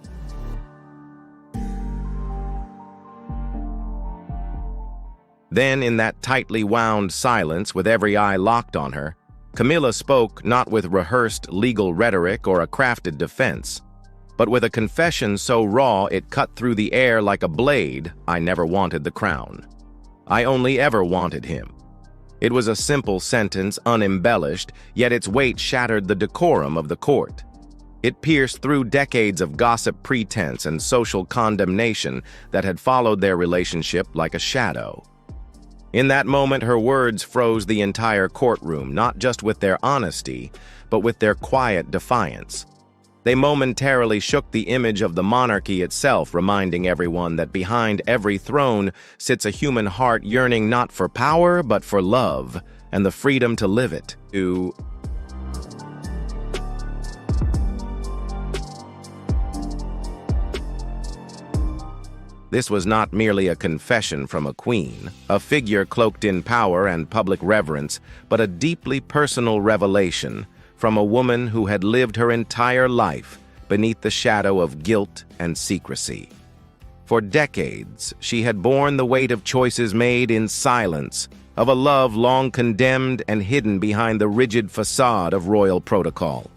Then, in that tightly wound silence, with every eye locked on her, Camilla spoke not with rehearsed legal rhetoric or a crafted defense, but with a confession so raw it cut through the air like a blade. I never wanted the crown. I only ever wanted him. It was a simple sentence, unembellished, yet its weight shattered the decorum of the court. It pierced through decades of gossip pretense and social condemnation that had followed their relationship like a shadow. In that moment, her words froze the entire courtroom, not just with their honesty, but with their quiet defiance. They momentarily shook the image of the monarchy itself, reminding everyone that behind every throne sits a human heart yearning not for power, but for love and the freedom to live it. This was not merely a confession from a queen, a figure cloaked in power and public reverence, but a deeply personal revelation from a woman who had lived her entire life beneath the shadow of guilt and secrecy. For decades, she had borne the weight of choices made in silence, of a love long condemned and hidden behind the rigid facade of royal protocol.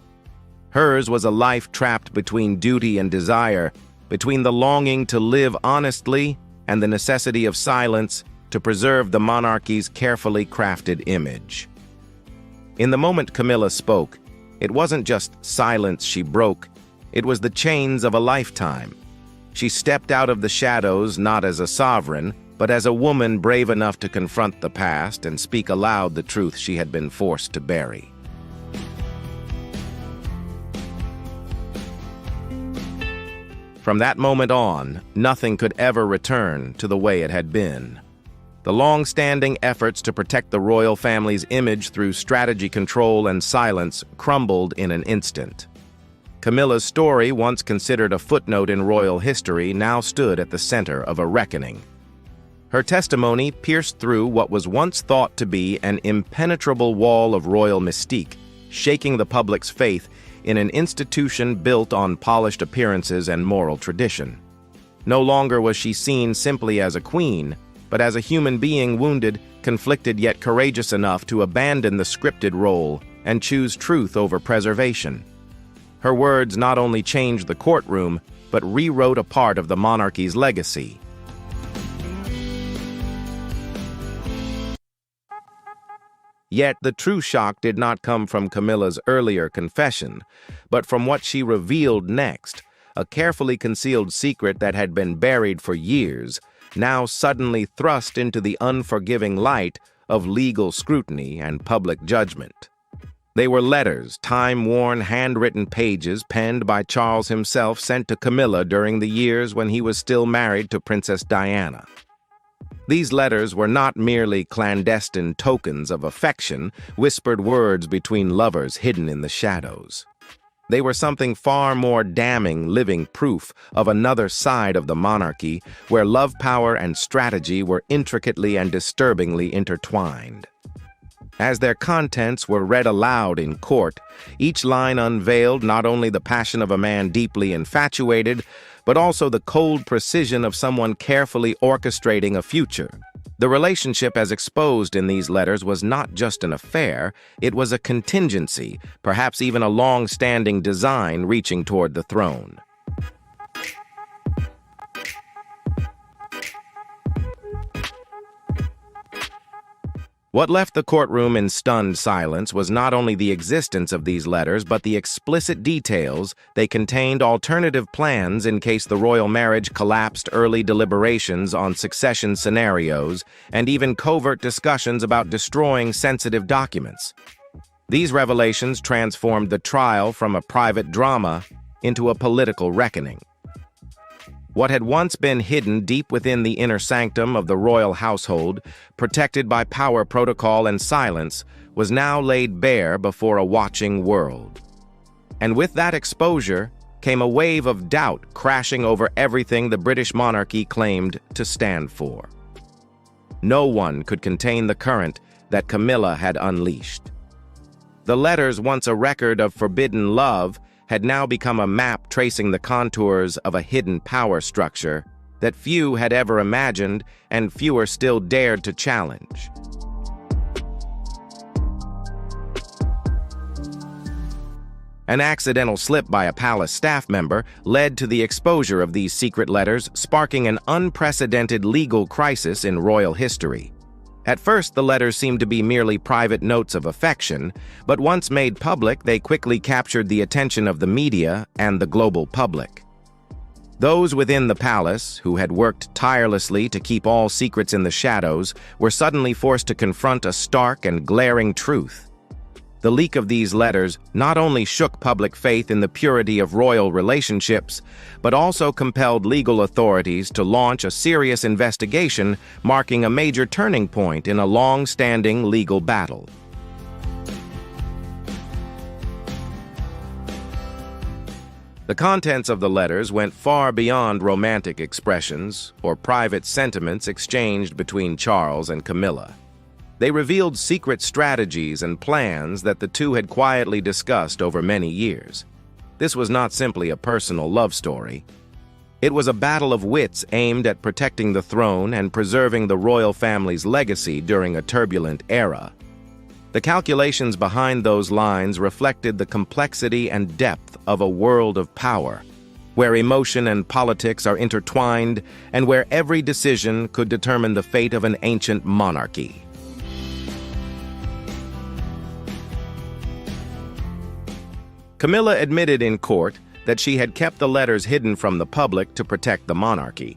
Hers was a life trapped between duty and desire, between the longing to live honestly and the necessity of silence to preserve the monarchy's carefully crafted image. In the moment Camilla spoke, it wasn't just silence she broke, it was the chains of a lifetime. She stepped out of the shadows not as a sovereign, but as a woman brave enough to confront the past and speak aloud the truth she had been forced to bury. From that moment on, nothing could ever return to the way it had been. The long-standing efforts to protect the royal family's image through strategy, control, and silence crumbled in an instant. Camilla's story, once considered a footnote in royal history, now stood at the center of a reckoning. Her testimony pierced through what was once thought to be an impenetrable wall of royal mystique, shaking the public's faith in an institution built on polished appearances and moral tradition. No longer was she seen simply as a queen, but as a human being wounded, conflicted, yet courageous enough to abandon the scripted role and choose truth over preservation. Her words not only changed the courtroom, but rewrote a part of the monarchy's legacy. Yet the true shock did not come from Camilla's earlier confession, but from what she revealed next, a carefully concealed secret that had been buried for years, now suddenly thrust into the unforgiving light of legal scrutiny and public judgment. They were letters, time-worn, handwritten pages penned by Charles himself sent to Camilla during the years when he was still married to Princess Diana. These letters were not merely clandestine tokens of affection, whispered words between lovers hidden in the shadows. They were something far more damning, living proof of another side of the monarchy where love, power, and strategy were intricately and disturbingly intertwined. As their contents were read aloud in court, each line unveiled not only the passion of a man deeply infatuated, but also the cold precision of someone carefully orchestrating a future. The relationship as exposed in these letters was not just an affair, it was a contingency, perhaps even a long-standing design reaching toward the throne. What left the courtroom in stunned silence was not only the existence of these letters, but the explicit details. They contained alternative plans in case the royal marriage collapsed, early deliberations on succession scenarios, and even covert discussions about destroying sensitive documents. These revelations transformed the trial from a private drama into a political reckoning. What had once been hidden deep within the inner sanctum of the royal household, protected by power protocol and silence, was now laid bare before a watching world. And with that exposure came a wave of doubt crashing over everything the British monarchy claimed to stand for. No one could contain the current that Camilla had unleashed. The letters, once a record of forbidden love, had now become a map tracing the contours of a hidden power structure that few had ever imagined and fewer still dared to challenge. An accidental slip by a palace staff member led to the exposure of these secret letters, sparking an unprecedented legal crisis in royal history. At first, the letters seemed to be merely private notes of affection, but once made public, they quickly captured the attention of the media and the global public. Those within the palace, who had worked tirelessly to keep all secrets in the shadows, were suddenly forced to confront a stark and glaring truth. The leak of these letters not only shook public faith in the purity of royal relationships, but also compelled legal authorities to launch a serious investigation, marking a major turning point in a long-standing legal battle. The contents of the letters went far beyond romantic expressions or private sentiments exchanged between Charles and Camilla. They revealed secret strategies and plans that the two had quietly discussed over many years. This was not simply a personal love story. It was a battle of wits aimed at protecting the throne and preserving the royal family's legacy during a turbulent era. The calculations behind those lines reflected the complexity and depth of a world of power, where emotion and politics are intertwined and where every decision could determine the fate of an ancient monarchy. Camilla admitted in court that she had kept the letters hidden from the public to protect the monarchy.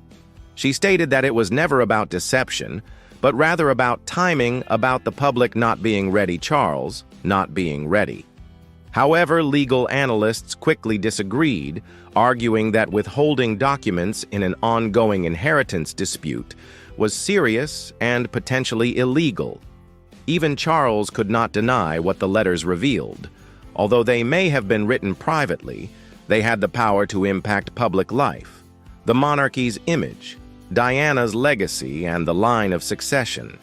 She stated that it was never about deception, but rather about timing, about the public not being ready, Charles not being ready. However, legal analysts quickly disagreed, arguing that withholding documents in an ongoing inheritance dispute was serious and potentially illegal. Even Charles could not deny what the letters revealed. Although they may have been written privately, they had the power to impact public life, the monarchy's image, Diana's legacy, and the line of succession.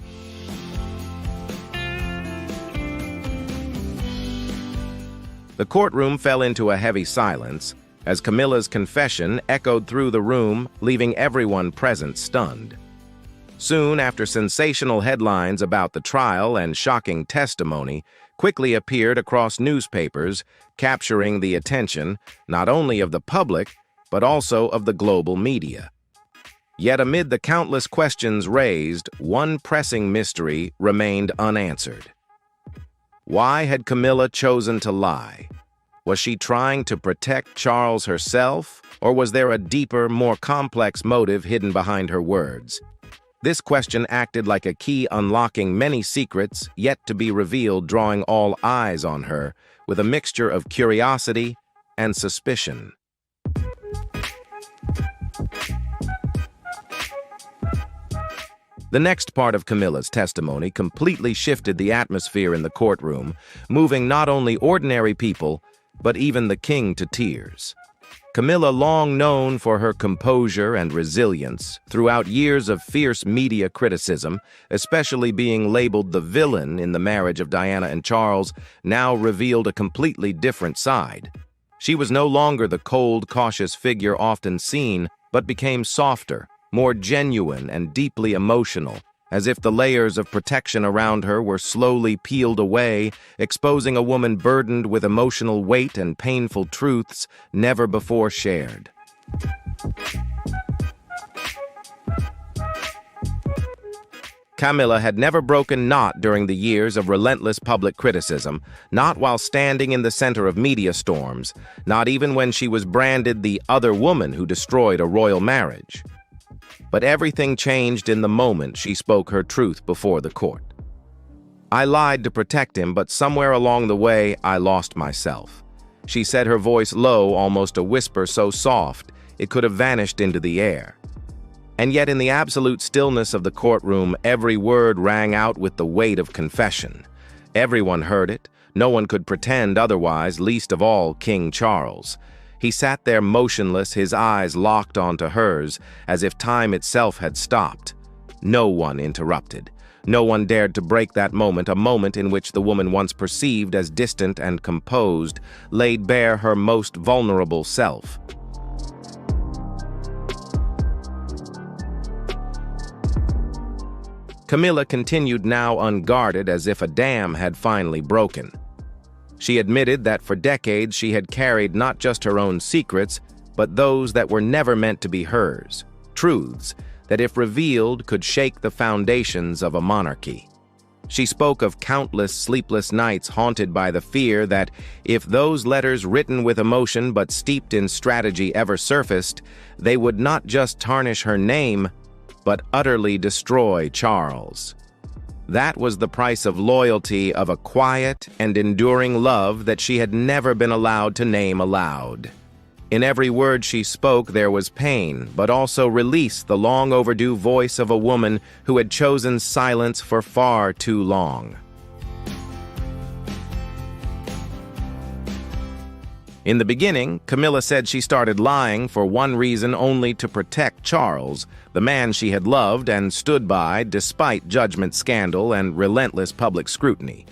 The courtroom fell into a heavy silence as Camilla's confession echoed through the room, leaving everyone present stunned. Soon after, sensational headlines about the trial and shocking testimony quickly appeared across newspapers, capturing the attention not only of the public, but also of the global media. Yet amid the countless questions raised, one pressing mystery remained unanswered. Why had Camilla chosen to lie? Was she trying to protect Charles herself, or was there a deeper, more complex motive hidden behind her words? This question acted like a key unlocking many secrets yet to be revealed, drawing all eyes on her with a mixture of curiosity and suspicion. The next part of Camilla's testimony completely shifted the atmosphere in the courtroom, moving not only ordinary people, but even the king to tears. Camilla, long known for her composure and resilience throughout years of fierce media criticism, especially being labeled the villain in the marriage of Diana and Charles, now revealed a completely different side. She was no longer the cold, cautious figure often seen, but became softer, more genuine and deeply emotional, as if the layers of protection around her were slowly peeled away, exposing a woman burdened with emotional weight and painful truths never before shared. Camilla had never broken not during the years of relentless public criticism, not while standing in the center of media storms, not even when she was branded the other woman who destroyed a royal marriage. But everything changed in the moment she spoke her truth before the court. "I lied to protect him, but somewhere along the way, I lost myself." She said, her voice low, almost a whisper so soft it could have vanished into the air. And yet in the absolute stillness of the courtroom, every word rang out with the weight of confession. Everyone heard it. No one could pretend otherwise, least of all King Charles. He sat there motionless, his eyes locked onto hers, as if time itself had stopped. No one interrupted. No one dared to break that moment, a moment in which the woman once perceived as distant and composed laid bare her most vulnerable self. Camilla continued, now unguarded, as if a dam had finally broken. She admitted that for decades she had carried not just her own secrets, but those that were never meant to be hers, truths that, if revealed, could shake the foundations of a monarchy. She spoke of countless sleepless nights haunted by the fear that, if those letters written with emotion but steeped in strategy ever surfaced, they would not just tarnish her name, but utterly destroy Charles. That was the price of loyalty, of a quiet and enduring love that she had never been allowed to name aloud. In every word she spoke there was pain, but also release, the long overdue voice of a woman who had chosen silence for far too long. In the beginning, Camilla said she started lying for one reason only: to protect Charles, the man she had loved and stood by despite judgment, scandal, and relentless public scrutiny.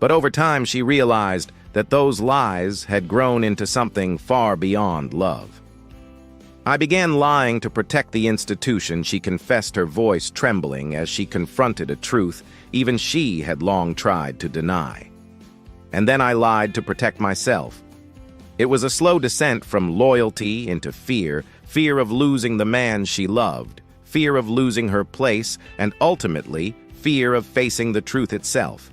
But over time she realized that those lies had grown into something far beyond love. "I began lying to protect the institution," she confessed, her voice trembling as she confronted a truth even she had long tried to deny. "And then I lied to protect myself." It was a slow descent from loyalty into fear, fear of losing the man she loved, fear of losing her place, and ultimately, fear of facing the truth itself.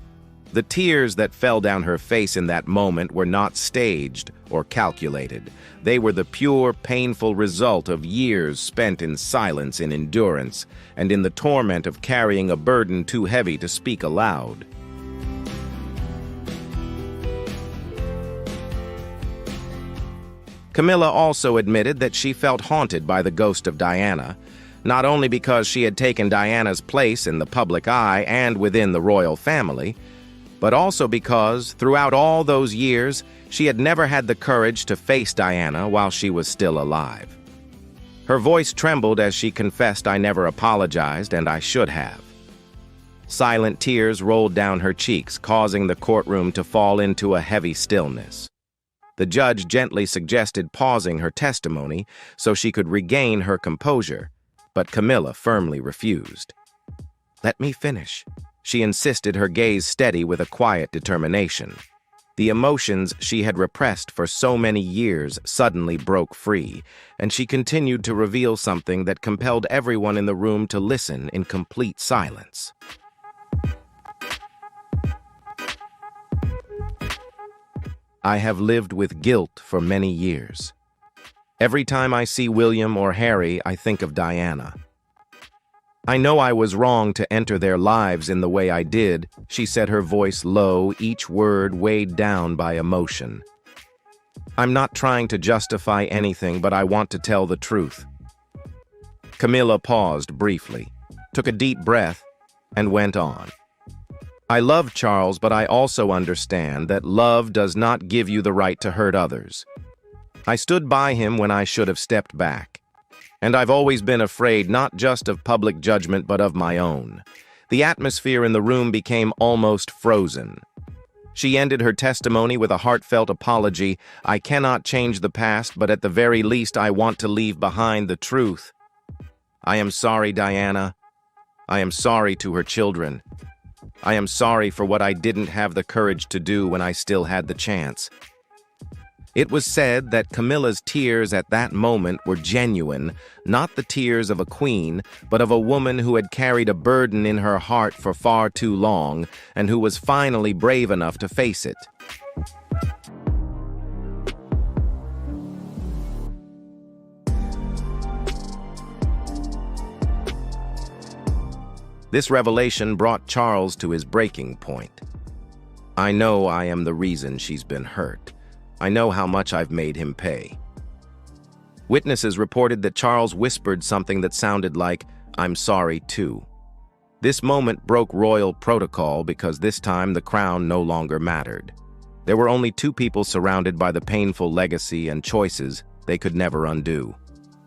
The tears that fell down her face in that moment were not staged or calculated. They were the pure, painful result of years spent in silence, in endurance, and in the torment of carrying a burden too heavy to speak aloud. Camilla also admitted that she felt haunted by the ghost of Diana, not only because she had taken Diana's place in the public eye and within the royal family, but also because, throughout all those years, she had never had the courage to face Diana while she was still alive. Her voice trembled as she confessed, "I never apologized, and I should have." Silent tears rolled down her cheeks, causing the courtroom to fall into a heavy stillness. The judge gently suggested pausing her testimony so she could regain her composure, but Camilla firmly refused. "Let me finish," she insisted, her gaze steady with a quiet determination. The emotions she had repressed for so many years suddenly broke free, and she continued to reveal something that compelled everyone in the room to listen in complete silence. "I have lived with guilt for many years. Every time I see William or Harry, I think of Diana. I know I was wrong to enter their lives in the way I did, she said, her voice low, each word weighed down by emotion. I'm not trying to justify anything, but I want to tell the truth. Camilla paused briefly, took a deep breath, and went on. I love Charles, but I also understand that love does not give you the right to hurt others. I stood by him when I should have stepped back. And I've always been afraid not just of public judgment but of my own. The atmosphere in the room became almost frozen. She ended her testimony with a heartfelt apology. I cannot change the past, but at the very least I want to leave behind the truth. I am sorry, Diana. I am sorry to her children. I am sorry for what I didn't have the courage to do when I still had the chance. It was said that Camilla's tears at that moment were genuine, not the tears of a queen, but of a woman who had carried a burden in her heart for far too long and who was finally brave enough to face it. This revelation brought Charles to his breaking point. I know I am the reason she's been hurt. I know how much I've made him pay. Witnesses reported that Charles whispered something that sounded like, I'm sorry too. This moment broke royal protocol because this time the crown no longer mattered. There were only two people surrounded by the painful legacy and choices they could never undo.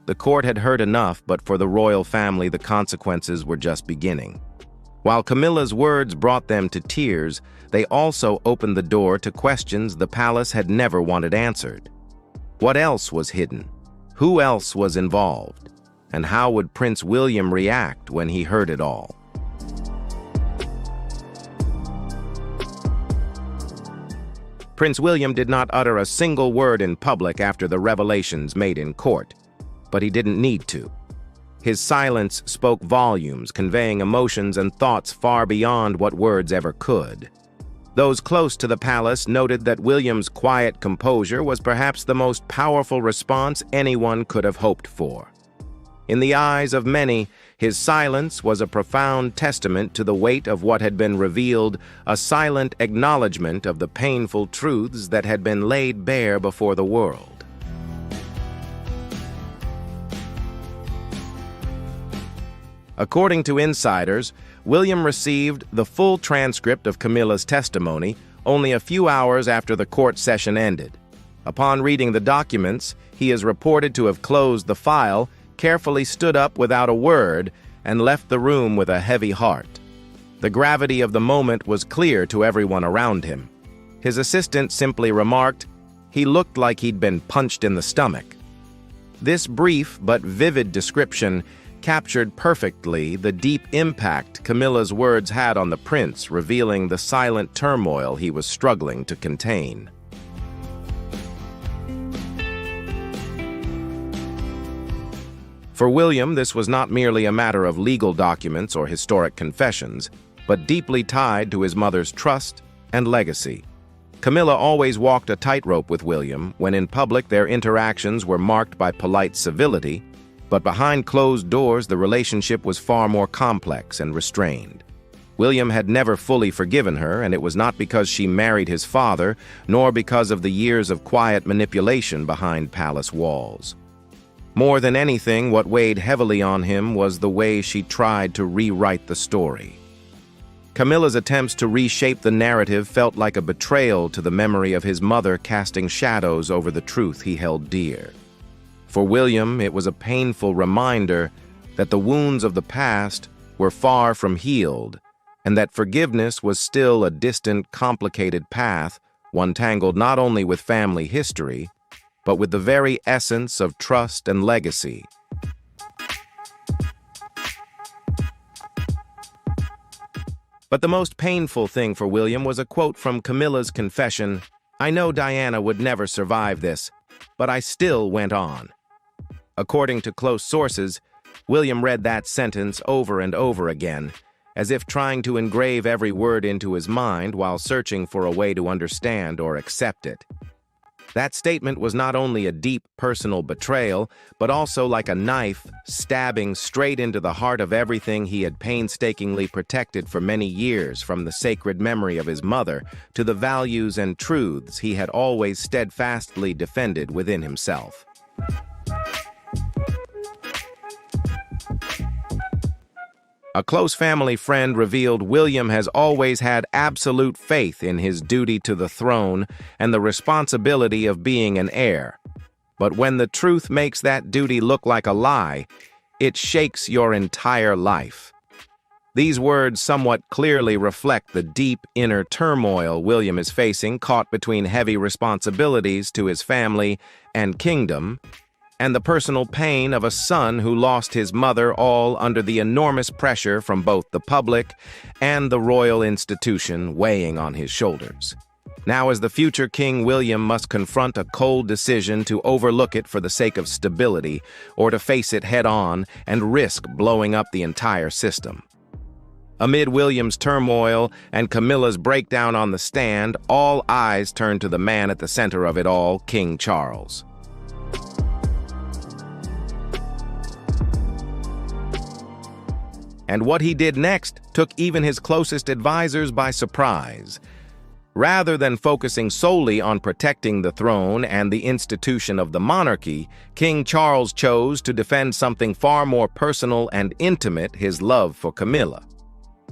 The court had heard enough, but for the royal family the consequences were just beginning. While Camilla's words brought them to tears, they also opened the door to questions the palace had never wanted answered. What else was hidden? Who else was involved? And how would Prince William react when he heard it all? Prince William did not utter a single word in public after the revelations made in court, but he didn't need to. His silence spoke volumes, conveying emotions and thoughts far beyond what words ever could. Those close to the palace noted that William's quiet composure was perhaps the most powerful response anyone could have hoped for. In the eyes of many, his silence was a profound testament to the weight of what had been revealed, a silent acknowledgement of the painful truths that had been laid bare before the world. According to insiders, William received the full transcript of Camilla's testimony only a few hours after the court session ended. Upon reading the documents, he is reported to have closed the file, carefully stood up without a word, and left the room with a heavy heart. The gravity of the moment was clear to everyone around him. His assistant simply remarked, "He looked like he'd been punched in the stomach." This brief but vivid description captured perfectly the deep impact Camilla's words had on the prince, revealing the silent turmoil he was struggling to contain. For William, this was not merely a matter of legal documents or historic confessions, but deeply tied to his mother's trust and legacy. Camilla always walked a tightrope with William. When in public, their interactions were marked by polite civility, but behind closed doors, the relationship was far more complex and restrained. William had never fully forgiven her, and it was not because she married his father, nor because of the years of quiet manipulation behind palace walls. More than anything, what weighed heavily on him was the way she tried to rewrite the story. Camilla's attempts to reshape the narrative felt like a betrayal to the memory of his mother, casting shadows over the truth he held dear. For William, it was a painful reminder that the wounds of the past were far from healed, and that forgiveness was still a distant, complicated path, one tangled not only with family history, but with the very essence of trust and legacy. But the most painful thing for William was a quote from Camilla's confession, "I know Diana would never survive this, but I still went on." According to close sources, William read that sentence over and over again, as if trying to engrave every word into his mind while searching for a way to understand or accept it. That statement was not only a deep personal betrayal, but also like a knife stabbing straight into the heart of everything he had painstakingly protected for many years, from the sacred memory of his mother to the values and truths he had always steadfastly defended within himself. A close family friend revealed William has always had absolute faith in his duty to the throne and the responsibility of being an heir. But when the truth makes that duty look like a lie, it shakes your entire life. These words somewhat clearly reflect the deep inner turmoil William is facing, caught between heavy responsibilities to his family and kingdom, and the personal pain of a son who lost his mother, all under the enormous pressure from both the public and the royal institution weighing on his shoulders. Now, as the future King, William must confront a cold decision to overlook it for the sake of stability, or to face it head-on and risk blowing up the entire system. Amid William's turmoil and Camilla's breakdown on the stand, all eyes turn to the man at the center of it all, King Charles. And what he did next took even his closest advisors by surprise. Rather than focusing solely on protecting the throne and the institution of the monarchy, King Charles chose to defend something far more personal and intimate: his love for Camilla.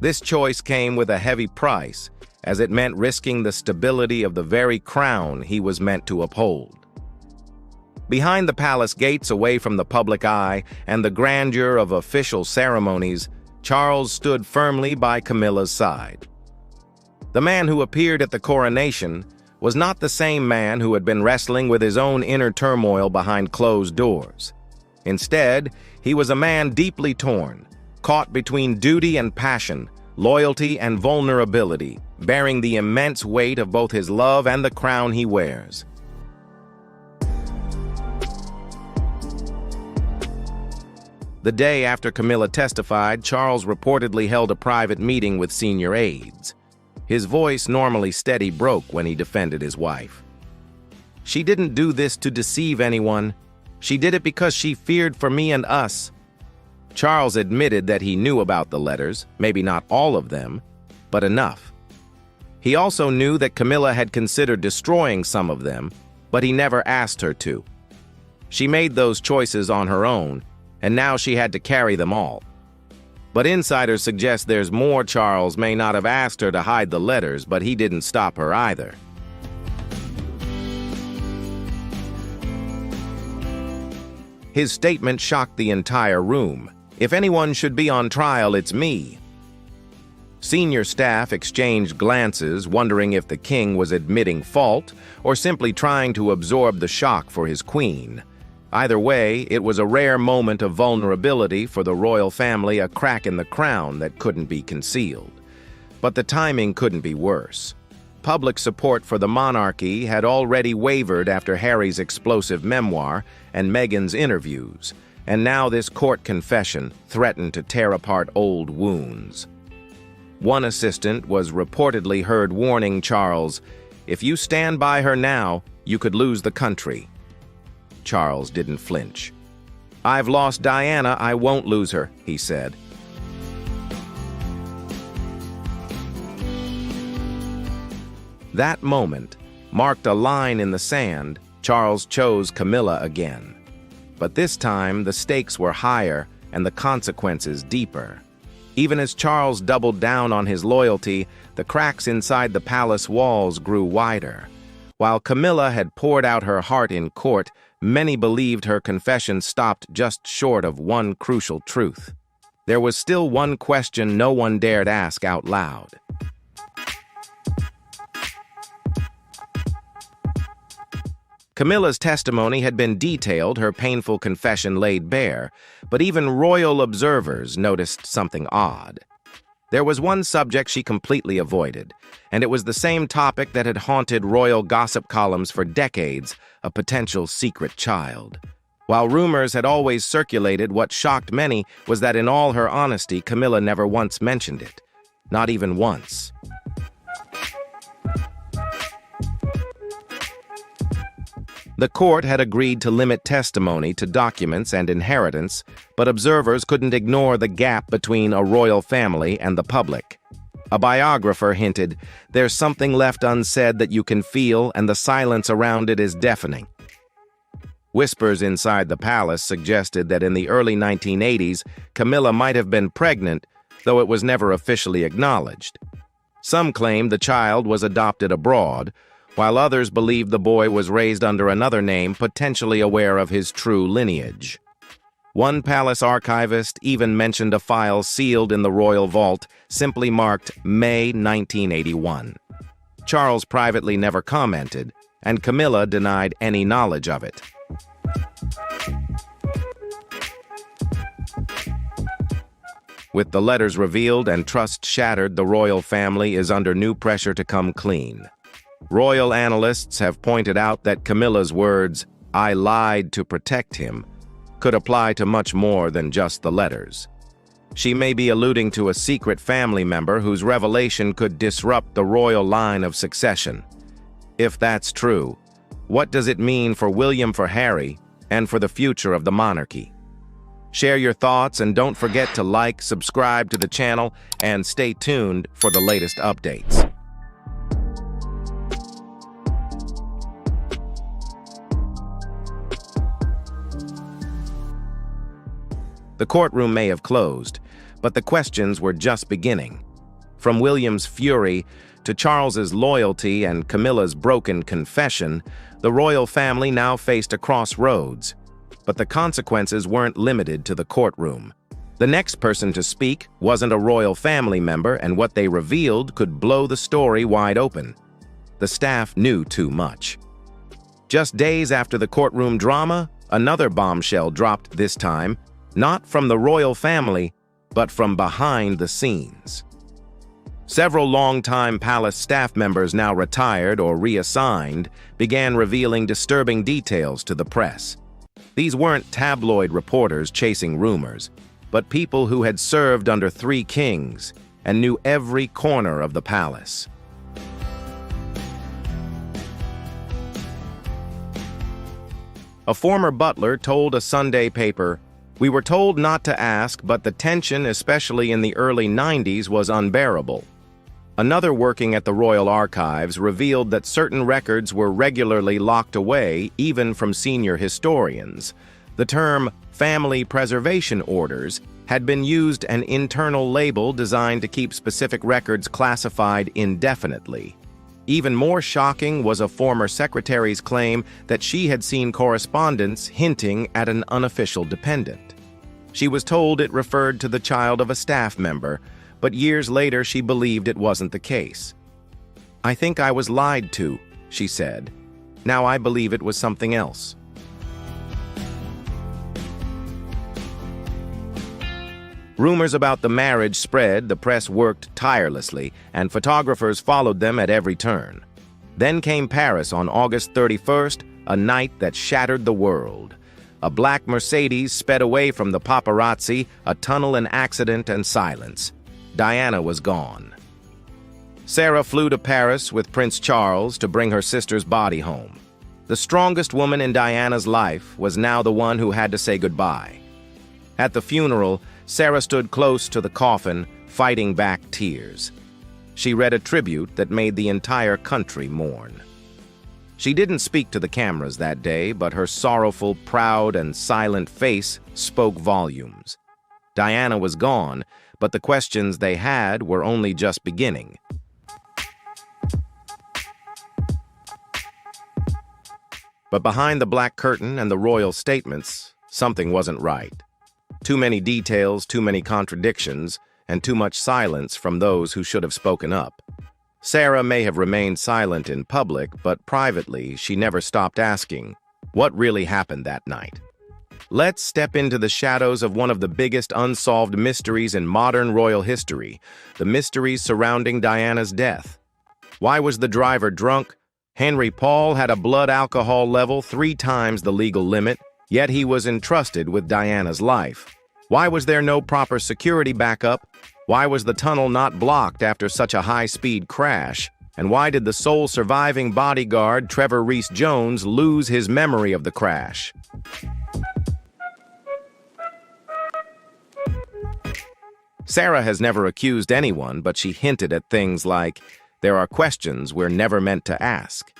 This choice came with a heavy price, as it meant risking the stability of the very crown he was meant to uphold. Behind the palace gates, away from the public eye and the grandeur of official ceremonies, Charles stood firmly by Camilla's side. The man who appeared at the coronation was not the same man who had been wrestling with his own inner turmoil behind closed doors. Instead, he was a man deeply torn, caught between duty and passion, loyalty and vulnerability, bearing the immense weight of both his love and the crown he wears. The day after Camilla testified, Charles reportedly held a private meeting with senior aides. His voice, normally steady, broke when he defended his wife. "She didn't do this to deceive anyone. She did it because she feared for me and us." Charles admitted that he knew about the letters, maybe not all of them, but enough. He also knew that Camilla had considered destroying some of them, but he never asked her to. She made those choices on her own, and now she had to carry them all. But insiders suggest there's more. Charles may not have asked her to hide the letters, but he didn't stop her either. His statement shocked the entire room. "If anyone should be on trial, it's me." Senior staff exchanged glances, wondering if the king was admitting fault or simply trying to absorb the shock for his queen. Either way, it was a rare moment of vulnerability for the royal family, a crack in the crown that couldn't be concealed. But the timing couldn't be worse. Public support for the monarchy had already wavered after Harry's explosive memoir and Meghan's interviews, and now this court confession threatened to tear apart old wounds. One assistant was reportedly heard warning Charles, "If you stand by her now, you could lose the country." Charles didn't flinch. "I've lost Diana, I won't lose her," he said. That moment marked a line in the sand. Charles chose Camilla again. But this time, the stakes were higher and the consequences deeper. Even as Charles doubled down on his loyalty, the cracks inside the palace walls grew wider. While Camilla had poured out her heart in court, many believed her confession stopped just short of one crucial truth. There was still one question no one dared ask out loud. Camilla's testimony had been detailed, her painful confession laid bare, but even royal observers noticed something odd. There was one subject she completely avoided, and it was the same topic that had haunted royal gossip columns for decades: a potential secret child. While rumors had always circulated, what shocked many was that in all her honesty, Camilla never once mentioned it. Not even once. The court had agreed to limit testimony to documents and inheritance, but observers couldn't ignore the gap between a royal family and the public. A biographer hinted, "There's something left unsaid that you can feel, and the silence around it is deafening." Whispers inside the palace suggested that in the early 1980s, Camilla might have been pregnant, though it was never officially acknowledged. Some claimed the child was adopted abroad, while others believed the boy was raised under another name, potentially aware of his true lineage. One palace archivist even mentioned a file sealed in the royal vault, simply marked May 1981. Charles privately never commented, and Camilla denied any knowledge of it. With the letters revealed and trust shattered, the royal family is under new pressure to come clean. Royal analysts have pointed out that Camilla's words, "I lied to protect him," could apply to much more than just the letters. She may be alluding to a secret family member whose revelation could disrupt the royal line of succession. If that's true, what does it mean for William, for Harry, and for the future of the monarchy? Share your thoughts and don't forget to like, subscribe to the channel, and stay tuned for the latest updates. The courtroom may have closed, but the questions were just beginning. From William's fury to Charles's loyalty and Camilla's broken confession, the royal family now faced a crossroads. But the consequences weren't limited to the courtroom. The next person to speak wasn't a royal family member, and what they revealed could blow the story wide open. The staff knew too much. Just days after the courtroom drama, another bombshell dropped, this time not from the royal family, but from behind the scenes. Several longtime palace staff members, now retired or reassigned, began revealing disturbing details to the press. These weren't tabloid reporters chasing rumors, but people who had served under three kings and knew every corner of the palace. A former butler told a Sunday paper, "We were told not to ask, but the tension, especially in the early 90s, was unbearable." Another working at the Royal Archives revealed that certain records were regularly locked away, even from senior historians. The term family preservation orders had been used, an internal label designed to keep specific records classified indefinitely. Even more shocking was a former secretary's claim that she had seen correspondence hinting at an unofficial dependent. She was told it referred to the child of a staff member, but years later she believed it wasn't the case. "I think I was lied to," she said. "Now I believe it was something else." Rumors about the marriage spread, the press worked tirelessly, and photographers followed them at every turn. Then came Paris on August 31st, a night that shattered the world. A black Mercedes sped away from the paparazzi, a tunnel, an accident, and silence. Diana was gone. Sarah flew to Paris with Prince Charles to bring her sister's body home. The strongest woman in Diana's life was now the one who had to say goodbye. At the funeral, Sarah stood close to the coffin, fighting back tears. She read a tribute that made the entire country mourn. She didn't speak to the cameras that day, but her sorrowful, proud, and silent face spoke volumes. Diana was gone, but the questions they had were only just beginning. But behind the black curtain and the royal statements, something wasn't right. Too many details, too many contradictions, and too much silence from those who should have spoken up. Sarah may have remained silent in public, but privately she never stopped asking, what really happened that night? Let's step into the shadows of one of the biggest unsolved mysteries in modern royal history, the mysteries surrounding Diana's death. Why was the driver drunk? Henry Paul had a blood alcohol level 3 times the legal limit, yet he was entrusted with Diana's life. Why was there no proper security backup? Why was the tunnel not blocked after such a high-speed crash? And why did the sole surviving bodyguard, Trevor Reese-Jones, lose his memory of the crash? Sarah has never accused anyone, but she hinted at things like, "There are questions we're never meant to ask."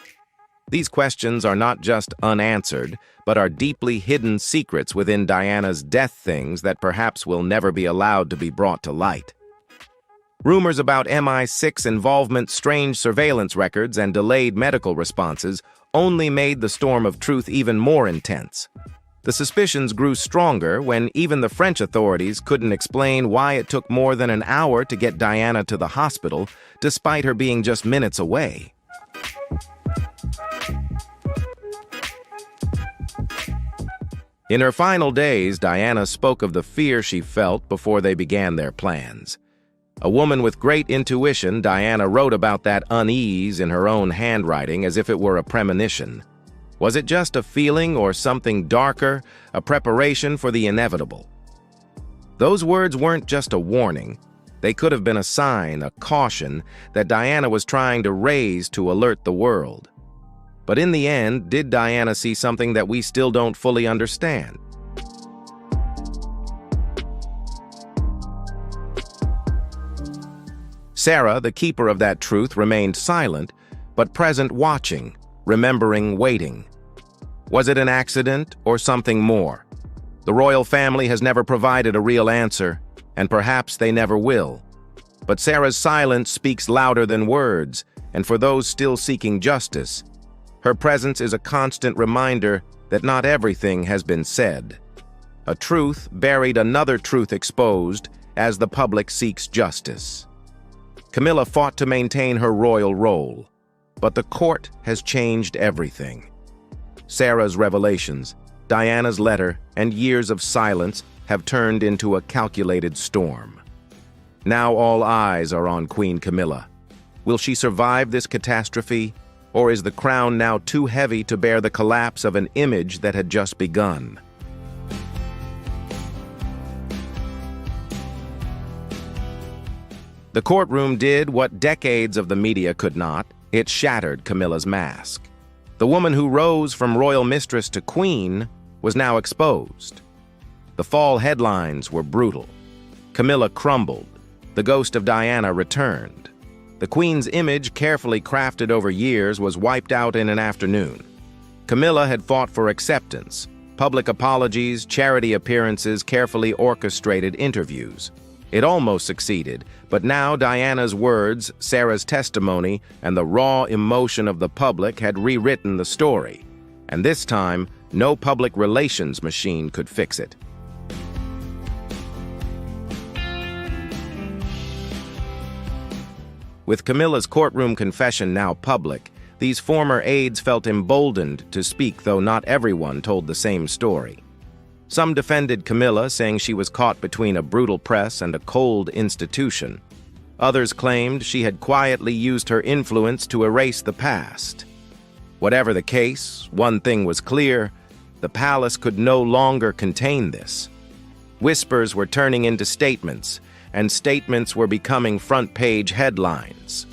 These questions are not just unanswered, but are deeply hidden secrets within Diana's death things that perhaps will never be allowed to be brought to light. Rumors about MI6 involvement, strange surveillance records, and delayed medical responses only made the storm of truth even more intense. The suspicions grew stronger when even the French authorities couldn't explain why it took more than an hour to get Diana to the hospital, despite her being just minutes away. In her final days, Diana spoke of the fear she felt before they began their plans. A woman with great intuition, Diana wrote about that unease in her own handwriting as if it were a premonition. Was it just a feeling or something darker, a preparation for the inevitable? Those words weren't just a warning. They could have been a sign, a caution, that Diana was trying to raise to alert the world. But in the end, did Diana see something that we still don't fully understand? Sarah, the keeper of that truth, remained silent, but present, watching, remembering, waiting. Was it an accident or something more? The royal family has never provided a real answer, and perhaps they never will. But Sarah's silence speaks louder than words, and for those still seeking justice, her presence is a constant reminder that not everything has been said. A truth buried, another truth exposed, as the public seeks justice. Camilla fought to maintain her royal role, but the court has changed everything. Sarah's revelations, Diana's letter, and years of silence have turned into a calculated storm. Now all eyes are on Queen Camilla. Will she survive this catastrophe? Or is the crown now too heavy to bear the collapse of an image that had just begun? The courtroom did what decades of the media could not. It shattered Camilla's mask. The woman who rose from royal mistress to queen was now exposed. The fall headlines were brutal. Camilla crumbled. The ghost of Diana returned. The Queen's image, carefully crafted over years, was wiped out in an afternoon. Camilla had fought for acceptance, public apologies, charity appearances, carefully orchestrated interviews. It almost succeeded, but now Diana's words, Sarah's testimony, and the raw emotion of the public had rewritten the story. And this time, no public relations machine could fix it. With Camilla's courtroom confession now public, these former aides felt emboldened to speak, though not everyone told the same story. Some defended Camilla, saying she was caught between a brutal press and a cold institution. Others claimed she had quietly used her influence to erase the past. Whatever the case, one thing was clear: the palace could no longer contain this. Whispers were turning into statements, and statements were becoming front-page headlines.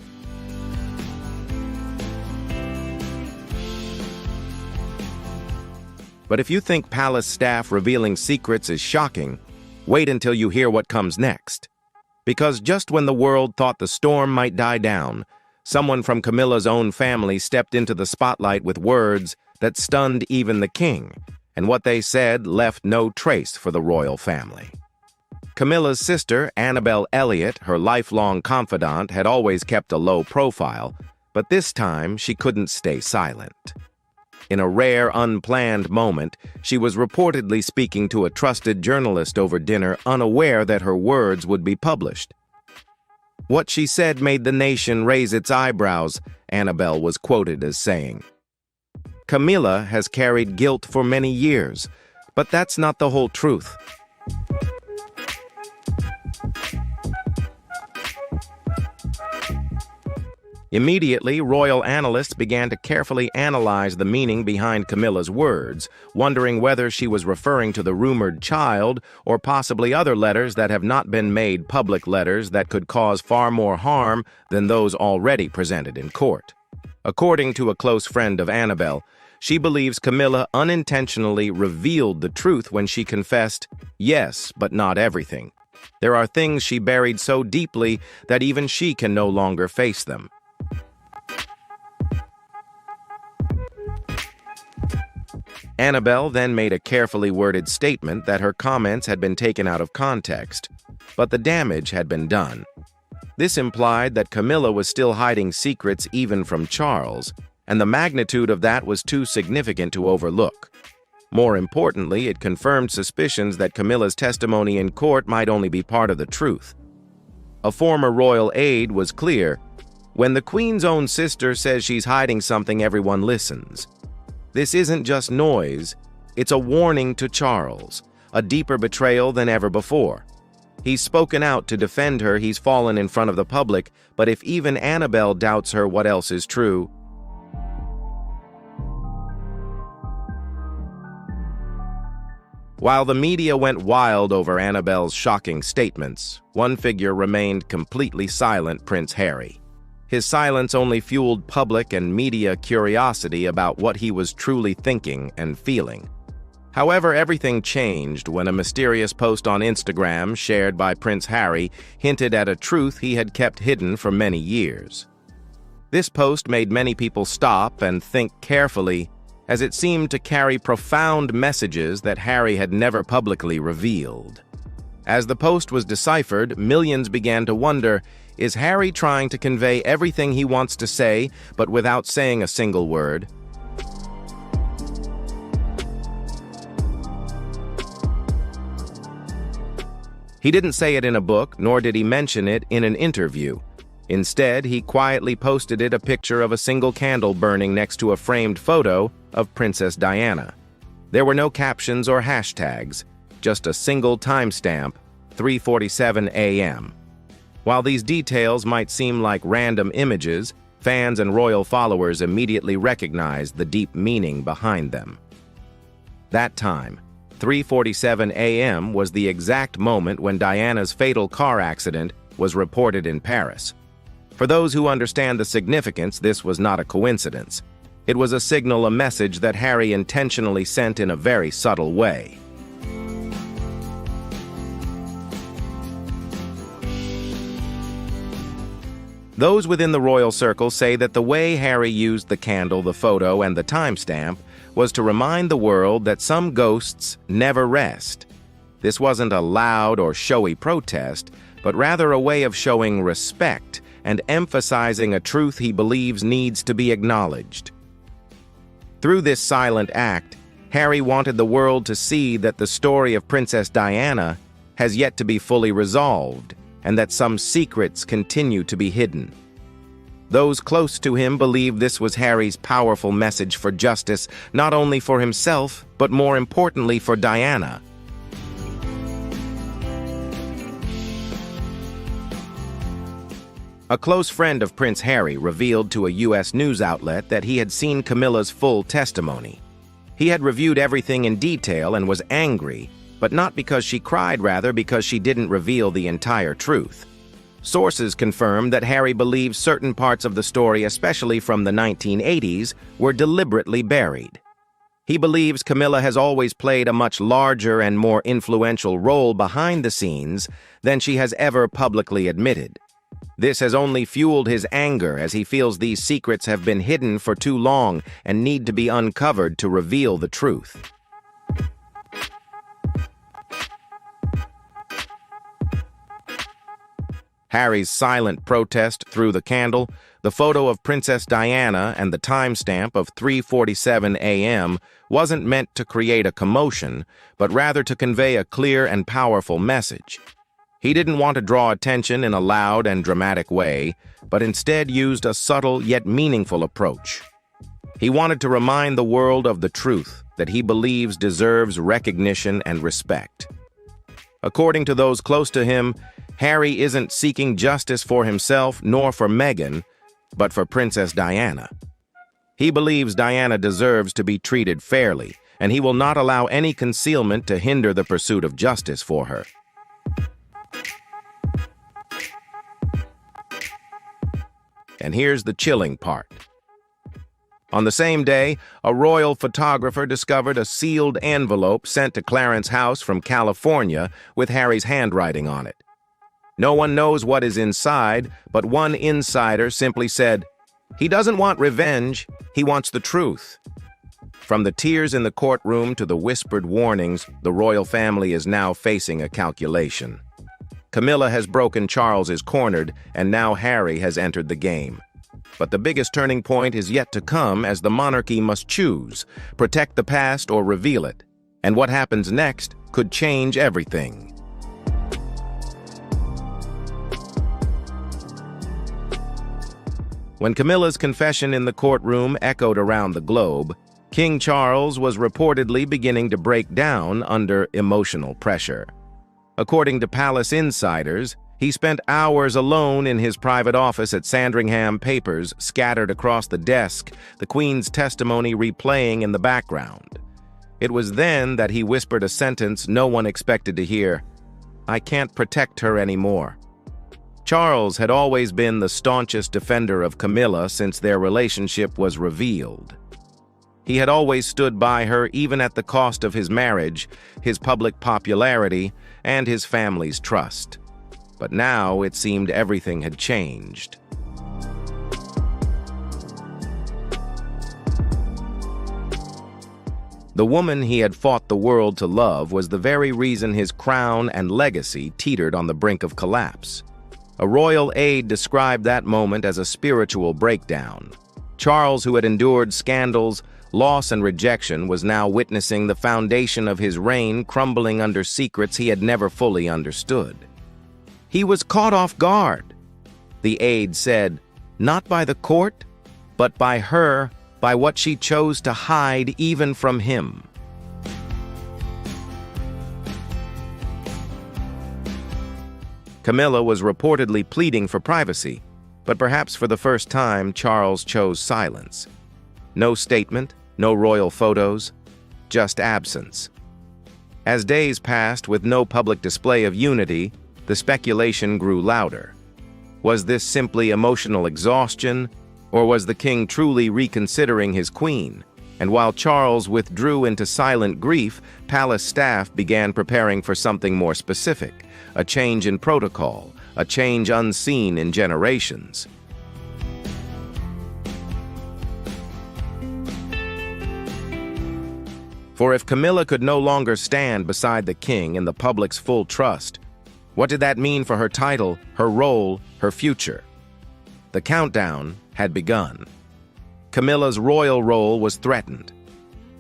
But if you think palace staff revealing secrets is shocking, wait until you hear what comes next. Because just when the world thought the storm might die down, someone from Camilla's own family stepped into the spotlight with words that stunned even the king, and what they said left no trace for the royal family. Camilla's sister, Annabel Elliot, her lifelong confidant, had always kept a low profile, but this time she couldn't stay silent. In a rare, unplanned moment, she was reportedly speaking to a trusted journalist over dinner, unaware that her words would be published. "What she said made the nation raise its eyebrows," Annabel was quoted as saying. Camilla has carried guilt for many years, but that's not the whole truth. Immediately, royal analysts began to carefully analyze the meaning behind Camilla's words, wondering whether she was referring to the rumored child or possibly other letters that have not been made public letters that could cause far more harm than those already presented in court. According to a close friend of Annabelle, she believes Camilla unintentionally revealed the truth when she confessed, "Yes, but not everything." There are things she buried so deeply that even she can no longer face them. Annabelle then made a carefully worded statement that her comments had been taken out of context, but the damage had been done. This implied that Camilla was still hiding secrets even from Charles, and the magnitude of that was too significant to overlook. More importantly, it confirmed suspicions that Camilla's testimony in court might only be part of the truth. A former royal aide was clear: when the Queen's own sister says she's hiding something, everyone listens. This isn't just noise, it's a warning to Charles, a deeper betrayal than ever before. He's spoken out to defend her, he's fallen in front of the public, but if even Annabelle doubts her, what else is true? While the media went wild over Annabelle's shocking statements, one figure remained completely silent: Prince Harry. His silence only fueled public and media curiosity about what he was truly thinking and feeling. However, everything changed when a mysterious post on Instagram shared by Prince Harry hinted at a truth he had kept hidden for many years. This post made many people stop and think carefully, as it seemed to carry profound messages that Harry had never publicly revealed. As the post was deciphered, millions began to wonder, is Harry trying to convey everything he wants to say, but without saying a single word? He didn't say it in a book, nor did he mention it in an interview. Instead, he quietly posted a picture of a single candle burning next to a framed photo of Princess Diana. There were no captions or hashtags, just a single timestamp, 3:47 a.m. While these details might seem like random images, fans and royal followers immediately recognized the deep meaning behind them. That time, 3:47 a.m., was the exact moment when Diana's fatal car accident was reported in Paris. For those who understand the significance, this was not a coincidence. It was a signal, a message that Harry intentionally sent in a very subtle way. Those within the royal circle say that the way Harry used the candle, the photo, and the timestamp was to remind the world that some ghosts never rest. This wasn't a loud or showy protest, but rather a way of showing respect and emphasizing a truth he believes needs to be acknowledged. Through this silent act, Harry wanted the world to see that the story of Princess Diana has yet to be fully resolved, and that some secrets continue to be hidden. Those close to him believe this was Harry's powerful message for justice, not only for himself, but more importantly for Diana. A close friend of Prince Harry revealed to a U.S. news outlet that he had seen Camilla's full testimony. He had reviewed everything in detail and was angry, but not because she cried, rather because she didn't reveal the entire truth. Sources confirmed that Harry believes certain parts of the story, especially from the 1980s, were deliberately buried. He believes Camilla has always played a much larger and more influential role behind the scenes than she has ever publicly admitted. This has only fueled his anger, as he feels these secrets have been hidden for too long and need to be uncovered to reveal the truth. Harry's silent protest through the candle, the photo of Princess Diana, and the timestamp of 3:47 a.m. wasn't meant to create a commotion, but rather to convey a clear and powerful message. He didn't want to draw attention in a loud and dramatic way, but instead used a subtle yet meaningful approach. He wanted to remind the world of the truth that he believes deserves recognition and respect. According to those close to him, Harry isn't seeking justice for himself nor for Meghan, but for Princess Diana. He believes Diana deserves to be treated fairly, and he will not allow any concealment to hinder the pursuit of justice for her. And here's the chilling part. On the same day, a royal photographer discovered a sealed envelope sent to Clarence's house from California with Harry's handwriting on it. No one knows what is inside, but one insider simply said, "He doesn't want revenge, he wants the truth." From the tears in the courtroom to the whispered warnings, the royal family is now facing a calculation. Camilla has broken Charles's cornered, and now Harry has entered the game. But the biggest turning point is yet to come as the monarchy must choose, protect the past or reveal it. And what happens next could change everything. When Camilla's confession in the courtroom echoed around the globe, King Charles was reportedly beginning to break down under emotional pressure. According to palace insiders, he spent hours alone in his private office at Sandringham, papers scattered across the desk, the Queen's testimony replaying in the background. It was then that he whispered a sentence no one expected to hear: "I can't protect her anymore." Charles had always been the staunchest defender of Camilla since their relationship was revealed. He had always stood by her even at the cost of his marriage, his public popularity, and his family's trust. But now it seemed everything had changed. The woman he had fought the world to love was the very reason his crown and legacy teetered on the brink of collapse. A royal aide described that moment as a spiritual breakdown. Charles, who had endured scandals, loss, and rejection, was now witnessing the foundation of his reign crumbling under secrets he had never fully understood. He was caught off guard, the aide said, not by the court, but by her, by what she chose to hide even from him. Camilla was reportedly pleading for privacy, but perhaps for the first time, Charles chose silence. No statement, no royal photos, just absence. As days passed with no public display of unity, the speculation grew louder. Was this simply emotional exhaustion, or was the king truly reconsidering his queen? And while Charles withdrew into silent grief, palace staff began preparing for something more specific, a change in protocol, a change unseen in generations. For if Camilla could no longer stand beside the king in the public's full trust, what did that mean for her title, her role, her future? The countdown had begun. Camilla's royal role was threatened.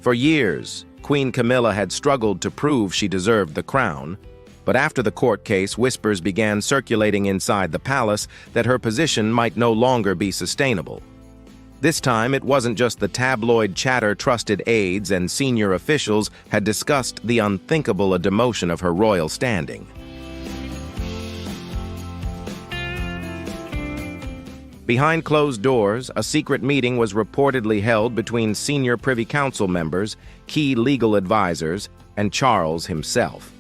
For years, Queen Camilla had struggled to prove she deserved the crown, but after the court case, whispers began circulating inside the palace that her position might no longer be sustainable. This time, it wasn't just the tabloid chatter. Trusted aides and senior officials had discussed the unthinkable demotion of her royal standing. Behind closed doors, a secret meeting was reportedly held between senior Privy Council members, key legal advisors, and Charles himself.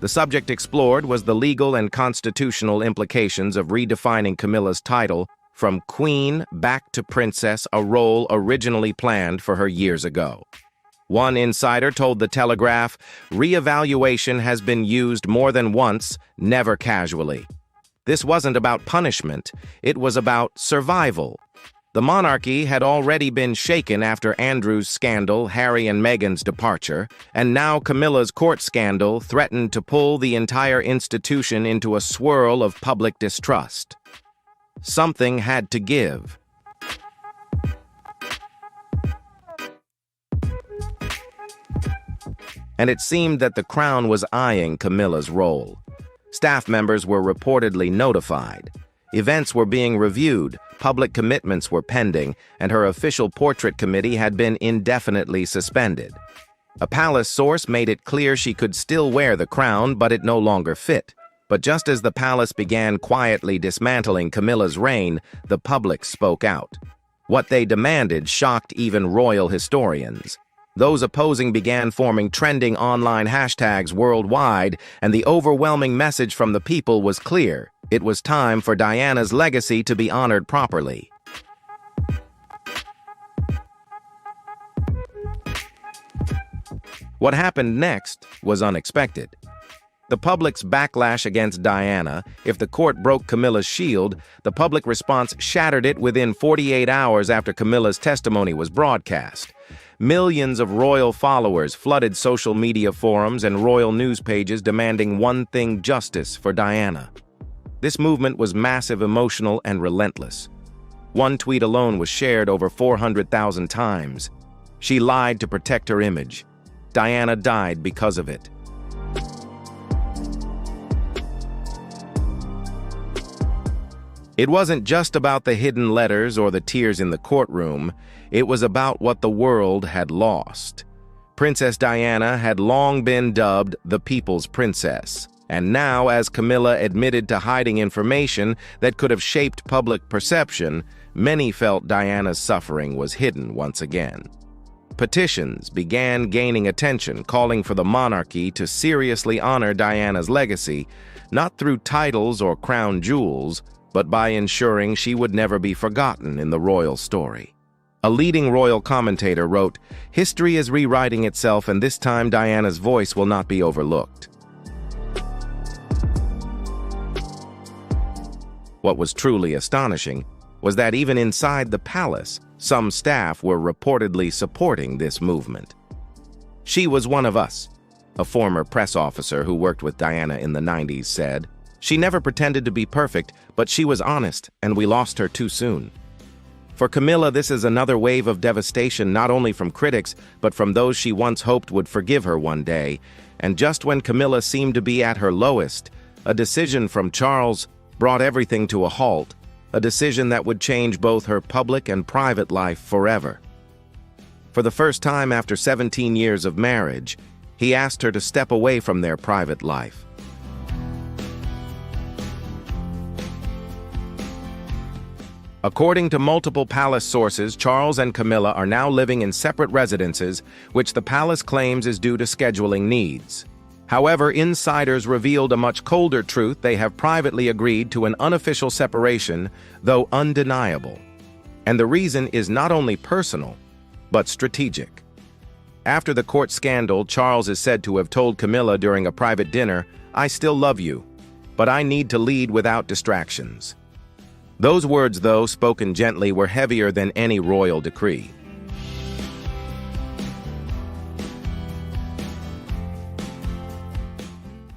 The subject explored was the legal and constitutional implications of redefining Camilla's title from queen back to princess, a role originally planned for her years ago. One insider told The Telegraph, "Reevaluation has been used more than once, never casually." This wasn't about punishment, it was about survival. The monarchy had already been shaken after Andrew's scandal, Harry and Meghan's departure, and now Camilla's court scandal threatened to pull the entire institution into a swirl of public distrust. Something had to give. And it seemed that the crown was eyeing Camilla's role. Staff members were reportedly notified. Events were being reviewed, public commitments were pending, and her official portrait committee had been indefinitely suspended. A palace source made it clear she could still wear the crown, but it no longer fit. But just as the palace began quietly dismantling Camilla's reign, the public spoke out. What they demanded shocked even royal historians. Those opposing began forming trending online hashtags worldwide, and the overwhelming message from the people was clear. It was time for Diana's legacy to be honored properly. What happened next was unexpected. The public's backlash against Diana, if the court broke Camilla's shield, the public response shattered it within 48 hours after Camilla's testimony was broadcast. Millions of royal followers flooded social media forums and royal news pages demanding one thing: justice for Diana. This movement was massive, emotional, and relentless. One tweet alone was shared over 400,000 times. She lied to protect her image. Diana died because of it. It wasn't just about the hidden letters or the tears in the courtroom. It was about what the world had lost. Princess Diana had long been dubbed the People's Princess, and now, as Camilla admitted to hiding information that could have shaped public perception, many felt Diana's suffering was hidden once again. Petitions began gaining attention, calling for the monarchy to seriously honor Diana's legacy, not through titles or crown jewels, but by ensuring she would never be forgotten in the royal story. A leading royal commentator wrote, "History is rewriting itself, and this time Diana's voice will not be overlooked." What was truly astonishing was that even inside the palace, some staff were reportedly supporting this movement. "She was one of us," a former press officer who worked with Diana in the 90s said. "She never pretended to be perfect, but she was honest, and we lost her too soon." For Camilla, this is another wave of devastation, not only from critics, but from those she once hoped would forgive her one day. And just when Camilla seemed to be at her lowest, a decision from Charles brought everything to a halt, a decision that would change both her public and private life forever. For the first time after 17 years of marriage, he asked her to step away from their private life. According to multiple palace sources, Charles and Camilla are now living in separate residences, which the palace claims is due to scheduling needs. However, insiders revealed a much colder truth: they have privately agreed to an unofficial separation, though undeniable. And the reason is not only personal, but strategic. After the court scandal, Charles is said to have told Camilla during a private dinner, "I still love you, but I need to lead without distractions." Those words, though spoken gently, were heavier than any royal decree.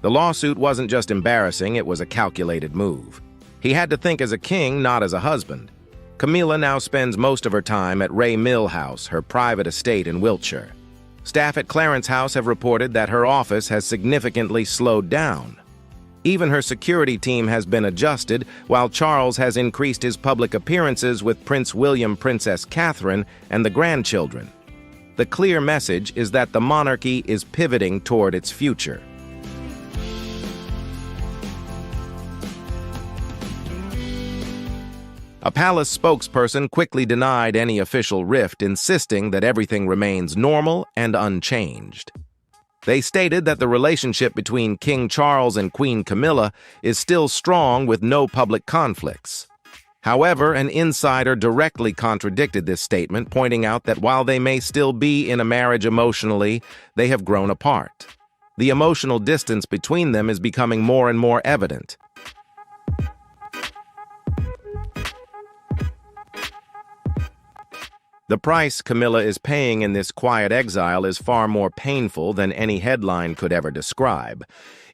The lawsuit wasn't just embarrassing, it was a calculated move. He had to think as a king, not as a husband. Camilla now spends most of her time at Ray Mill House, her private estate in Wiltshire. Staff at Clarence House have reported that her office has significantly slowed down. Even her security team has been adjusted, while Charles has increased his public appearances with Prince William, Princess Catherine, and the grandchildren. The clear message is that the monarchy is pivoting toward its future. A palace spokesperson quickly denied any official rift, insisting that everything remains normal and unchanged. They stated that the relationship between King Charles and Queen Camilla is still strong with no public conflicts. However, an insider directly contradicted this statement, pointing out that while they may still be in a marriage emotionally, they have grown apart. The emotional distance between them is becoming more and more evident. The price Camilla is paying in this quiet exile is far more painful than any headline could ever describe.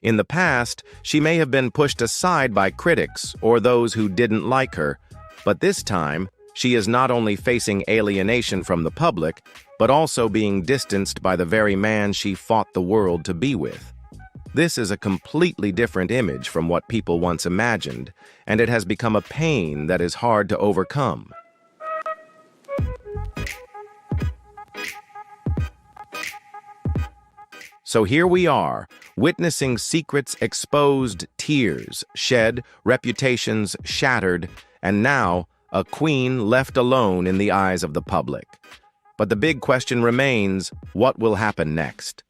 In the past, she may have been pushed aside by critics or those who didn't like her, but this time, she is not only facing alienation from the public, but also being distanced by the very man she fought the world to be with. This is a completely different image from what people once imagined, and it has become a pain that is hard to overcome. So here we are, witnessing secrets exposed, tears shed, reputations shattered, and now a queen left alone in the eyes of the public. But the big question remains, what will happen next?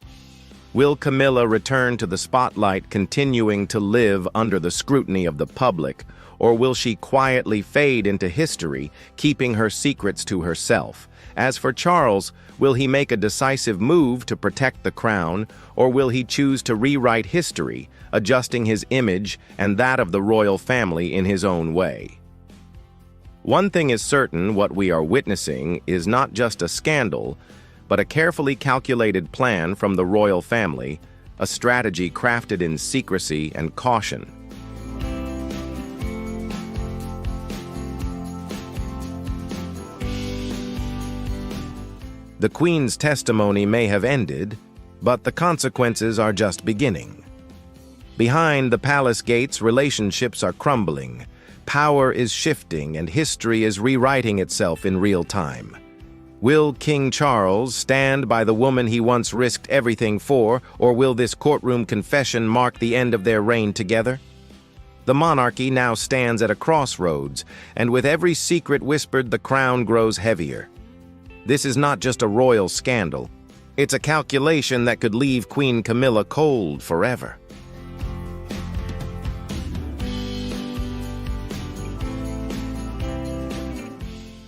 Will Camilla return to the spotlight, continuing to live under the scrutiny of the public, or will she quietly fade into history, keeping her secrets to herself? As for Charles, will he make a decisive move to protect the crown, or will he choose to rewrite history, adjusting his image and that of the royal family in his own way? One thing is certain, what we are witnessing is not just a scandal, but a carefully calculated plan from the royal family, a strategy crafted in secrecy and caution. The Queen's testimony may have ended, but the consequences are just beginning. Behind the palace gates, relationships are crumbling, power is shifting, and history is rewriting itself in real time. Will King Charles stand by the woman he once risked everything for, or will this courtroom confession mark the end of their reign together? The monarchy now stands at a crossroads, and with every secret whispered, the crown grows heavier. This is not just a royal scandal. It's a calculation that could leave Queen Camilla cold forever.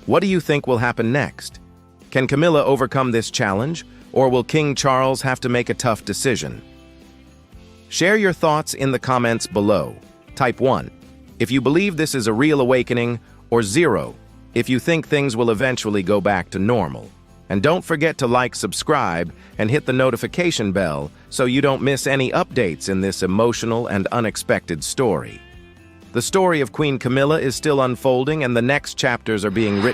What do you think will happen next? Can Camilla overcome this challenge, or will King Charles have to make a tough decision? Share your thoughts in the comments below. Type 1 if you believe this is a real awakening, or 0 if you think things will eventually go back to normal. And don't forget to like, subscribe, and hit the notification bell so you don't miss any updates in this emotional and unexpected story. The story of Queen Camilla is still unfolding, and the next chapters are being written